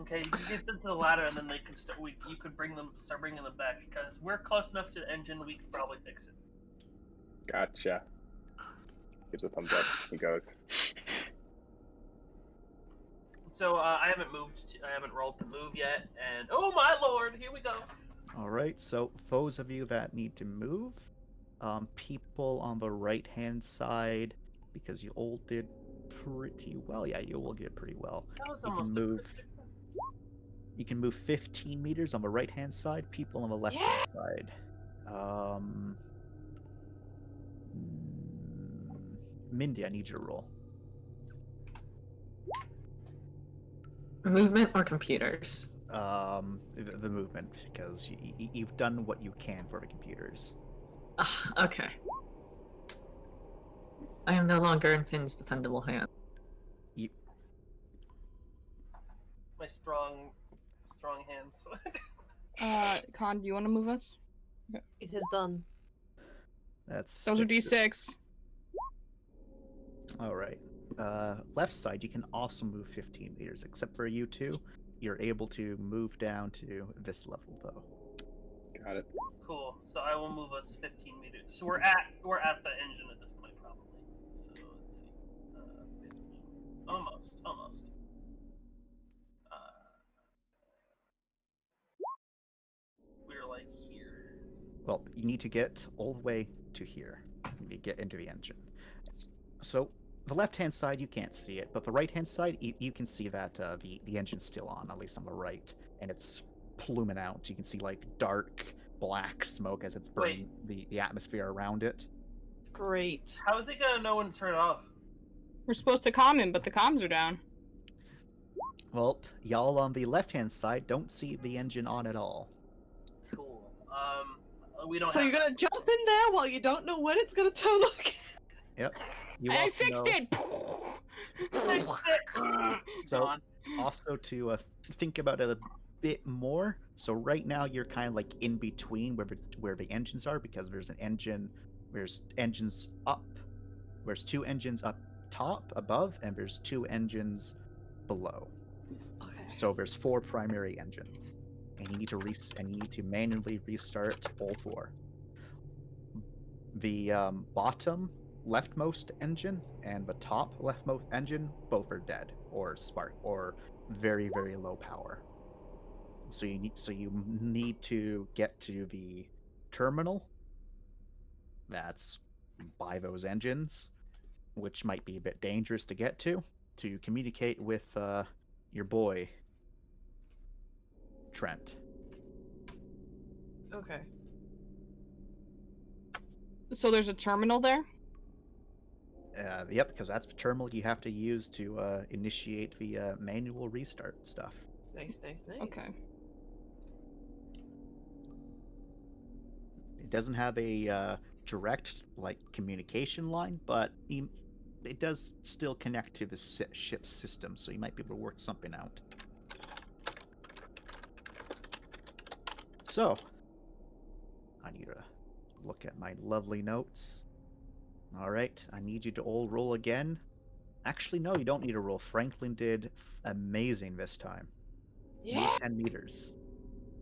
Okay, you can get them to the ladder, and then they can start. You could start bringing them back because we're close enough to the engine. We could probably fix it. Gotcha. Gives a thumbs up. He goes. So I haven't moved. I haven't rolled to move yet, and oh my lord, here we go. All right, so those of you that need to move, people on the right-hand side, because you all did pretty well. Yeah, you all did pretty well. That was You can almost move. You can move 15 meters on the right-hand side. People on the left-hand side. Mindy, I need your roll. Movement or computers? The movement, because you've done what you can for the computers. Okay. I am no longer in Finn's dependable hand. My strong hands. Con, do you want to move us? It is done. That's Those are D6. All right. Left side, you can also move 15 meters, except for you two. You're able to move down to this level, though. Got it. Cool. So I will move us 15 meters. So we're at the engine at this point, probably. So let's see. 15. Almost. We're like here. Well, you need to get all the way to here. You need to get into the engine. So the left-hand side, you can't see it, but the right-hand side, you can see that the engine's still on, at least on the right, and it's pluming out. You can see like dark black smoke as it's burning the atmosphere around it. Great. How is he gonna know when to turn it off? We're supposed to calm him, but the comms are down. Well, y'all on the left-hand side don't see the engine on at all. Cool. We don't. So have you're gonna jump in there while you don't know when it's gonna turn on. Yep. You I also fixed know- it! So, also to think about it a bit more. So right now you're kind of like in between where the engines are, because there's engines up. There's 2 engines up top above, and there's 2 engines below. Okay. So there's 4 primary engines, and you need to manually restart all 4. The bottom leftmost engine and the top leftmost engine both are dead or spark or very, very low power. So you need to get to the terminal that's by those engines, which might be a bit dangerous to get to communicate with your boy Trent. Okay. So there's a terminal there? Yep, because that's the terminal you have to use to initiate the manual restart stuff. Nice. Okay. It doesn't have a direct like communication line, but it does still connect to the ship's system, so you might be able to work something out. So, I need to look at my lovely notes. All right, I need you to all roll again. Actually, no, you don't need to roll. Franklin did amazing this time. Yeah. 10 meters.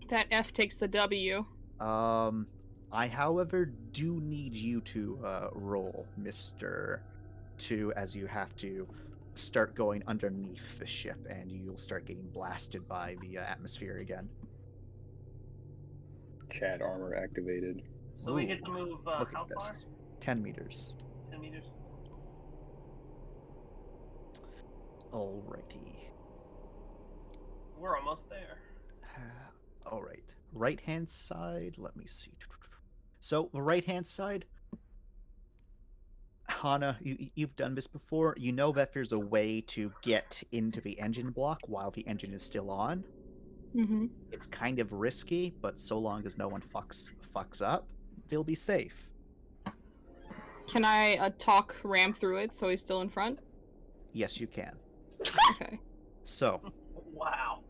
That F takes the W. I, however, do need you to roll, Mr. 2, as you have to start going underneath the ship, and you'll start getting blasted by the atmosphere again. Chat armor activated. So we get to move Look how at this. far? 10 meters. 10 meters. Alrighty. We're almost there. Alright. Right hand side, let me see. So, the right hand side, Hana, you've done this before. You know that there's a way to get into the engine block while the engine is still on. Mm-hmm. It's kind of risky, but so long as no one fucks up, they'll be safe. Can I talk Ram through it so he's still in front? Yes, you can. Okay. So, Wow.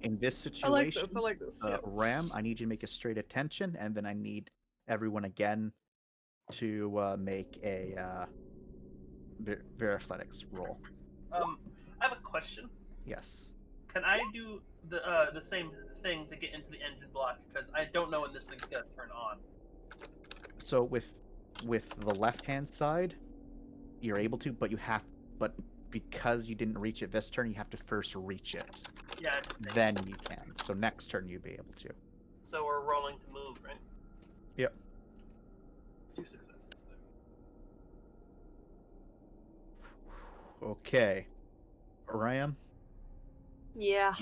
in this situation, I like this. Yeah. Ram, I need you to make a straight attention, and then I need everyone again to make a Verithletics roll. I have a question. Yes. Can I do the same thing to get into the engine block? Because I don't know when this thing's gonna turn on. So with the left hand side, you're able to, but because you didn't reach it this turn, you have to first reach it. Yeah. Then you can. So next turn you'll be able to. So we're rolling to move, right? Yep. 2 successes there. Okay. Ram. Yeah.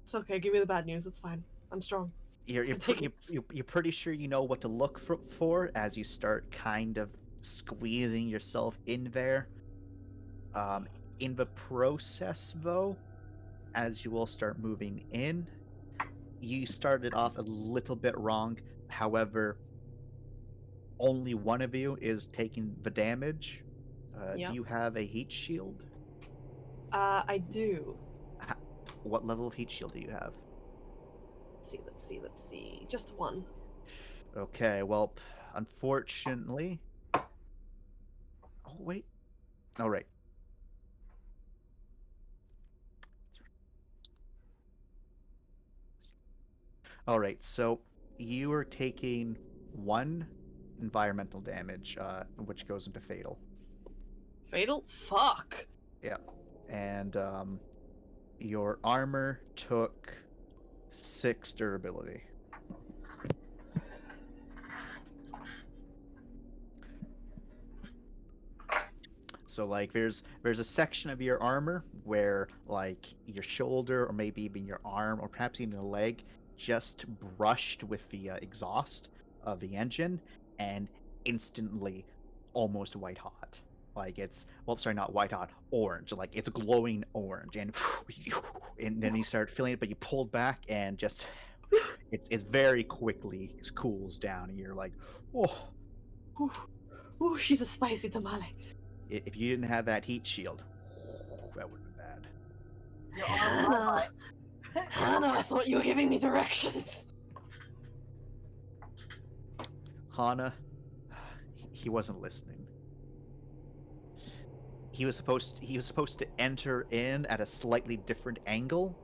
It's okay. Give me the bad news. It's fine. I'm strong. You're pretty sure you know what to look for as you start kind of squeezing yourself in there. In the process, though, as you all start moving in, you started off a little bit wrong. However, only one of you is taking the damage. Yep. Do you have a heat shield? I do. What level of heat shield do you have? Let's see. Just one. Okay, well, unfortunately... Oh, wait. All right. All right, so you are taking 1 environmental damage, which goes into fatal. Fatal? Fuck. Yeah, and your armor took 6 durability. So like there's a section of your armor where like your shoulder or maybe even your arm or perhaps even a leg just brushed with the exhaust of the engine and instantly almost white hot. Like it's, well, sorry, not white hot, orange. Like it's glowing orange, and then you start feeling it, but you pulled back and just it's very quickly cools down, and you're like, oh. Ooh, she's a spicy tamale. If you didn't have that heat shield, that would have been bad. Hana, I thought you were giving me directions. Hana, he wasn't listening. He was supposed to enter in at a slightly different angle.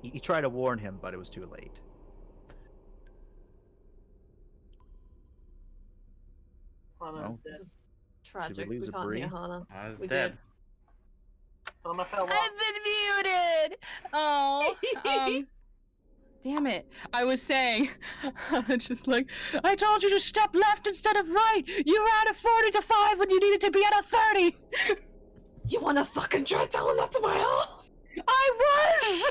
You tried to warn him, but it was too late. Hana, This is tragic. Did we We lose a can't Bree? hear Hana. Hana's We dead. did. Hana fell off. I've been muted. Oh, damn it! I was saying, just like I told you to step left instead of right. You were at a 40 to 5 when you needed to be at a 30. You wanna fucking try telling that to my own? I was.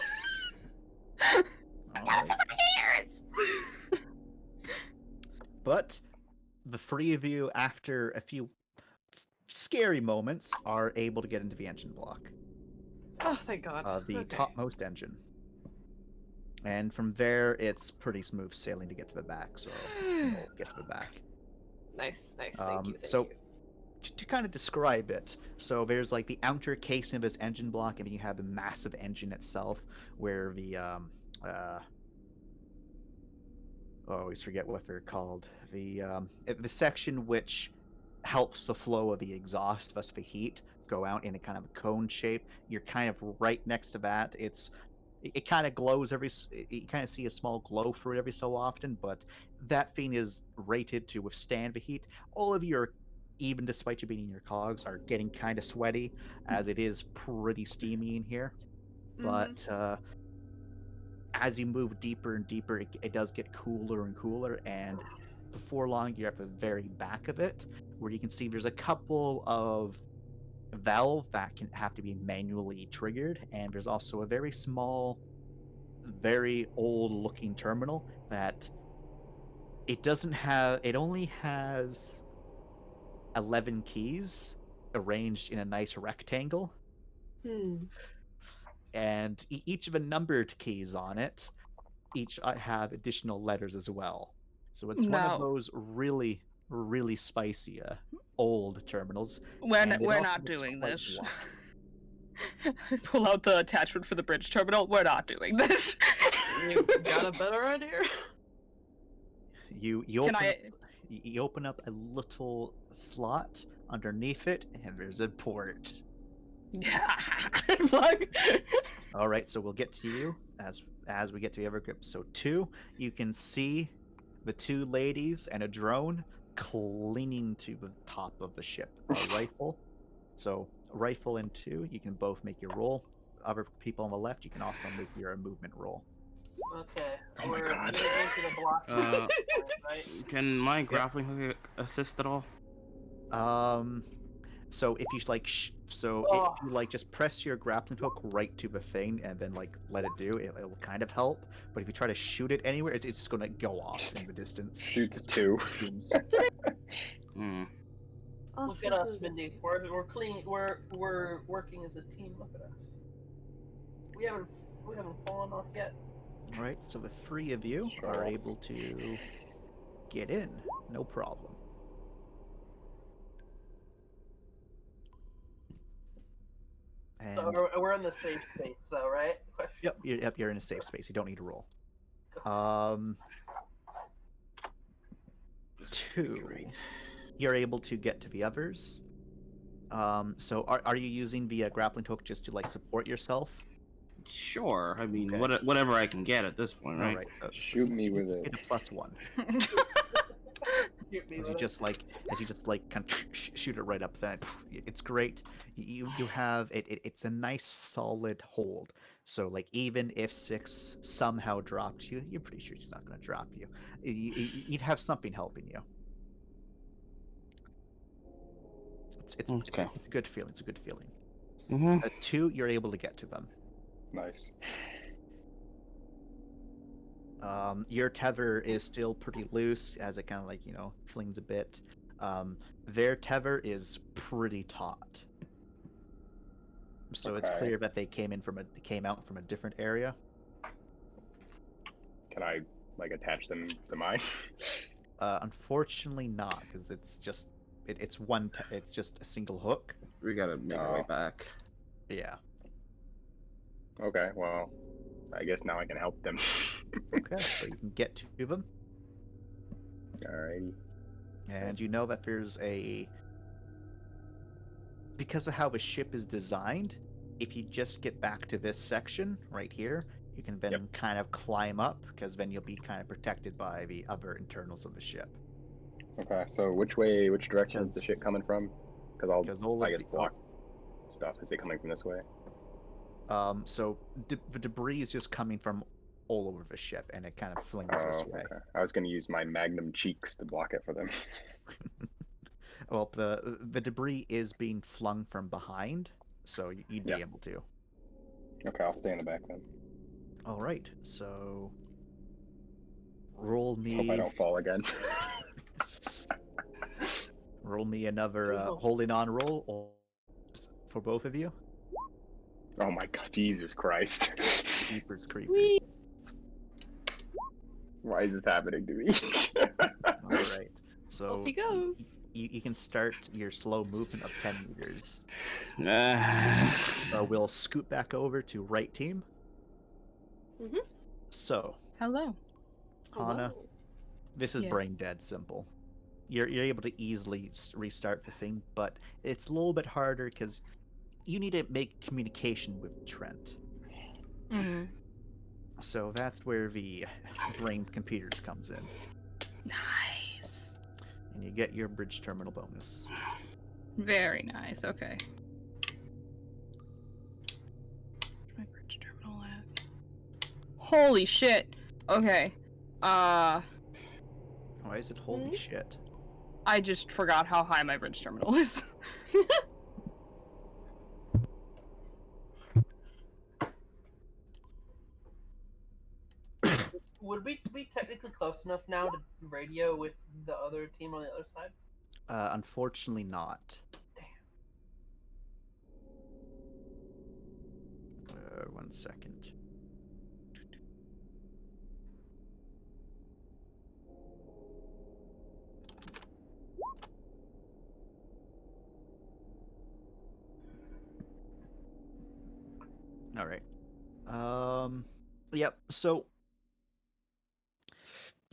Alright. to my ears. But the 3 of you, after a few scary moments, are able to get into the engine block. Oh, thank God. The Okay. topmost engine. And from there, it's pretty smooth sailing to get to the back. So we'll get to the back. Nice. Thank you. So to kind of describe it, so there's like the outer casing of this engine block, and then you have the massive engine itself, where the I always forget what they're called. The section which helps the flow of the exhaust, thus the heat, go out in a kind of a cone shape. You're kind of right next to that. It kind of glows you kind of see a small glow through it every so often, but that thing is rated to withstand the heat. All of you are, even despite you being in your cogs, are getting kind of sweaty, as it is pretty steamy in here. But as you move deeper and deeper, it does get cooler and cooler, and before long, you're at the very back of it, where you can see there's a couple of valve that can have to be manually triggered, and there's also a very small, very old looking terminal that it only has 11 keys arranged in a nice rectangle, and each of the numbered keys on it each have additional letters as well. So it's one of those really spicy old terminals. We're not doing this. Pull out the attachment for the bridge terminal. We're not doing this. You got a better idea? You open up a little slot underneath it, and there's a port. Plug. All right, so we'll get to you as we get to the Evergrip. So 2, you can see the 2 ladies and a drone clinging to the top of the ship. A rifle. So rifle and 2, you can both make your roll. Other people on the left, you can also make your movement roll. Okay. Oh my God. Into the block. Right? Can my grappling hook assist at all? So if you like, if you like, just press your grappling hook right to the thing and then like let it do, it'll kind of help. But if you try to shoot it anywhere, it's just gonna go off in the distance. Shoots 2. Look at us, Mindy. We're clean. We're working as a team. Look at us. We haven't fallen off yet. All right, so the 3 of you are able to get in, no problem. And So we're in the safe space, though, right? Yep, you're in a safe space. You don't need to roll. 2. You're able to get to the others. So are you using the grappling hook just to like support yourself? Sure. I mean, whatever I can get at this point, right? All right. Shoot me with it. Get a +1. As you just kind of shoot it right up there. It's great. You have it. It's a nice solid hold. So like even if 6 somehow dropped you, you're pretty sure she's not going to drop you. You'd have something helping you. It's a good feeling. It's a good feeling. 2, you're able to get to them. Nice. Your tether is still pretty loose as it kind of like, flings a bit. Their tether is pretty taut. So it's clear that they came out from a different area. Can I like attach them to mine? Unfortunately not, because it's just it's just a single hook. We gotta make our way back. Yeah. Okay, well, I guess now I can help them. Okay, so you can get to them. Alrighty. And you know that there's because of how the ship is designed, if you just get back to this section right here, you can then kind of climb up, because then you'll be kind of protected by the other internals of the ship. Okay, so which direction is the ship coming from? Because I guess block stuff. Is it coming from this way? So the debris is just coming from all over the ship, and it kind of flings this way. Okay. I was going to use my magnum cheeks to block it for them. Well, the debris is being flung from behind, so you'd be able to. Okay, I'll stay in the back then. All right, so roll me. Let's hope I don't fall again. Roll me another holding on roll for both of you. Oh my God, Jesus Christ. Jeepers creepers. Why is this happening to me? All right. So Off he goes. you can start your slow movement of 10 meters. We'll scoot back over to right team. Mhm. So, Hello. Hana, Hello. this is Yeah. brain dead simple. You're able to easily restart the thing, but it's a little bit harder because you need to make communication with Trent. Mm-hmm. So that's where the brains computers comes in, Nice. and you get your bridge terminal bonus. Very nice. Okay. Where's my bridge terminal at? Holy shit. Okay. Why is it holy shit? I just forgot how high my bridge terminal is. Would we be technically close enough now to radio with the other team on the other side? Unfortunately not. Damn. 1 second. All right. Yep. So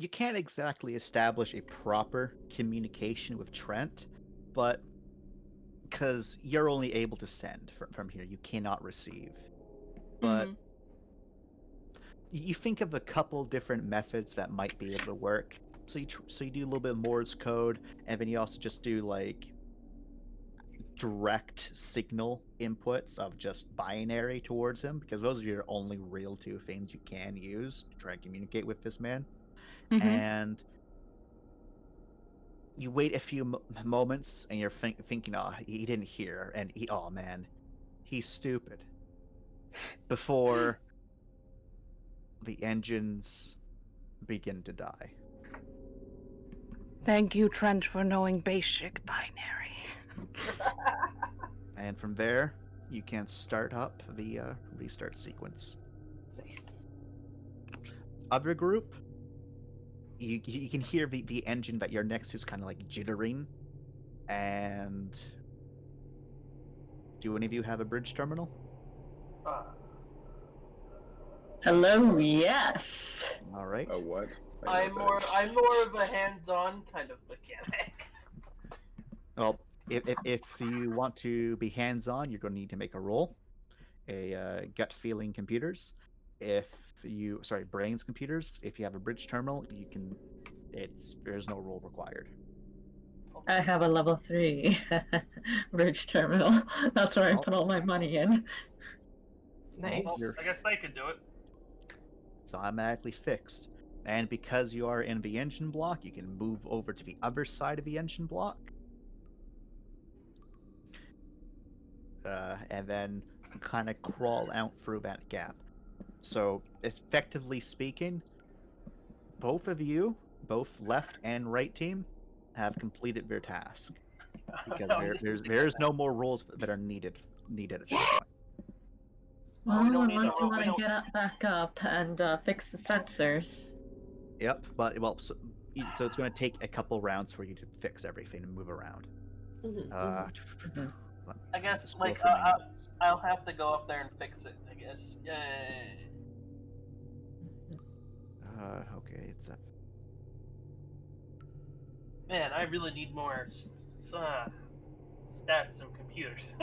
you can't exactly establish a proper communication with Trent, but because you're only able to send from here, you cannot receive. But you think of a couple different methods that might be able to work. So you do a little bit of Morse code, and then you also just do like direct signal inputs of just binary towards him, because those are your only real two things you can use to try and communicate with this man. And you wait a few moments, and you're thinking, oh, he didn't hear, and oh man, he's stupid. Before the engines begin to die. Thank you, Trent, for knowing basic binary. And from there, you can start up the restart sequence. Nice. Other group, you can hear the engine that you're next to is kind of like jittering. And do any of you have a bridge terminal? Hello, yes. All right. Oh, what? I'm more of a hands-on kind of mechanic. Well, if you want to be hands-on, you're going to need to make a roll, a gut feeling computers. Brains computers. If you have a bridge terminal, you can. There's no roll required. I have a level 3 bridge terminal. That's where I put all my money in. Nice. Well, I guess they could do it. It's automatically fixed. And because you are in the engine block, you can move over to the other side of the engine block. And then kind of crawl out through that gap. So, effectively speaking, both of you, both left and right team, have completed their task. Because there's no more rolls that are needed at this point. Well, unless you want to get back up and fix the sensors. Yep, but so it's going to take a couple rounds for you to fix everything and move around. I guess I'll have to go up there and fix it. I guess. Yay. Okay, it's up. Man, I really need more stats and computers.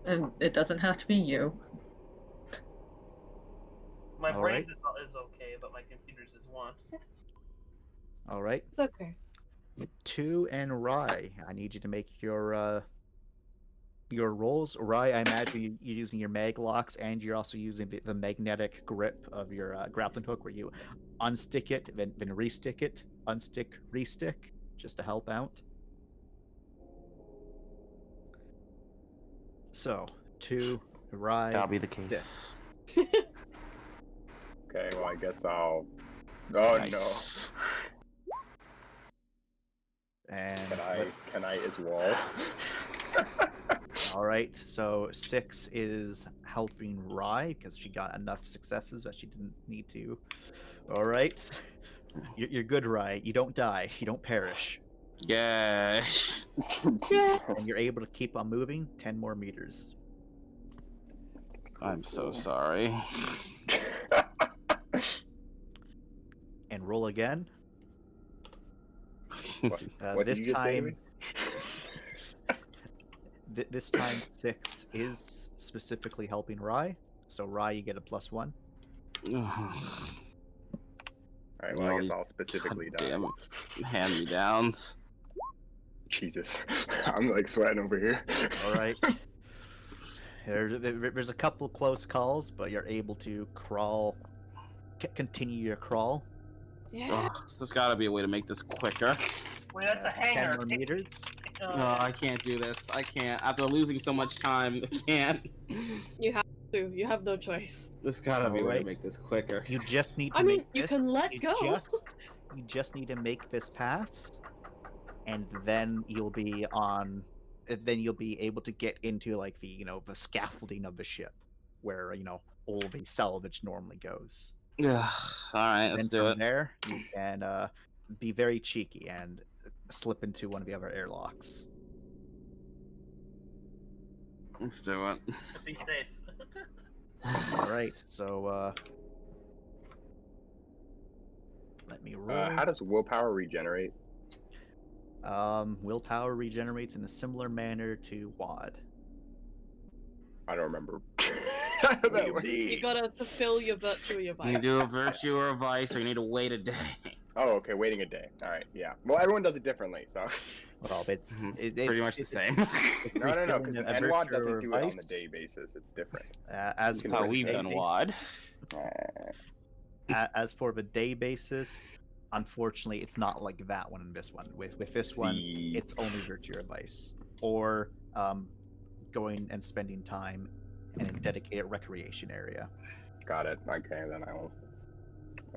And it doesn't have to be you. My All brain is okay, but my computers is one. All right. It's okay. 2 and Rye, I need you to make your rolls. Rye, I imagine you're using your mag locks, and you're also using the magnetic grip of your grappling hook, where you unstick it, then restick it, unstick, restick, just to help out. So, 2, Rye, That'll be the case. 6. Okay, well, I guess I'll. Oh Nice. no. And Can I as well? all right, so 6 is helping Rye because she got enough successes that she didn't need to All right. You're good, Rye. You don't die. You don't perish. Yay. And you're able to keep on moving 10 more meters. I'm so sorry. And roll again. What did This you just say to time, this time 6 is specifically helping Rye. So Rye, you get a +1. Alright, well, I guess I'll specifically die. Damn hand-me-downs. Jesus. I'm like sweating over here. All right. There's a couple close calls, but you're able to crawl, continue your crawl. Yeah. There's got to be a way to make this quicker. Wait, that's a 10 hanger. more meters. No, I can't do this. I can't. After losing so much time, I can't. You have to. You have no choice. There's got to be a way to Alright. make this quicker. You just need to I mean, make you this. can let you go. You just need to make this pass, and then you'll be on. Then you'll be able to get into like the the scaffolding of the ship, where all the salvage normally goes. Yeah. All right, let's Then do from it. there, you can be very cheeky and slip into one of the other airlocks. Let's do it. Be safe. All right, so let me roll. How does willpower regenerate? Willpower regenerates in a similar manner to WAD. I don't remember. You gotta fulfill your virtue or your You vice. do a virtue or a vice, or you need to wait a day. Oh, okay, waiting a day. Alright, yeah. Well, everyone does it differently, so. Well, it's Pretty much the same. No, because refilling a NWAD virtue or doesn't do it on vice. the day basis. It's different. As That's for how we've day done bas- WAD. As for the day basis, unfortunately, it's not like that one in this one. With this one, See. it's only virtue or vice, or going and spending time in a dedicated recreation area. Got it. Okay, then I will.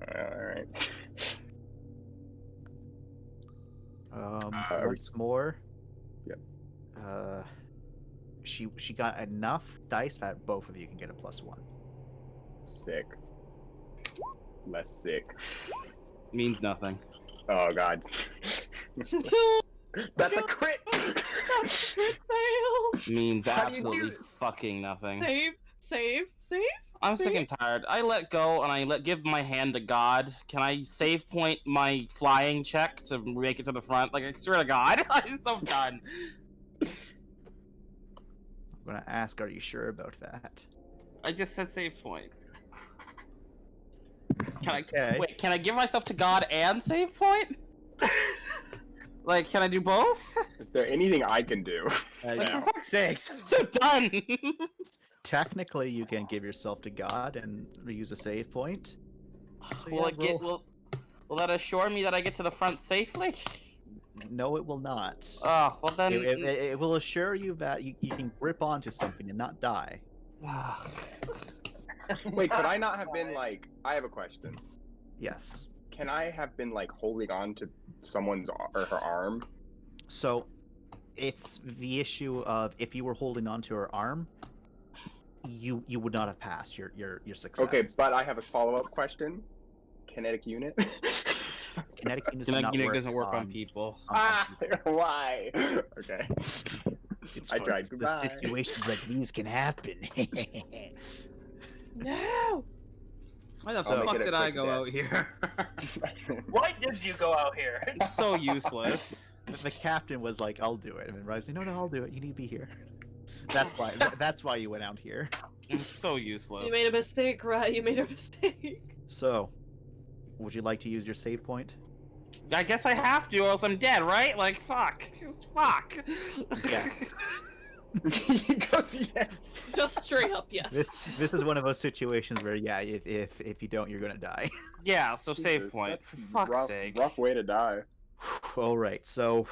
Alright. Once more. Yep. She got enough dice that both of you can get a +1. Sick. Less sick. Means nothing. Oh, God. That's a crit! That's a crit fail. Means How do you do absolutely it? fucking nothing. Save. I'm sick and tired. I let go and I give my hand to God. Can I save point my flying check to make it to the front? Like, I swear to God, I'm so done. I'm gonna ask, are you sure about that? I just said save point. Can I Okay. wait? Can I give myself to God and save point? Like, can I do both? Is there anything I can do? Like, for fuck's sakes, I'm so done. Technically, you can give yourself to God and reuse a save point. So Will yeah, it get? roll. Will that assure me that I get to the front safely? No, it will not. Oh, well then. It will assure you that you can grip onto something and not die. Wait, could I not have been like? I have a question. Yes. Can I have been like holding on to someone's or her arm? So, it's the issue of if you were holding onto her arm, you would not have passed your success. Okay, but I have a follow-up question. Kinetic unit. Kinetic units Kinetic unit doesn't work on people. Why? Okay. It's I fun. tried. It's the Goodbye. situations like these can happen. No. Why the I'll make fuck it a did I quick go death. out here? Why did you go out here? It's so useless. The captain was like, "I'll do it," and then Riley's like, "No, I'll do it. You need to be here." That's why. That's why you went out here. I'm so useless. You made a mistake, right? You made a mistake. So, would you like to use your save point? I guess I have to, or else I'm dead, right? Like, fuck. Fuck. Yeah. He goes, yes. Just straight up, yes. This is one of those situations where yeah, if you don't, you're gonna die. Yeah, so save Jesus, point. that's For fuck's rough, sake. rough way to die. All right, so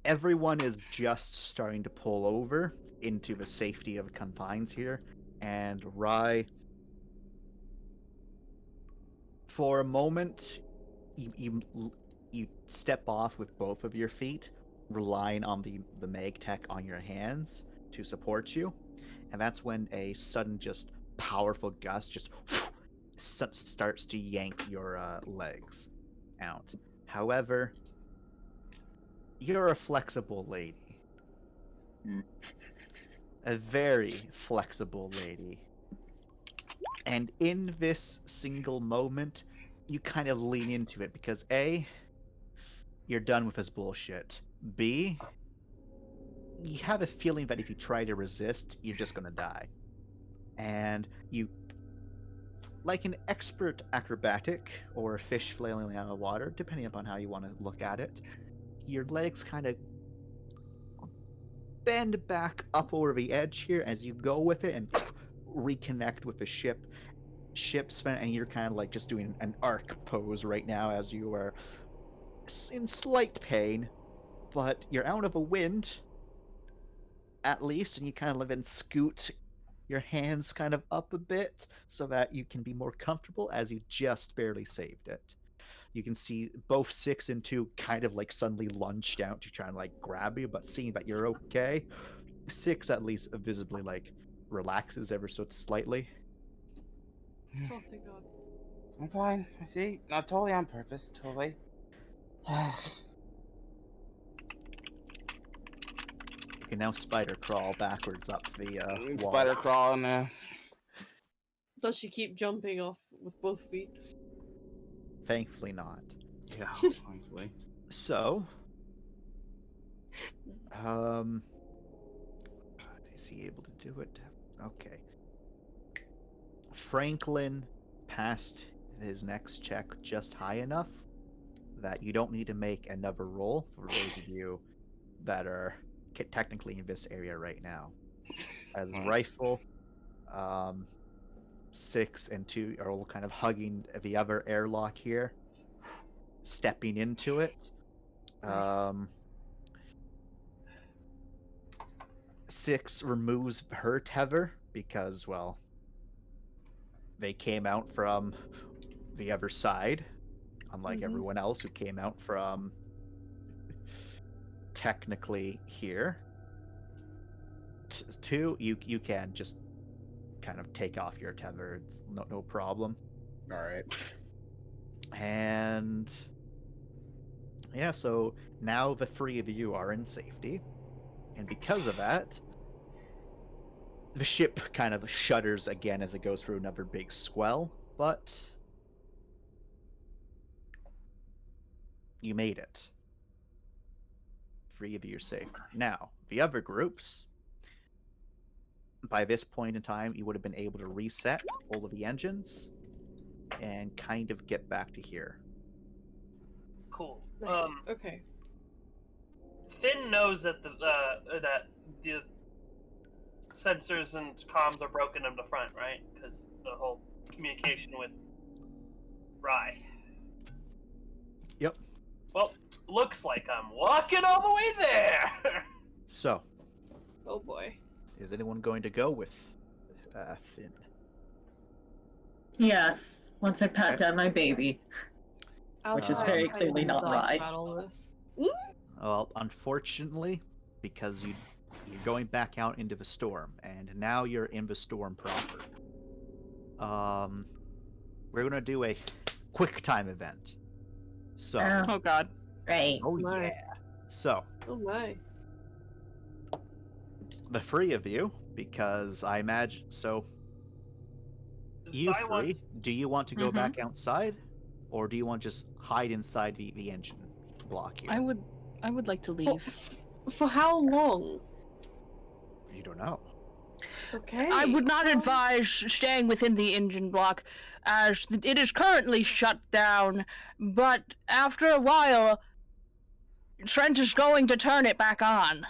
everyone is just starting to pull over into the safety of confines here, and Rye, for a moment, you step off with both of your feet, relying on the mag tech on your hands to support you, and that's when a sudden, just powerful gust just starts to yank your legs out. However, you're a flexible lady. A very flexible lady. And in this single moment, you kind of lean into it because A, you're done with this bullshit. B, you have a feeling that if you try to resist, you're just gonna die. And you, like an expert acrobatic or a fish flailing out of the water, depending upon how you want to look at it, your legs kind of bend back up over the edge here as you go with it and reconnect with the ship's fin, and you're kind of like just doing an arc pose right now as you are in slight pain, but you're out of the wind at least, and you kind of then scoot your hands kind of up a bit so that you can be more comfortable as you just barely saved it. You can see both 6 and 2 kind of like suddenly lunged out to try and like grab you, but seeing that you're okay, 6 at least visibly like relaxes ever so slightly. Oh, thank God. I'm fine. I see. Not totally on purpose. Totally. You can now spider crawl backwards up the wall. Spider crawl now. Does she keep jumping off with both feet? Thankfully not. Yeah, thankfully. So, is he able to do it? Okay. Franklin passed his next check just high enough that you don't need to make another roll for those of you that are technically in this area right now. As Nice. Rifle, 6 and 2 are all kind of hugging the other airlock here, stepping into it. Nice. 6 removes her tether because, well, they came out from the other side, unlike everyone else who came out from technically here. 2, you can just kind of take off your tether. It's no problem. All right. And yeah, so now the 3 of you are in safety, and because of that, the ship kind of shudders again as it goes through another big swell, but you made it. 3 of you are safe. Now, the other groups, by this point in time, you would have been able to reset all of the engines and kind of get back to here. Cool. Nice. Okay. Finn knows that the sensors and comms are broken in the front, right? Because the whole communication with Rye. Yep. Well, looks like I'm walking all the way there. So, Oh boy. is anyone going to go with Finn? Yes, once I pat down my baby. Which is Outside, very I clearly do not right. about all this. Well, unfortunately, because you're going back out into the storm, and now you're in the storm proper. We're gonna do a quick time event. So. Oh God. Right. Oh My. yeah. So. Oh my. The 3 of you, because I imagine so. You Zai 3, wants- do you want to go back outside, or do you want to just hide inside the engine block here? I would like to leave. For how long? You don't know. Okay. I would not advise staying within the engine block, as it is currently shut down, but after a while, Trent is going to turn it back on.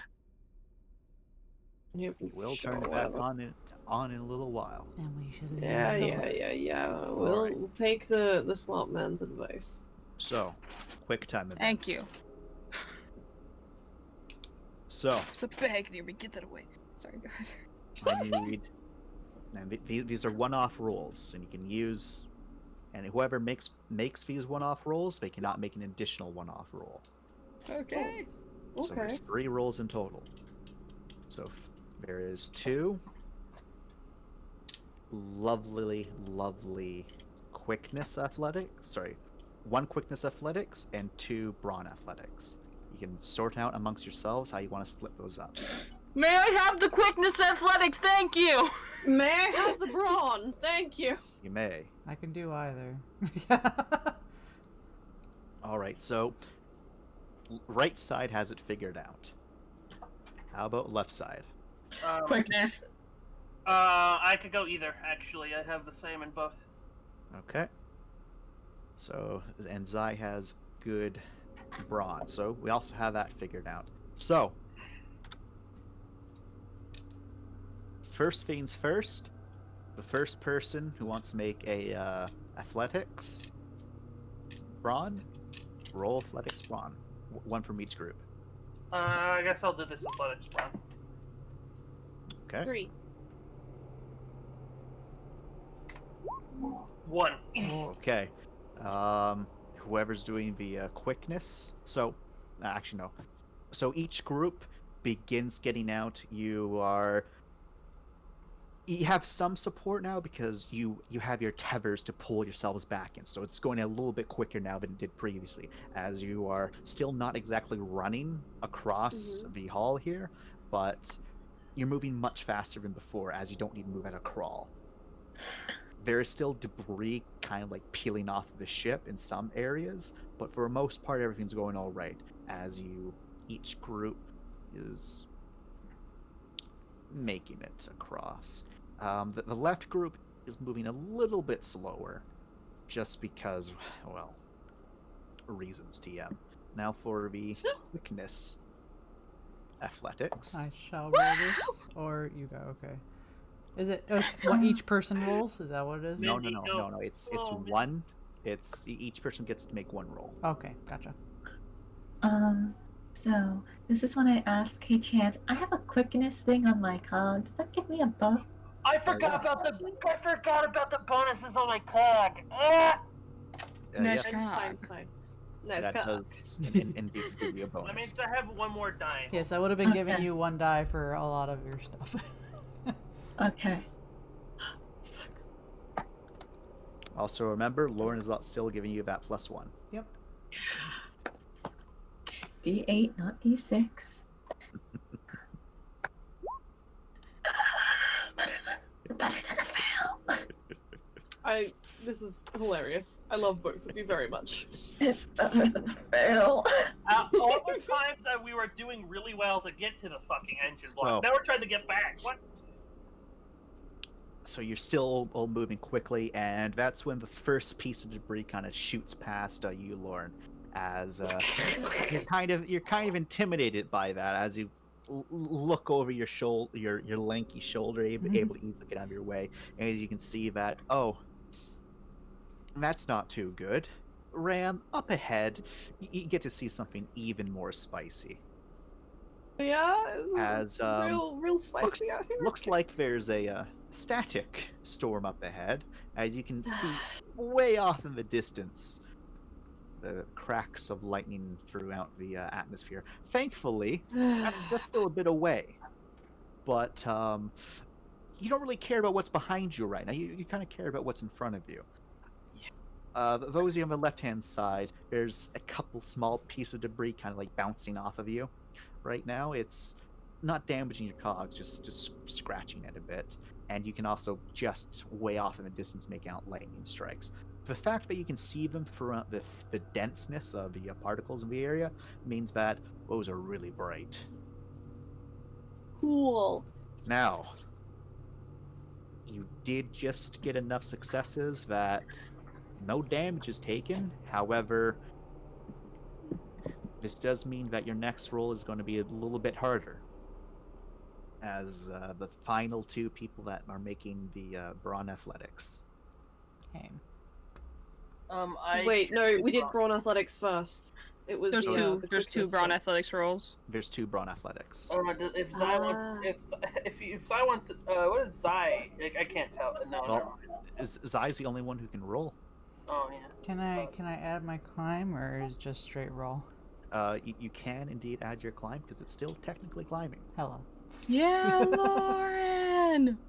Yep, We'll sure, turn it back whatever. on in a little while. And we should leave. Yeah. We'll take the smart man's advice. So, quick time event. Thank you. So, There's a bag near me. Get that away. Sorry, God. I need, and these are one-off rolls, and you can use, and whoever makes these one-off rolls, they cannot make an additional one-off roll. Okay. So there's 3 rolls in total. So there is 2 lovely quickness athletics. Sorry, 1 quickness athletics and 2 brawn athletics. You can sort out amongst yourselves how you want to split those up. May I have the quickness athletics? Thank you. May I have the brawn? Thank you. You may. I can do either. All right, so right side has it figured out. How about left side? Quickness. I could go either. Actually, I have the same in both. Okay. So, and Zai has good brawn, so we also have that figured out. So, first things first, the first person who wants to make a athletics brawn, roll athletics brawn. 1 from each group. I guess I'll do this athletics brawn. Okay. 3. 1. Okay. Whoever's doing the quickness. So, actually no. So each group begins getting out. You have some support now because you have your tethers to pull yourselves back in. So it's going a little bit quicker now than it did previously, as you are still not exactly running across the hall here, but you're moving much faster than before, as you don't need to move at a crawl. There is still debris kind of like peeling off of the ship in some areas, but for the most part everything's going all right, as each group is making it across. The left group is moving a little bit slower, just because, well, reasons, TM. Now for the quickness athletics. I shall roll this, or you go. Okay. Is it? Oh, it's what each person rolls? Is that what it is? No. It's one. It's each person gets to make 1 roll. Okay, gotcha. So this is when I ask, hey Chance, I have a quickness thing on my cog. Does that give me a buff? I forgot about the bonuses on my cog. Ah! Nice Yeah, try. It's fine. Nice that cut. does indeed give you a That bonus. means I have 1 more die. Yes, I would have been giving Okay. you 1 die for a lot of your stuff. Okay. Also remember, Lauren is still giving you that +1. Yep. D8, not D6. Better than a fail. This is hilarious. I love both of you very much. It's better than a fail. All the times that we were doing really well to get to the fucking engine block. So- Now we're trying to get back. What? So you're still all moving quickly, and that's when the first piece of debris kind of shoots past you, Lauren, as you're kind of intimidated by that as you look over your shoulder, your lanky shoulder, able to easily get out of your way, and as you can see that, oh, that's not too good. Ram, up ahead, you get to see something even more spicy. Yeah, As real spicy out here. looks like there's a static storm up ahead, as you can see way off in the distance the cracks of lightning throughout the atmosphere. Thankfully, that's still a bit away, but you don't really care about what's behind you right now. You kind of care about what's in front of you. Those of you on the left-hand side, there's a couple small pieces of debris kind of like bouncing off of you. Right now, it's not damaging your cogs, just scratching it a bit. And you can also just way off in the distance make out lightning strikes. The fact that you can see them throughout the denseness of the particles in the area means that those are really bright. Cool. Now, you did just get enough successes that no damage is taken. However, this does mean that your next roll is going to be a little bit harder, as the final 2 people that are making the brawn athletics. Okay. Wait, no, we did brawn athletics first. It was There's the, two. the There's two quickness brawn one. athletics rolls. There's 2 brawn athletics. If Zai wants, if Zai wants, what is Zai? I can't tell. No, never Well, mind. Zai's the only one who can roll. Oh yeah. Can I add my climb, or is it just straight roll? You can indeed add your climb because it's still technically climbing. Hello. Yeah, Lauren.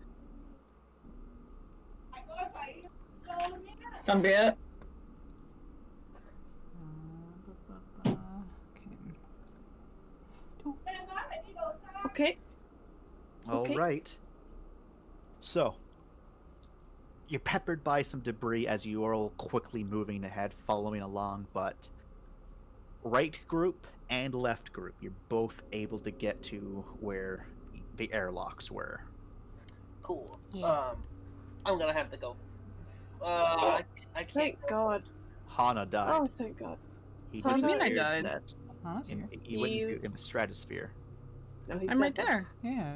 Umbria? Okay. All Okay. right. So, you're peppered by some debris as you are all quickly moving ahead, following along, but right group and left group, you're both able to get to where the airlocks were. Cool. Yeah. I'm gonna have to go. I can't. Thank God. Hana died. Oh, thank God. He What do you mean I disappeared died? Hana's in, here. he went He's- in the stratosphere. No, he's I'm right dead. there. Yeah,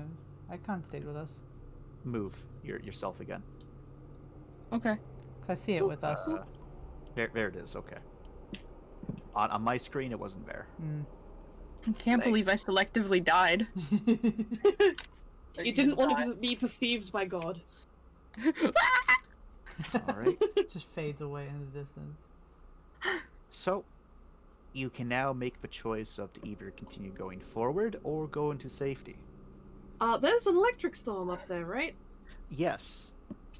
Icon stayed with us. Move yourself again. Okay. 'Cause I see it with us. There it is. Okay. On my screen, it wasn't there. Mm. I can't believe I selectively died. You didn't want to be perceived by God. All right. Just fades away in the distance. So, you can now make the choice of to either continue going forward or go into safety. There's an electric storm up there, right? Yes.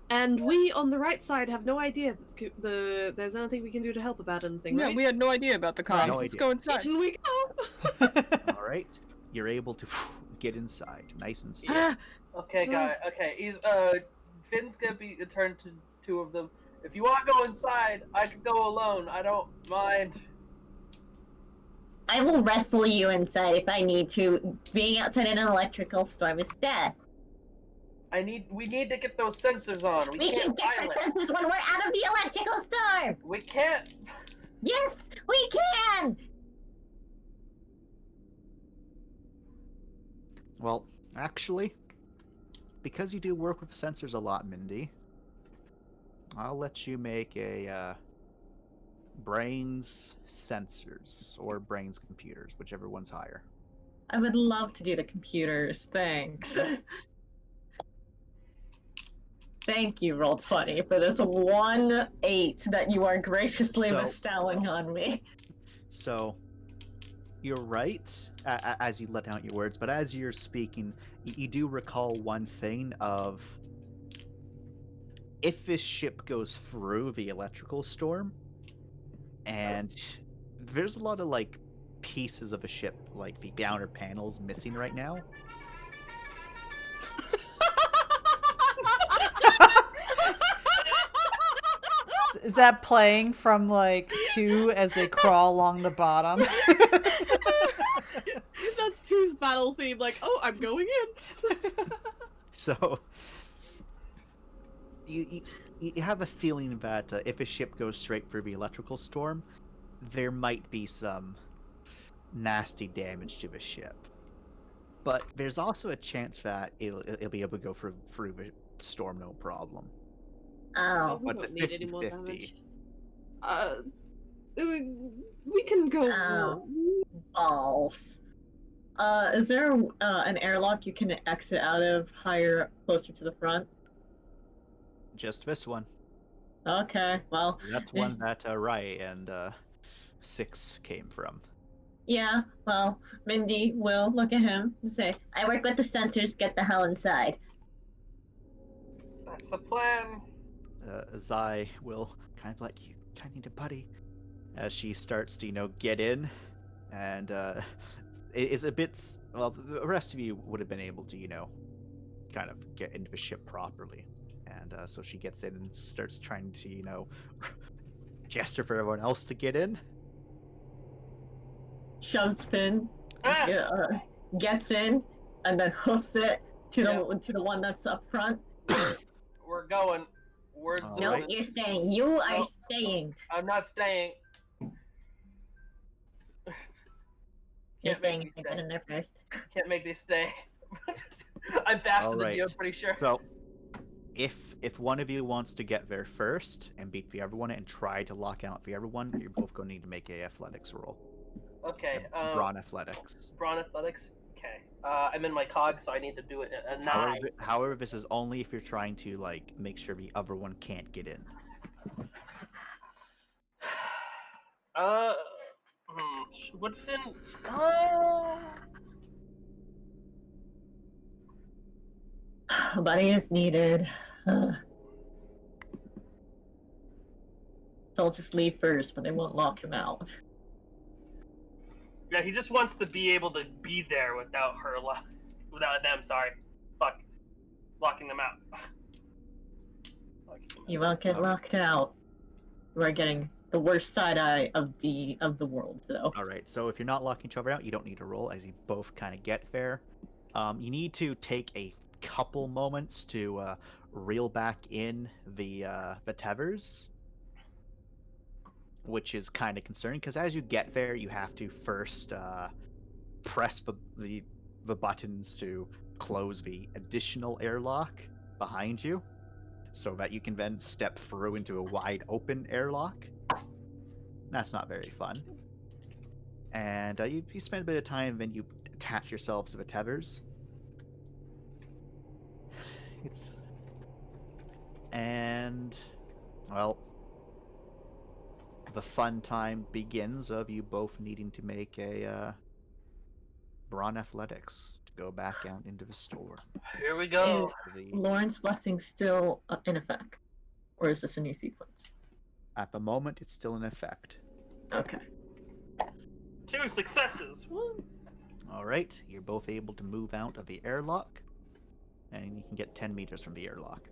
And we on the right side have no idea that there's anything we can do to help about anything, Yeah, right? we had no idea about the comms. No Let's idea. go inside. In we go. All right. You're able to get inside, nice and safe. Okay, guy. Okay, Finn's gonna be turned to two of them. If you want to go inside, I can go alone. I don't mind. I will wrestle you inside if I need to. Being outside in an electrical storm is death. We need to get those sensors on. We can can't get the violate. sensors when we're out of the electrical storm! We can't. Yes, we can! Well, actually, because you do work with sensors a lot, Mindy, I'll let you make a brains sensors or brains computers, whichever one's higher. I would love to do the computers, thanks. Thank you, Roll20, for this 1-8 that you are graciously So- bestowing on me. So, you're right, as you let out your words, but as you're speaking, you do recall one thing of, if this ship goes through the electrical storm, and there's a lot of, like, pieces of a ship, like the outer panels missing right now. Is that playing from like 2 as they crawl along the bottom? That's 2's battle theme. Like, oh, I'm going in. So, you have a feeling that if a ship goes straight through the electrical storm, there might be some nasty damage to the ship. But there's also a chance that it'll be able to go through the storm no problem. Oh. We What's don't a need any more 50-50? damage. We can go. Oh. Balls. Is there an airlock you can exit out of higher, closer to the front? Just this one. Okay, well. That's one that Rai and 6 came from. Yeah, well, Mindy will look at him and say, I work with the sensors, get the hell inside. That's the plan. Zai will kind of like, you kind of need a buddy, as she starts to, get in, and it is a bit, well, the rest of you would have been able to, kind of get into the ship properly. And so she gets in and starts trying to, gesture for everyone else to get in. Shoves Finn, gets in, and then hoofs it to the one that's up front. We're going. We're No, zooming. you're staying. You are No. staying. I'm not staying. You're Can't make staying me if I get stay. in there first. Can't make me stay. I'm faster than you, I'm Alright. pretty sure. So, if one of you wants to get there first and beat the other one and try to lock out the other one, you're both going to need to make a athletics roll. Okay. Brawn athletics. Brawn athletics. Okay. I'm in my cog, so I need to do it at a 9. However, this is only if you're trying to make sure the other one can't get in. Would Finn? A buddy is needed. they'll just leave first, but they won't lock him out. Yeah, he just wants to be able to be there without her, without them. Sorry, fuck, locking them out. You won't get locked out. You are getting the worst side eye of the world, though. All right. So if you're not locking each other out, you don't need to roll, as you both kind of get there. You need to take a couple moments to reel back in the tethers, which is kind of concerning because as you get there, you have to first press the buttons to close the additional airlock behind you, so that you can then step through into a wide open airlock. That's not very fun. And you spend a bit of time, then you attach yourselves to the tethers. And, well, the fun time begins of you both needing to make a brawn athletics to go back out into the store. Here we go. Is Lauren's blessing still in effect, or is this a new sequence? At the moment, it's still in effect. Okay. 2 successes. Woo. All right, you're both able to move out of the airlock, and you can get 10 meters from the airlock.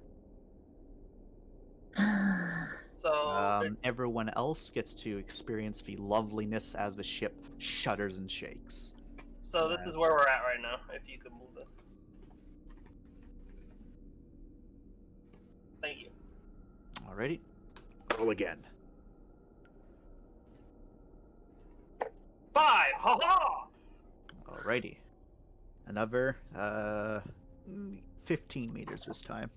So everyone else gets to experience the loveliness as the ship shudders and shakes. So this is where we're at right now. If you could move this. Thank you. Alrighty, roll again. 5. Ha ha. Alrighty, another 15 meters this time.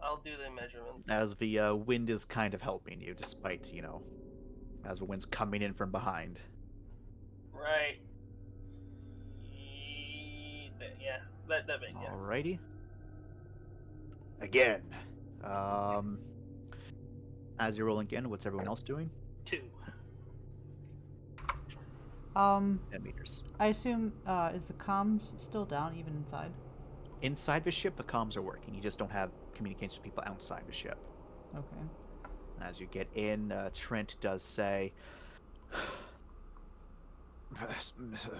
I'll do the measurements. As the wind is kind of helping you, despite, as the wind's coming in from behind. Right. Yeah, that big, yeah. Alrighty. Again. As you're rolling again, what's everyone else doing? 2. 10 meters. I assume, is the comms still down even inside? Inside the ship, the comms are working. You just don't have communications with people outside the ship. Okay. As you get in, Trent does say,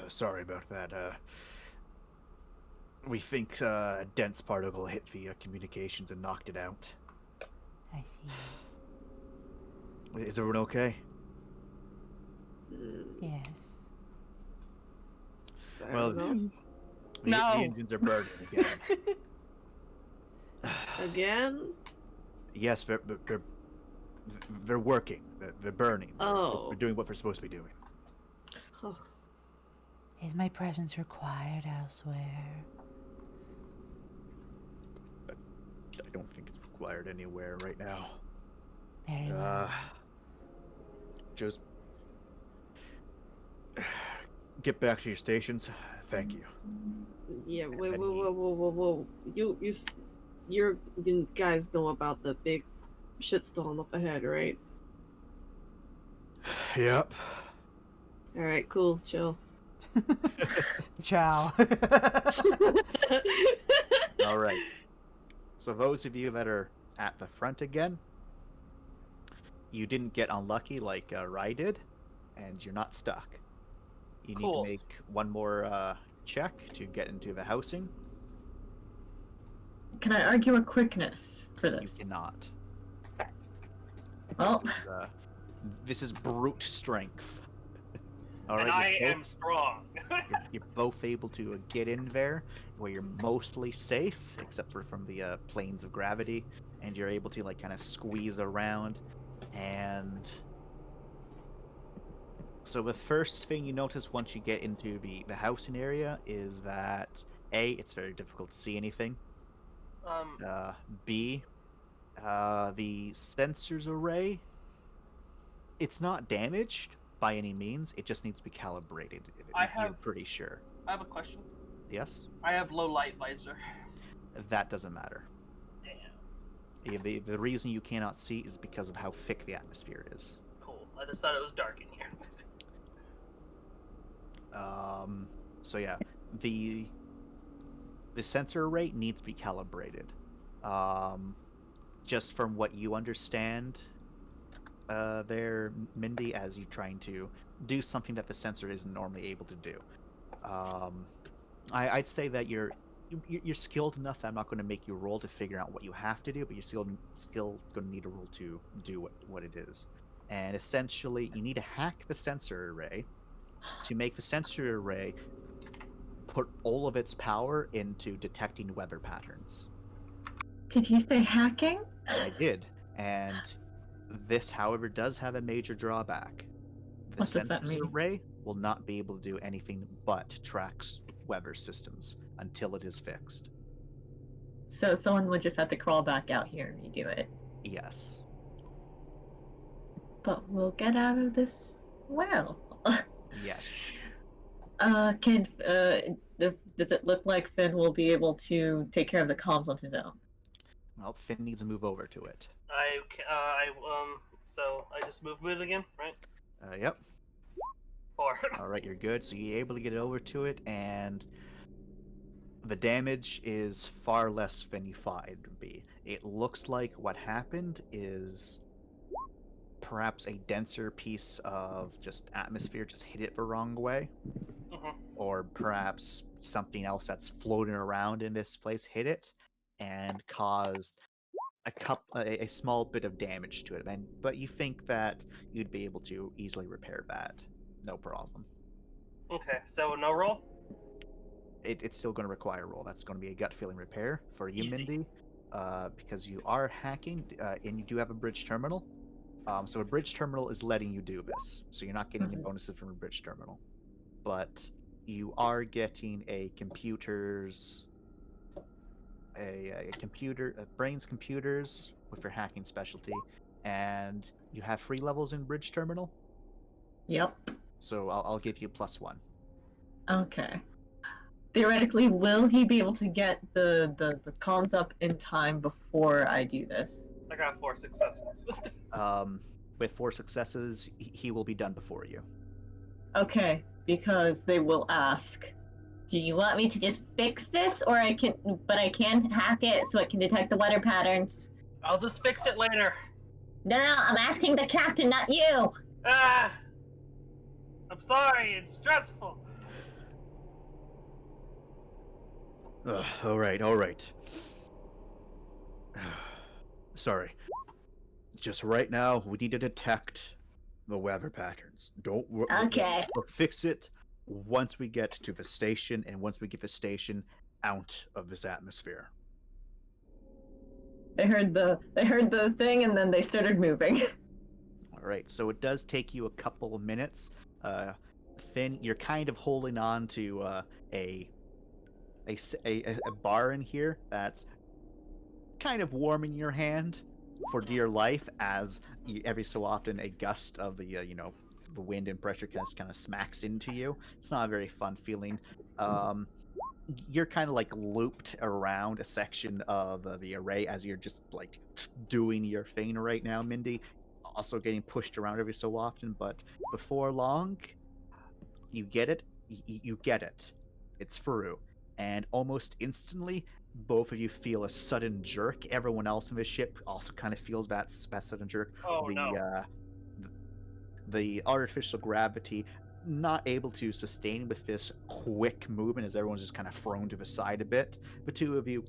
sorry about that. We think a dense particle hit the communications and knocked it out. I see. Is everyone okay? Yes. Well, the engines are burning again. Again? Yes, they're working. They're burning. Oh. They're doing what they're supposed to be doing. Is my presence required elsewhere? I don't think it's required anywhere right now. Very well. Just get back to your stations. Thank you. Yeah, wait, whoa. You guys know about the big shitstorm up ahead, right? Yep. Alright, cool, chill. Ciao. Alright. So those of you that are at the front again, you didn't get unlucky like Rai did, and you're not stuck. You need to make one more check to get into the housing. Can I argue a quickness for this? You cannot. Well, this is brute strength. All and right, I am strong. you're both able to get in there, where you're mostly safe, except for from the planes of gravity, and you're able to kind of squeeze around. And so the first thing you notice once you get into the housing area is that A, it's very difficult to see anything. B, the sensors array, it's not damaged by any means. It just needs to be calibrated. You're pretty sure. I have a question. Yes? I have low light visor. That doesn't matter. Damn. Yeah, the reason you cannot see is because of how thick the atmosphere is. Cool. I just thought it was dark in here. So yeah, the sensor array needs to be calibrated. Just from what you understand, there, Mindy, as you're trying to do something that the sensor isn't normally able to do. I'd say that you're skilled enough that I'm not going to make you roll to figure out what you have to do, but you're still going to need a roll to do what it is. And essentially, you need to hack the sensor array to make the sensor array put all of its power into detecting weather patterns. Did you say hacking? I did, and this, however, does have a major drawback. The What does that sensor mean? array will not be able to do anything but track weather systems until it is fixed. So someone would just have to crawl back out here and redo it. Yes. But we'll get out of this well. Yes. Does it look like Finn will be able to take care of the comms on his own? Well, Finn needs to move over to it. So I just move it again, right? Yep. 4. All right, you're good. So you're able to get over to it, and the damage is far less than you thought it would be. It looks like what happened is perhaps a denser piece of just atmosphere just hit it the wrong way, or perhaps something else that's floating around in this place hit it and caused a small bit of damage to it. But you think that you'd be able to easily repair that, no problem. Okay, so no roll? It's still going to require a roll. That's going to be a gut feeling repair for you, Easy. Mindy, because you are hacking and you do have a bridge terminal. So a bridge terminal is letting you do this, so you're not getting any bonuses from a bridge terminal, but you are getting a brains computers with your hacking specialty, and you have 3 levels in bridge terminal. Yep. So I'll give you +1. Okay. Theoretically, will he be able to get the comms up in time before I do this? I got 4 successes. With 4 successes, he will be done before you. Okay, because they will ask, do you want me to just fix this, or I can hack it so it can detect the weather patterns? I'll just fix it later. No, I'm asking the captain, not you. Ah! I'm sorry, it's stressful. All right. Sorry. Just right now, we need to detect the weather patterns. Don't worry. Okay. We'll fix it once we get to the station, and once we get the station out of this atmosphere. They heard the thing, and then they started moving. All right. So it does take you a couple of minutes. Finn, you're kind of holding on to a bar in here that's kind of warm in your hand for dear life, as every so often a gust of the the wind and pressure kind of smacks into you. It's not a very fun feeling. You're kind of like looped around a section of the array as you're just like doing your thing right now, Mindy. Also getting pushed around every so often, but before long, you get it. You get it. It's through, and almost instantly, both of you feel a sudden jerk. Everyone else in the ship also kind of feels that sudden jerk. Oh, no. The artificial gravity not able to sustain with this quick movement, as everyone's just kind of thrown to the side a bit. The two of you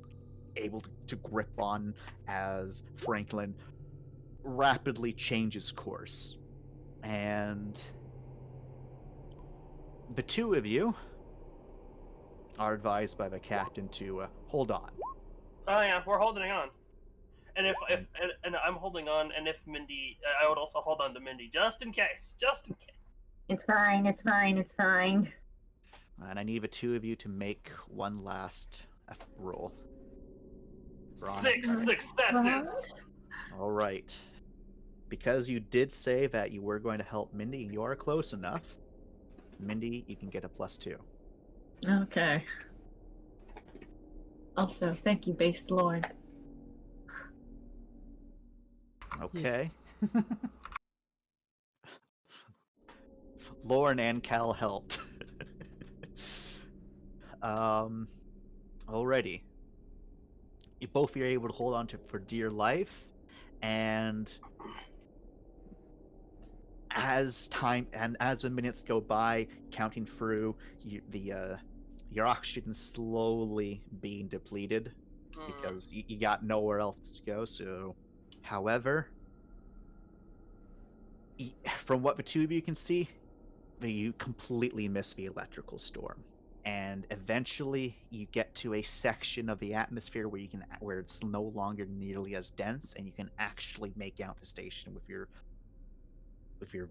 able to grip on as Franklin rapidly changes course. And the two of you are advised by the captain to hold on. Oh yeah, we're holding on. And if I'm holding on, and if Mindy, I would also hold on to Mindy just in case. It's fine. And I need the two of you to make one last roll. 6 successes. All right. Because you did say that you were going to help Mindy, and you are close enough, Mindy, you can get a +2. Okay. Also, thank you, Base Lord. Okay. Lauren and Cal helped. Alrighty. You both are able to hold on to it for dear life, and as the minutes go by, counting through, your oxygen slowly being depleted because you got nowhere else to go. So, however, from what the two of you can see, you completely miss the electrical storm. And eventually, you get to a section of the atmosphere where it's no longer nearly as dense, and you can actually make out the station with your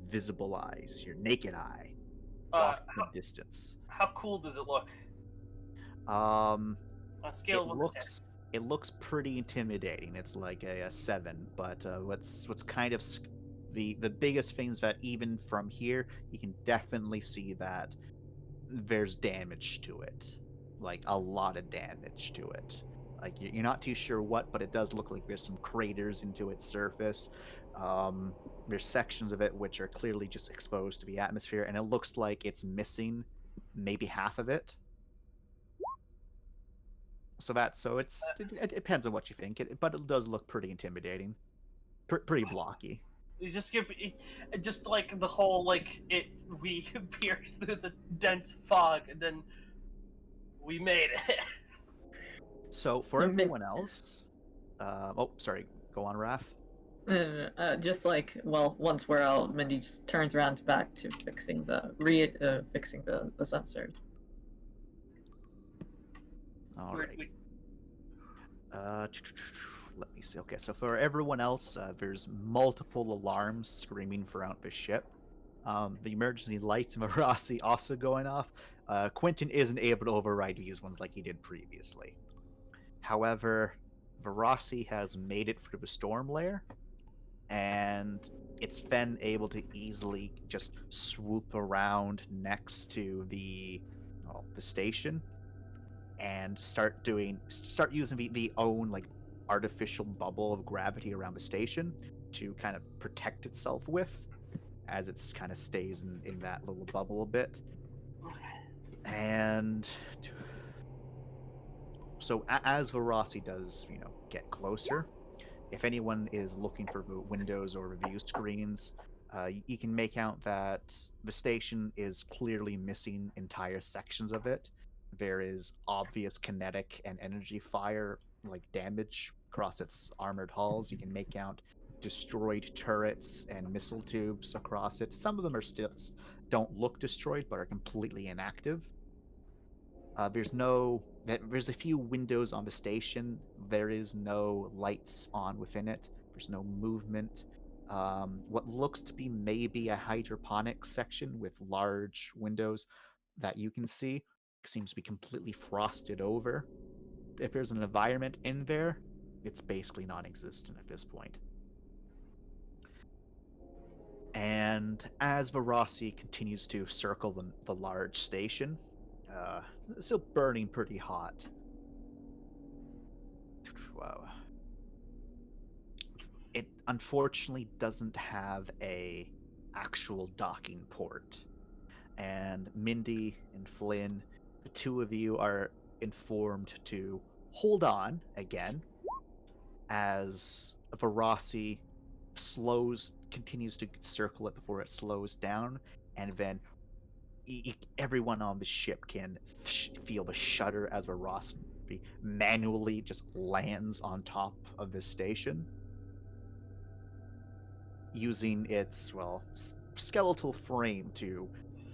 visible eyes, your naked eye, off in the distance. How cool does it look? On a scale of 1 to 10. It looks pretty intimidating. It's like a 7, but what's kind of the biggest thing is that even from here, you can definitely see that there's damage to it, like a lot of damage to it. Like you're not too sure what, but it does look like there's some craters into its surface. There's sections of it which are clearly just exposed to the atmosphere, and it looks like it's missing maybe half of it. So it depends on what you think, but it does look pretty intimidating, pretty blocky. You just give, just like the whole we pierced through the dense fog and then we made it. So for everyone else, oh sorry, go on, Raph. Once we're out, Mindy just turns around back to fixing the sensors. All right. Let me see. Okay, so for everyone else, there's multiple alarms screaming throughout the ship. The emergency lights in Varasi also going off. Quentin isn't able to override these ones like he did previously. However, Varasi has made it through the storm layer, and it's been able to easily just swoop around next to the station and start using the own artificial bubble of gravity around the station to kind of protect itself with, as it's kind of stays in that little bubble a bit. And so as Varasi does, get closer, if anyone is looking for windows or review screens, you can make out that the station is clearly missing entire sections of it. There is obvious kinetic and energy fire damage across its armored hulls. You can make out destroyed turrets and missile tubes across it. Some of them don't look destroyed, but are completely inactive. There's a few windows on the station. There is no lights on within it. There's no movement. What looks to be maybe a hydroponics section with large windows that you can see seems to be completely frosted over. If there's an environment in there, it's basically non-existent at this point. And as Varasi continues to circle the large station, it's still burning pretty hot. Wow. It unfortunately doesn't have a actual docking port. And Mindy and Flynn, the two of you are informed to hold on again as Varasi continues to circle it before it slows down, and then everyone on the ship can feel the shudder as Varasi manually just lands on top of the station, using its skeletal frame to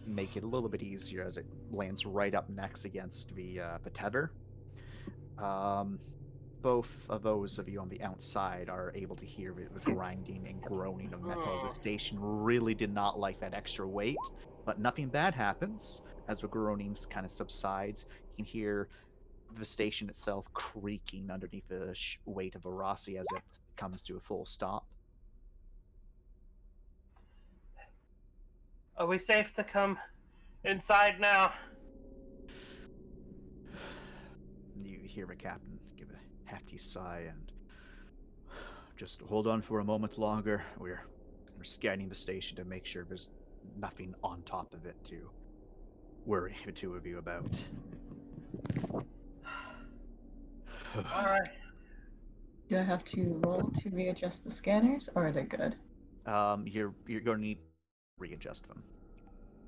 make it a little bit easier as it lands right up next against the tether. Both of those of you on the outside are able to hear the grinding and groaning of metal. The station really did not like that extra weight, but nothing bad happens. As the groanings kind of subsides, you can hear the station itself creaking underneath the weight of Varasi as it comes to a full stop. Are we safe to come inside now? You hear the captain give a hefty sigh and just hold on for a moment longer. We're scanning the station to make sure there's nothing on top of it to worry the two of you about. Alright. Do I have to roll to readjust the scanners, or are they good? You're going to need readjust them.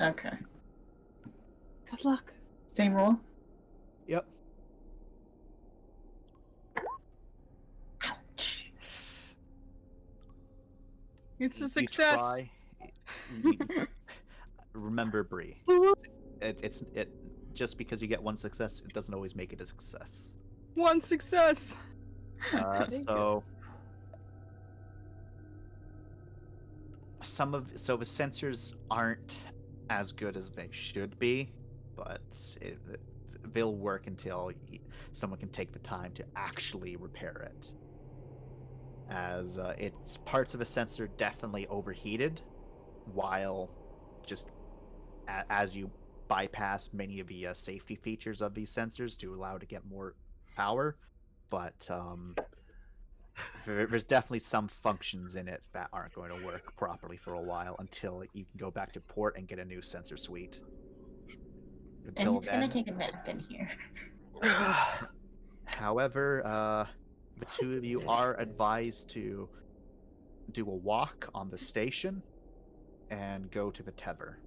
Okay. Good luck. Same roll? Yep. It's a You success. try- Remember, Bree. It just because you get one success, it doesn't always make it a success. One success. So the sensors aren't as good as they should be, but they'll work until someone can take the time to actually repair it. As it's parts of a sensor definitely overheated, while just as you bypass many of the safety features of these sensors to allow to get more power, but there's definitely some functions in it that aren't going to work properly for a while until you can go back to port and get a new sensor suite. I'm Until just gonna then, take a nap in here. however, the two of you are advised to do a walk on the station and go to the tether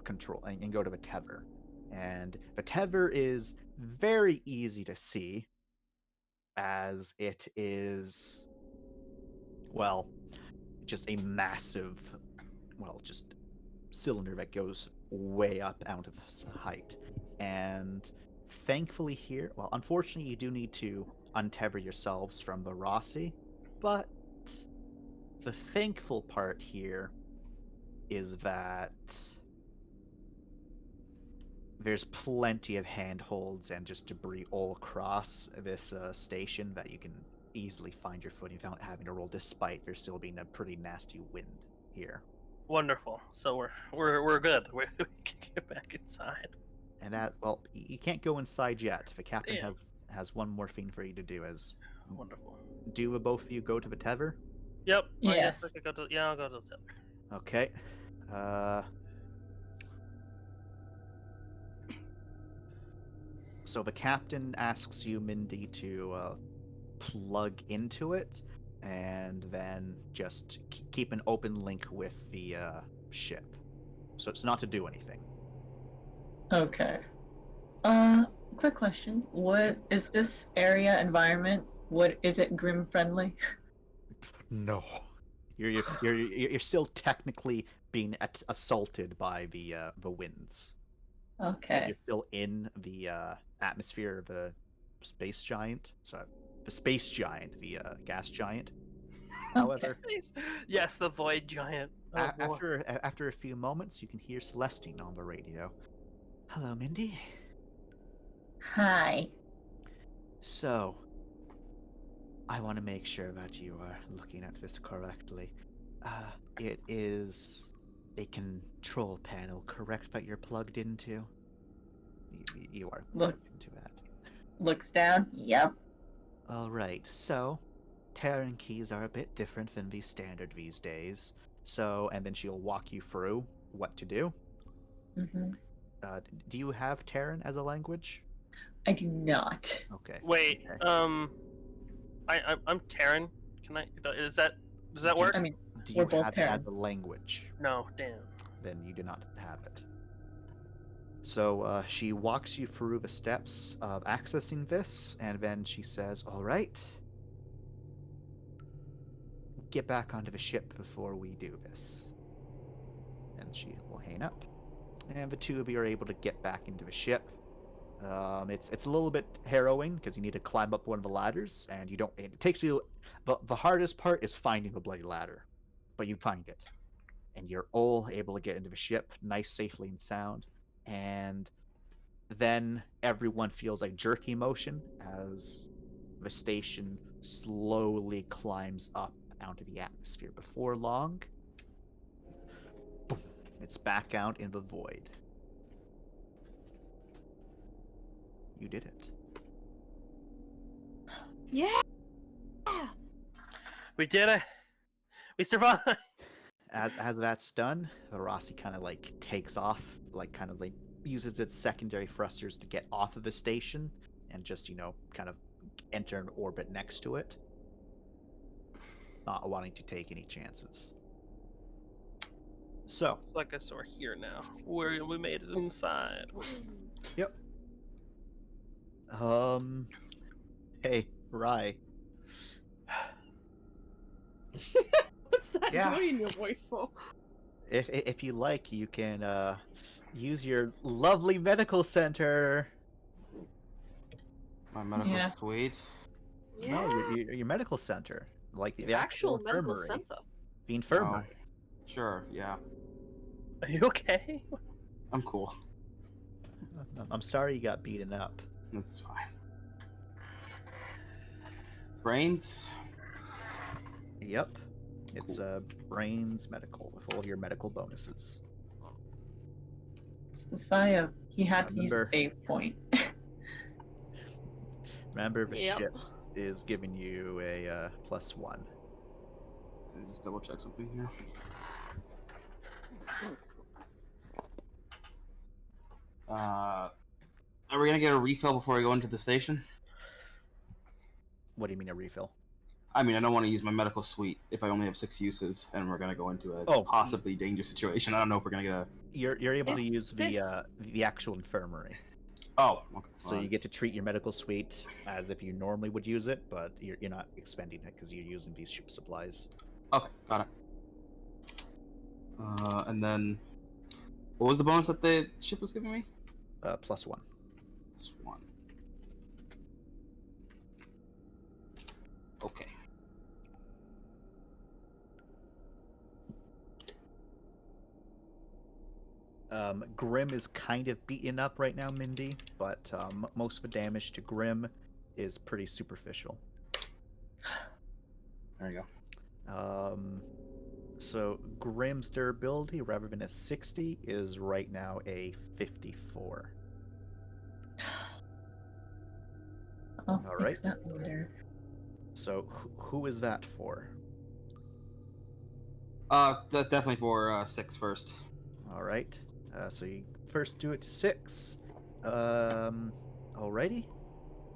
control and go to the tether. And the tether is very easy to see, as it is, well, just a massive, well, just cylinder that goes way up out of height. And thankfully here, well, unfortunately you do need to untether yourselves from the Rossi, but the thankful part here is that there's plenty of handholds and just debris all across this station that you can easily find your footing without having to roll, despite there still being a pretty nasty wind here. Wonderful. So we're good. We can get back inside. And well, you can't go inside yet. The captain Damn. has one more thing for you to do. As Wonderful. do both of you go to the tether? Yep. I Yes. guess I could go to, I'll go to the tether. Okay. So the captain asks you, Mindy, to plug into it, and then just keep an open link with the ship. So it's not to do anything. Okay. Quick question. What is this area environment? What is it grim friendly? No, you're still technically being assaulted by the winds. Okay. You're still in the atmosphere of the space giant. Sorry, the space giant, the gas giant. However, Yes, the void giant. Oh, boy. after a few moments, you can hear Celestine on the radio. Hello, Mindy. Hi. So, I want to make sure that you are looking at this correctly. It is a control panel, correct, that you're plugged into? You are plugged into that. Looks down. Yep. Alright, so Terran keys are a bit different than the standard these days. So, and then she'll walk you through what to do. Mm-hmm. Do you have Terran as a language? I do not. Okay. Wait. Okay. I'm Terran. Can I? Does that work? I mean, Do we're you both have it Terran. as a language? No. Damn. Then you do not have it. So she walks you through the steps of accessing this, and then she says, "All right, get back onto the ship before we do this." And she will hang up, and the two of you are able to get back into the ship. It's a little bit harrowing because you need to climb up one of the ladders, and you don't. It takes you. The hardest part is finding the bloody ladder, but you find it, and you're all able to get into the ship, nice, safely, and sound. And then everyone feels like jerky motion as the station slowly climbs up out of the atmosphere. Before long, boom, it's back out in the void. You did it. Yeah. We did it. We survived. As that's done, the Rossi kind of like takes off, like kind of like uses its secondary thrusters to get off of the station and just, kind of enter an orbit next to it, not wanting to take any chances. So, So I guess we're here now. We made it inside. yep. Hey, Rye. What's that Yeah. joy in your voice for? If you like, you can use your lovely medical center. My medical Yeah. suite. No, your medical center, like the Actual actual medical infirmary. center. The infirmary. Sure, yeah. Are you okay? I'm cool. I'm sorry you got beaten up. That's fine. Brains? Yep. It's brains medical with all of your medical bonuses. Saya, he had to use a Remember- save point. Remember, the Yep. ship is giving you a +1. Let me just double check something here. Are we gonna get a refill before we go into the station? What do you mean a refill? I mean, I don't want to use my medical suite if I only have 6 uses, and we're gonna go into a possibly dangerous situation. I don't know if we're gonna get a. You're able to It's use this- the actual infirmary. Oh, okay. So you get to treat your medical suite as if you normally would use it, but you're not expending it because you're using these ship supplies. Okay, got it. And then, what was the bonus that the ship was giving me? +1. +1. Okay. Grim is kind of beaten up right now, Mindy, but most of the damage to Grim is pretty superficial. There you go. So Grim's durability, rather than a 60, is right now a 54. I'll All fix right. that later. So who is that for? Definitely for 6 first. All right. So you first do it to 6. Alrighty.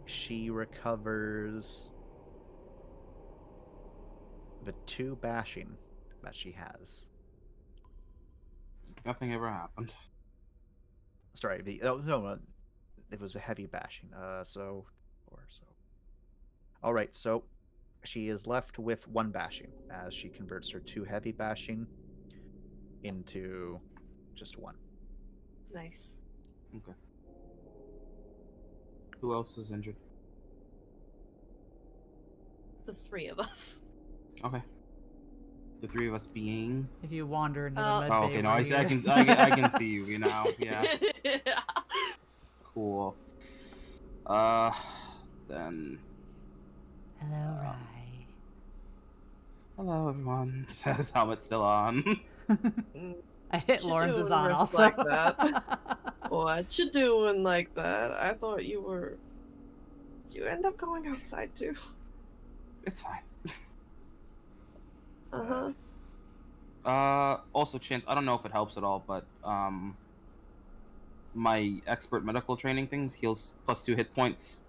She recovers the 2 bashing that she has. Nothing ever happened. Sorry, no, it was a heavy bashing. So. All right, so she is left with 1 bashing as she converts her 2 heavy bashing into just 1. Nice. Okay. Who else is injured? The 3 of us. Okay. The 3 of us being. If you wander into the Oh, med Oh, bay okay. No, where I can see you now. Yeah. Cool. Then. Hello, Rye. Hello, everyone. Says helmet's still on. I hit What you Lawrence's doing, on Risk, also. like that? What you doing like that? I thought you were. Did you end up going outside too? It's fine. Also, Chance, I don't know if it helps at all, but my expert medical training thing heals +2 hit points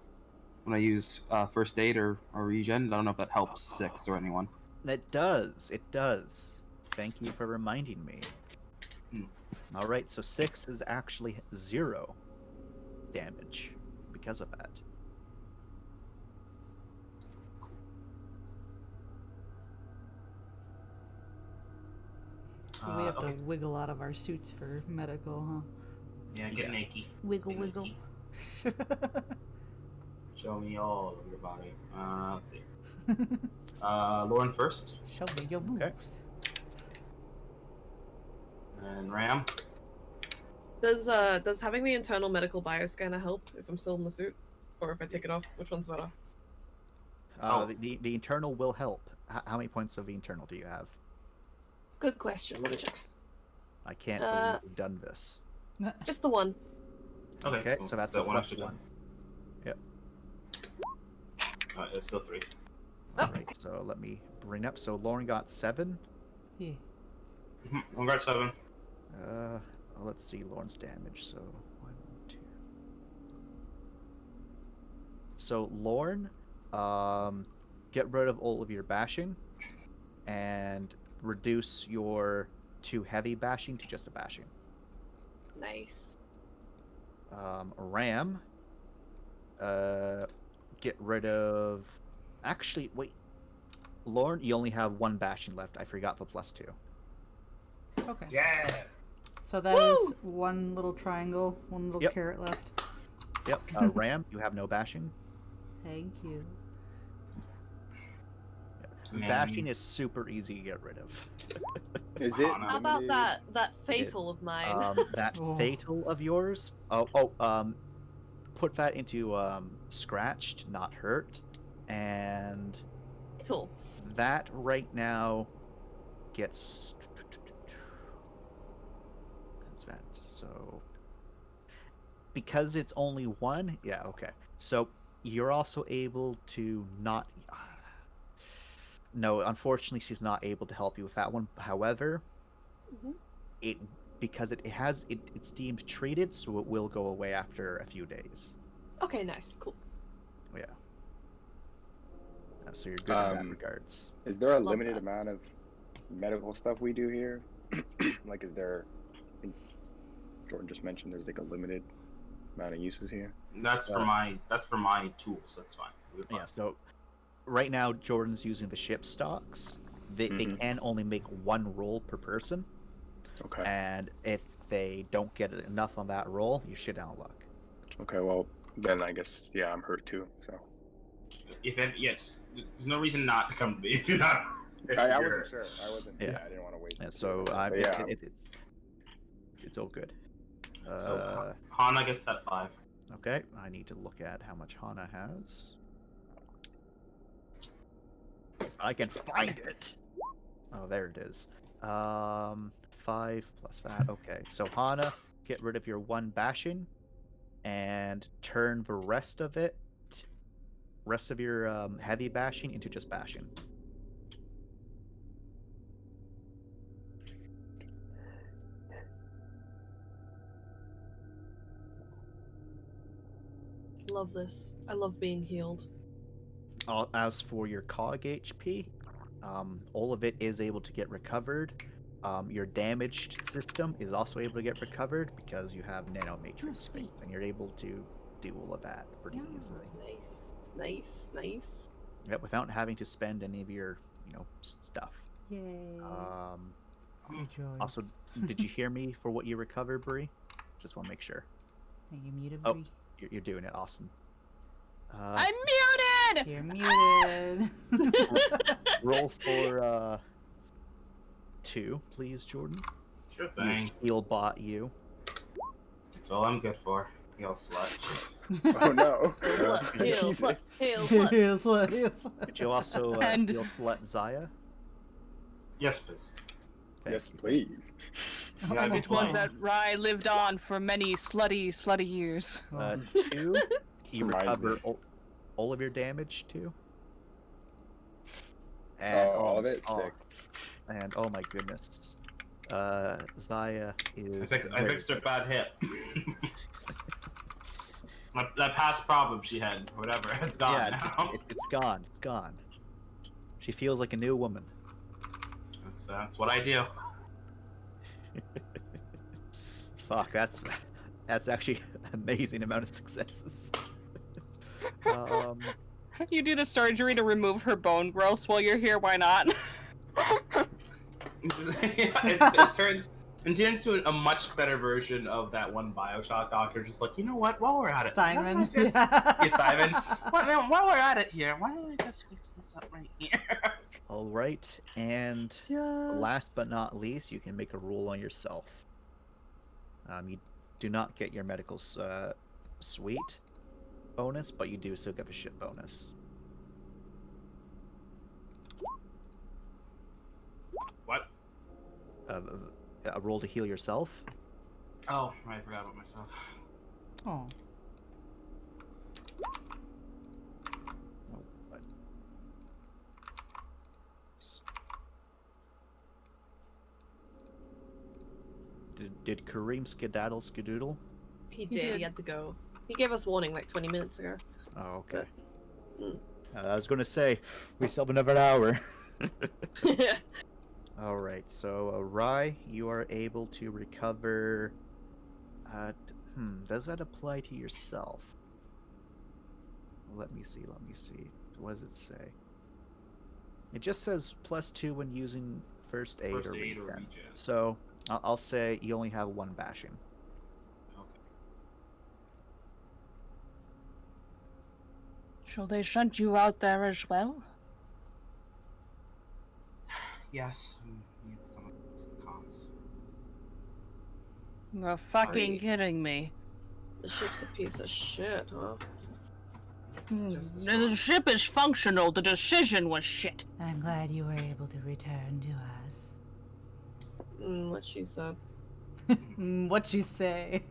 when I use first aid or regen. I don't know if that helps 6 or anyone. It does. It does. Thank you for reminding me. All right, so 6 is actually 0 damage because of that. So we have to wiggle out of our suits for medical, huh? Yeah, get naked. Wiggle, Get wiggle. Show me all of your body. Let's see. Lauren first. Show me your moves. And Ram. Does having the internal medical bioscanner help if I'm still in the suit, or if I take it off? Which one's better? The internal will help. How many points of the internal do you have? Good question. Let me check. I can't believe you've done this. Just the 1. Okay, cool. so that's That a one +1. extra done. Yep. It's still 3. Alright, so let me bring up. So Lauren got 7. Yeah. One got 7. Let's see Lauren's damage. So 1, 2. So Lauren, get rid of all of your bashing, and reduce your 2 heavy bashing to just a bashing. Nice. Ram, get rid of. Actually, wait. Lauren, you only have 1 bashing left. I forgot the +2. Okay. Yeah. So that is 1 little triangle, 1 little Yep. carrot left. Yep. Ram, you have no bashing. Thank you. Bashing is super easy to get rid of. Is it? How about that fatal of mine? That Oh. fatal of yours. Put that into scratched, not hurt, and Fatal. that right now gets. That's that. So because it's only 1, yeah, okay. So you're also able to not. No, unfortunately, she's not able to help you with that one. However, because it's deemed treated, so it will go away after a few days. Okay, nice, cool. Yeah. So you're good in that regards. Is there a Love limited that. amount of medical stuff we do here? Like, is there? I think Jordan just mentioned there's like a limited amount of uses here. That's for my tools. That's fine. We're fine. Yeah. So right now, Jordan's using the ship stocks. They can only make 1 roll per person. Okay. And if they don't get enough on that roll, you shit out of luck. Okay. Well, then I guess I'm hurt too. So. There's no reason not to come to me if you're not. I wasn't sure. I wasn't. Yeah. I didn't want to waste. Yeah, it. so But it's all good. So Hana gets that 5. Okay, I need to look at how much Hana has. I can find it. Oh, there it is. 5 plus that. Okay, so Hana, get rid of your 1 bashing, and turn the rest of your heavy bashing into just bashing. Love this. I love being healed. As for your COG HP, all of it is able to get recovered. Your damaged system is also able to get recovered because you have nanomatrix space, and you're able to do all of that pretty easily. Nice. Yep, without having to spend any of your, stuff. Yay. Rejoice. Also, did you hear me for what you recovered, Bree? Just want to make sure. Are you muted, Oh, Bree? you're doing it. Awesome. I'm muted! You're muted. Roll for 2, please, Jordan. Sure thing. He'll bot you. That's all I'm good for. You slut. Oh no. Heal slut. Heal slut. Could you also And- heal slut Zaya? Yes, please. Yes, please. Yeah, Which was that Rye lived on for many slutty years. 2, you Reminds recover me. all of your damage, too. Oh, all of it? oh, Sick. And oh my goodness. Zaya is. I fixed her bad hip. That past problem she had, whatever, it's gone Yeah, now. it's gone. It's gone. She feels like a new woman. That's what I do. Fuck, that's actually an amazing amount of successes. You do the surgery to remove her bone growth while you're here, why not? it turns into a much better version of that one Bioshock doctor. Just like, you know what? While we're at it, Steinman. why don't I just... Yeah, Steinman. While we're at it here, why don't I just fix this up right here? All right, and last but not least, you can make a roll on yourself. You do not get your medical suite bonus, but you do still get the ship bonus. What? A roll to heal yourself. Oh, I forgot about myself. Oh. Did Kareem skedaddle skedoodle? He did. He had to go. He gave us warning like 20 minutes ago. Oh, okay. I was going to say, we still have another hour. All right. So, Rai, you are able to recover. Does that apply to yourself? Let me see. What does it say? It just says +2 when using first aid First or aid or regen. regen. So I'll say you only have 1 bashing. Okay. Shall they send you out there as well? Yes, we need some of these cons. You're fucking Sorry. kidding me. The ship's a piece of shit, huh? The ship is functional. The decision was shit. I'm glad you were able to return to us. What she said. What'd she say?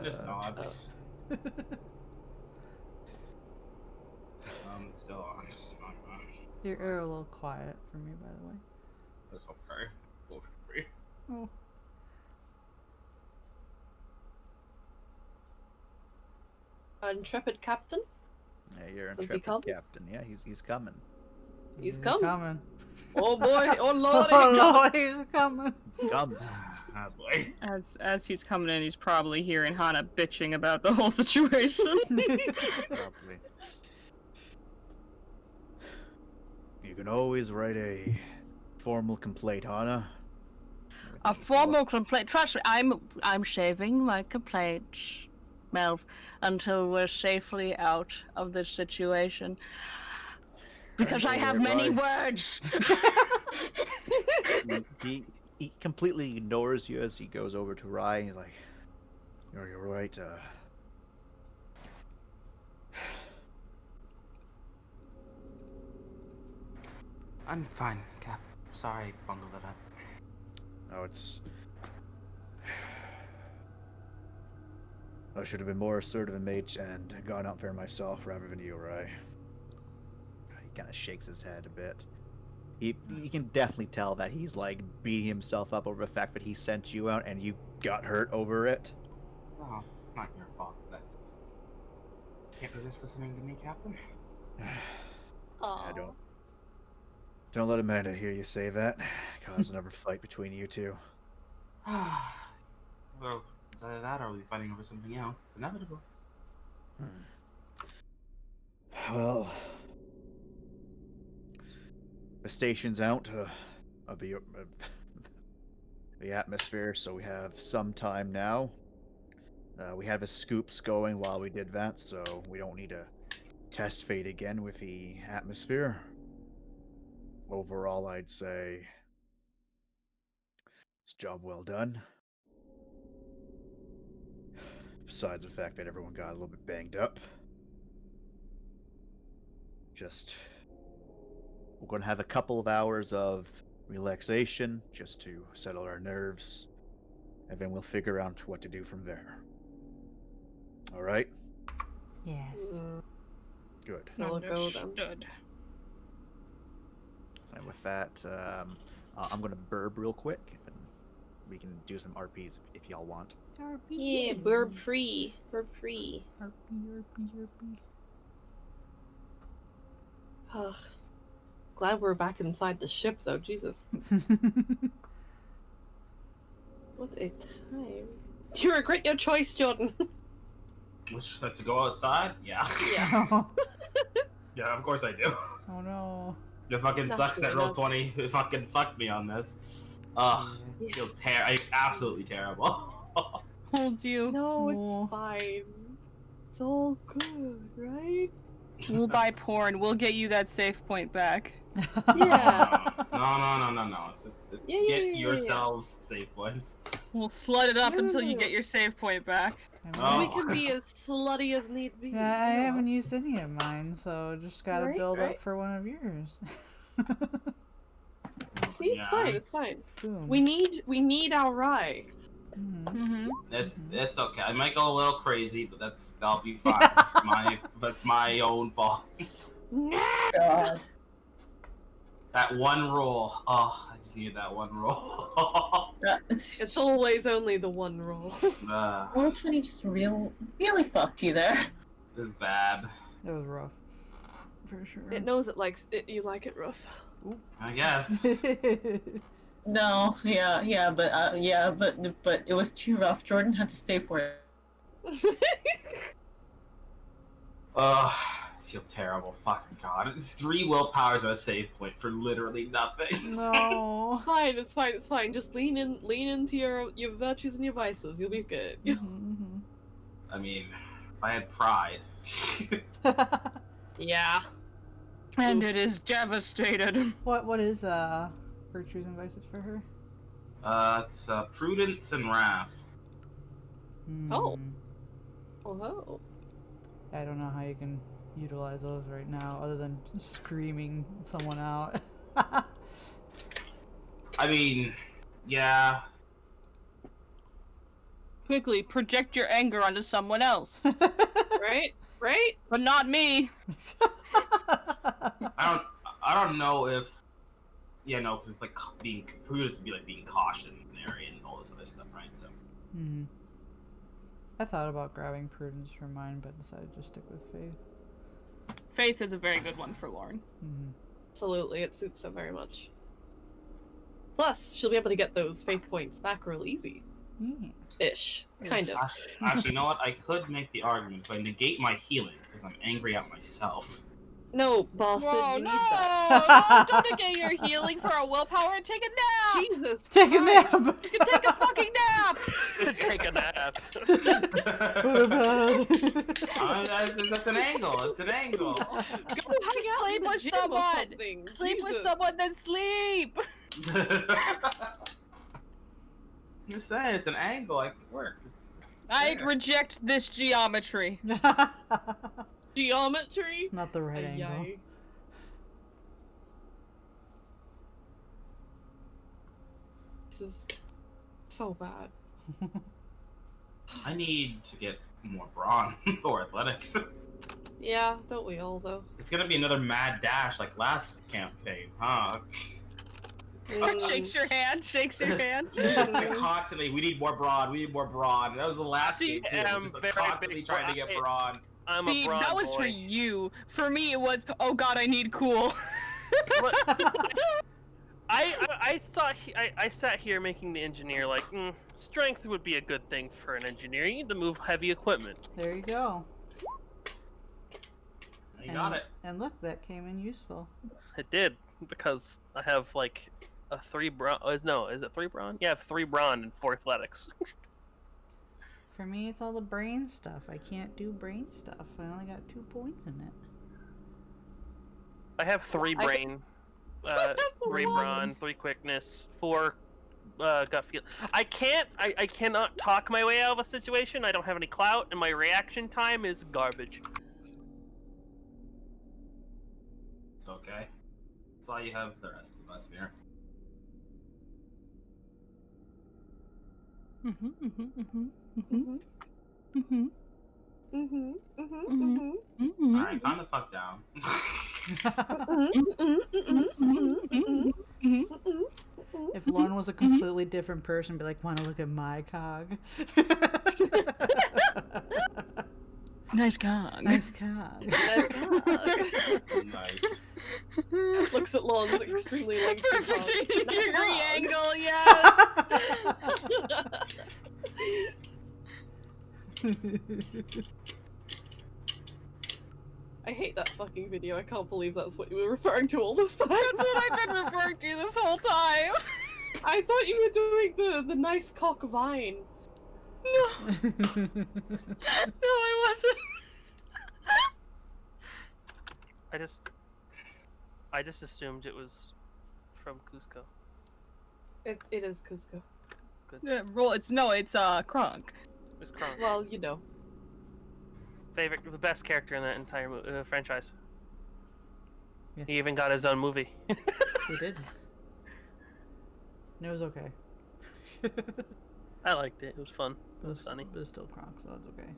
Just nods. It's still on. You're a little quiet for me, by the way. That's okay. Go for free. Oh. Intrepid captain? Yeah, you're Does he intrepid come? captain. Yeah, he's coming. He's He's coming. coming. Oh boy! Oh lord! Oh Lord, he's coming. Coming. Ah, boy. As he's coming in, he's probably hearing Hana bitching about the whole situation. Probably. You can always write a formal complaint, Hana. A formal complaint. Trust me, I'm shaving my complaints, Melv, until we're safely out of this situation. Because I have many words. He completely ignores you as he goes over to Rai. He's like, "You're right. I'm fine, Cap. Sorry I bungled it up. Oh, it's. I should have been more assertive and gone out there myself rather than you, Rai." He kind of shakes his head a bit. You can definitely tell that he's like beating himself up over the fact that he sent you out and you got hurt over it. Oh, it's not your fault. But can't resist listening to me, Captain. Yeah, don't let Amanda hear you say that. Cause another fight between you two. Well, it's either that or we'll be fighting over something else. It's inevitable. Well, the station's out of the atmosphere, so we have some time now. We had the scoops going while we did that, so we don't need to test fate again with the atmosphere. Overall, I'd say it's a job well done. Besides the fact that everyone got a little bit banged up. We're going to have a couple of hours of relaxation just to settle our nerves, and then we'll figure out what to do from there. All right? Yes. Good. So we'll go then. Understood. And with that, I'm going to burb real quick, and we can do some RPs if y'all want. Yeah, burb free. Burb free. RP. Ugh. Glad we're back inside the ship though, Jesus. What a time. Do you regret your choice, Jordan? Which to go outside? Yeah. Yeah. Yeah, of course I do. Oh no. It fucking sucks that Naturally roll 20 fucking fucked me on this. Ugh, I feel absolutely terrible. Hold you. No, Oh. it's fine. It's all good, right? We'll buy porn. We'll get you that save point back. Yeah. No. Yeah, Get yourselves save points. We'll slut it up No, until no, you no. get your save point back. Oh. We can be as slutty as need be. Yeah, I haven't used any of mine, so just gotta Right, build right. up for one of yours. See, it's fine. It's fine. Boom. We need our Rai. Mhm. It's okay. I might go a little crazy, but that'll be fine. That's my own fault. God. That one roll. Oh, I just needed that one roll. It's always only the one roll. Roll 20 just really fucked you there. This is bad. That was rough. for sure. It knows it likes it. You like it rough. I guess. No, but it was too rough. Jordan had to stay for it. Ugh, I feel terrible. Fucking god. It's 3 willpowers and a save point for literally nothing. No. It's fine. Just lean into your virtues and your vices. You'll be good. I mean, if I had pride. Yeah. And it is devastated. What is virtues and vices for her? It's prudence and wrath. Oh. I don't know how you can utilize those right now, other than screaming someone out. I mean, yeah. Quickly, project your anger onto someone else. Right? But not me. I don't know if. Yeah, no, because it's like being prudence would be like being cautionary and all this other stuff, right? So. I thought about grabbing prudence for mine, but decided to stick with faith. Faith is a very good one for Lauren. Absolutely, it suits her very much. Plus, she'll be able to get those faith points back real easy. Ish. Kind of. Actually, you know what? I could make the argument, but I negate my healing because I'm angry at myself. No, Boston, Whoa, you no! need that. No, don't negate your healing for a willpower and take a nap! Jesus Take a nap! You can take a fucking nap! Take a nap. That's an angle. It's an angle. Go hang out Sleep in the with gym or someone! something. Sleep with Jesus. someone, then sleep! You're saying it's an angle. I can work. It's I there. reject this geometry. Geometry? It's not the right angle. Yay. This is so bad. I need to get more brawn or athletics. Yeah, don't we all though? It's gonna be another mad dash like last campaign, huh? Shakes your hand, shakes your hand. Just like constantly, we need more brawn, we need more brawn. That was the last game too. I'm Just very constantly big trying to get brawn. I'm See, a brawn that was boy. for you. For me, it was, oh god, I need cool. I sat here making the engineer like, strength would be a good thing for an engineer. You need to move heavy equipment. There you go. You got it. And look, that came in useful. It did, because I have like a 3 brawn. No, is it 3 brawn? Yeah, I have 3 brawn and 4 athletics. For me, it's all the brain stuff. I can't do brain stuff. I only got 2 points in it. I have 3 brain, 3 brawn, 3 quickness, 4 gut feel. I cannot talk my way out of a situation. I don't have any clout, and my reaction time is garbage. It's okay. That's why you have the rest of us here. Alright, calm the fuck down. If Lauren was a completely different person, be like, wanna look at my cog? Nice cog. Nice cog. Nice. Looks at Lon's extremely lengthy Perfect cog. 80-degree angle, yes! I hate that fucking video. I can't believe that's what you were referring to all this time. That's what I've been referring to this whole time. I thought you were doing the nice cock vine. No. No, I wasn't. I just assumed it was from Cusco. It is Cusco. Good. Yeah, it's Kronk. It's Kronk. Well, you know. The best character in that entire franchise. Yes. He even got his own movie. He did. And it was okay. I liked it. It was fun. It was funny. But it's still Kronk, so that's okay.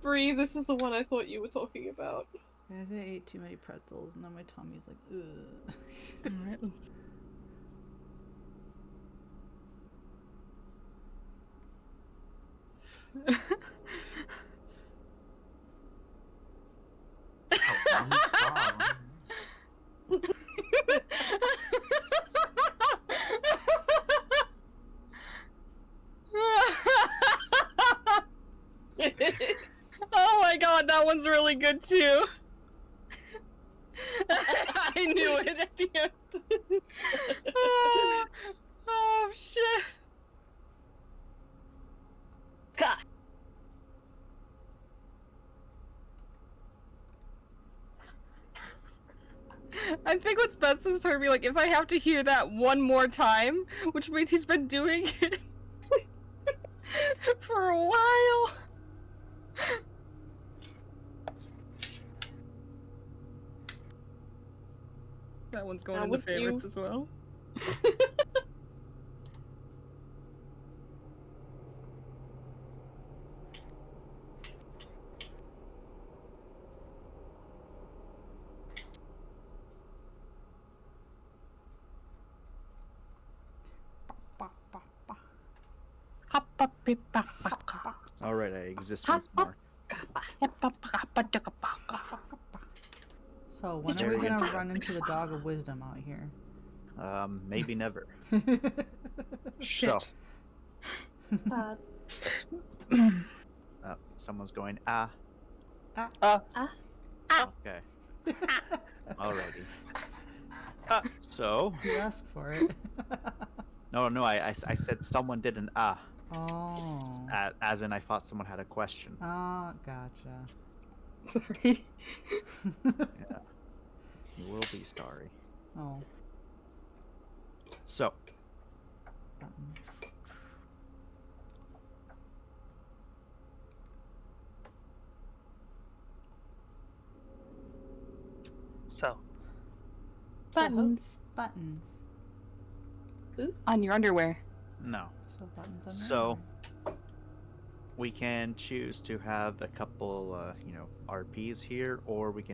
Bree, this is the one I thought you were talking about. Guys, I ate too many pretzels, and now my tummy's like, ugh. Alright, one's really good too. I knew it at the end. Oh shit. God. I think what's best is her be like, if I have to hear that one more time, which means he's been doing it for a while. That one's going Now, into would favorites you- as well. Alright, I exist once more. So when are Very we gonna interesting. run into the dog of wisdom out here? Maybe never. Shit. So, someone's going, ah. Okay. Alrighty. So, You asked for it. no, I said someone did an ah. Oh. As in I thought someone had a question. Oh, gotcha. Sorry. Yeah. You will be sorry. Oh. So, So, Buttons. Buttons. On your underwear. no. So buttons on So, we can choose to have a couple, RPs here, or we can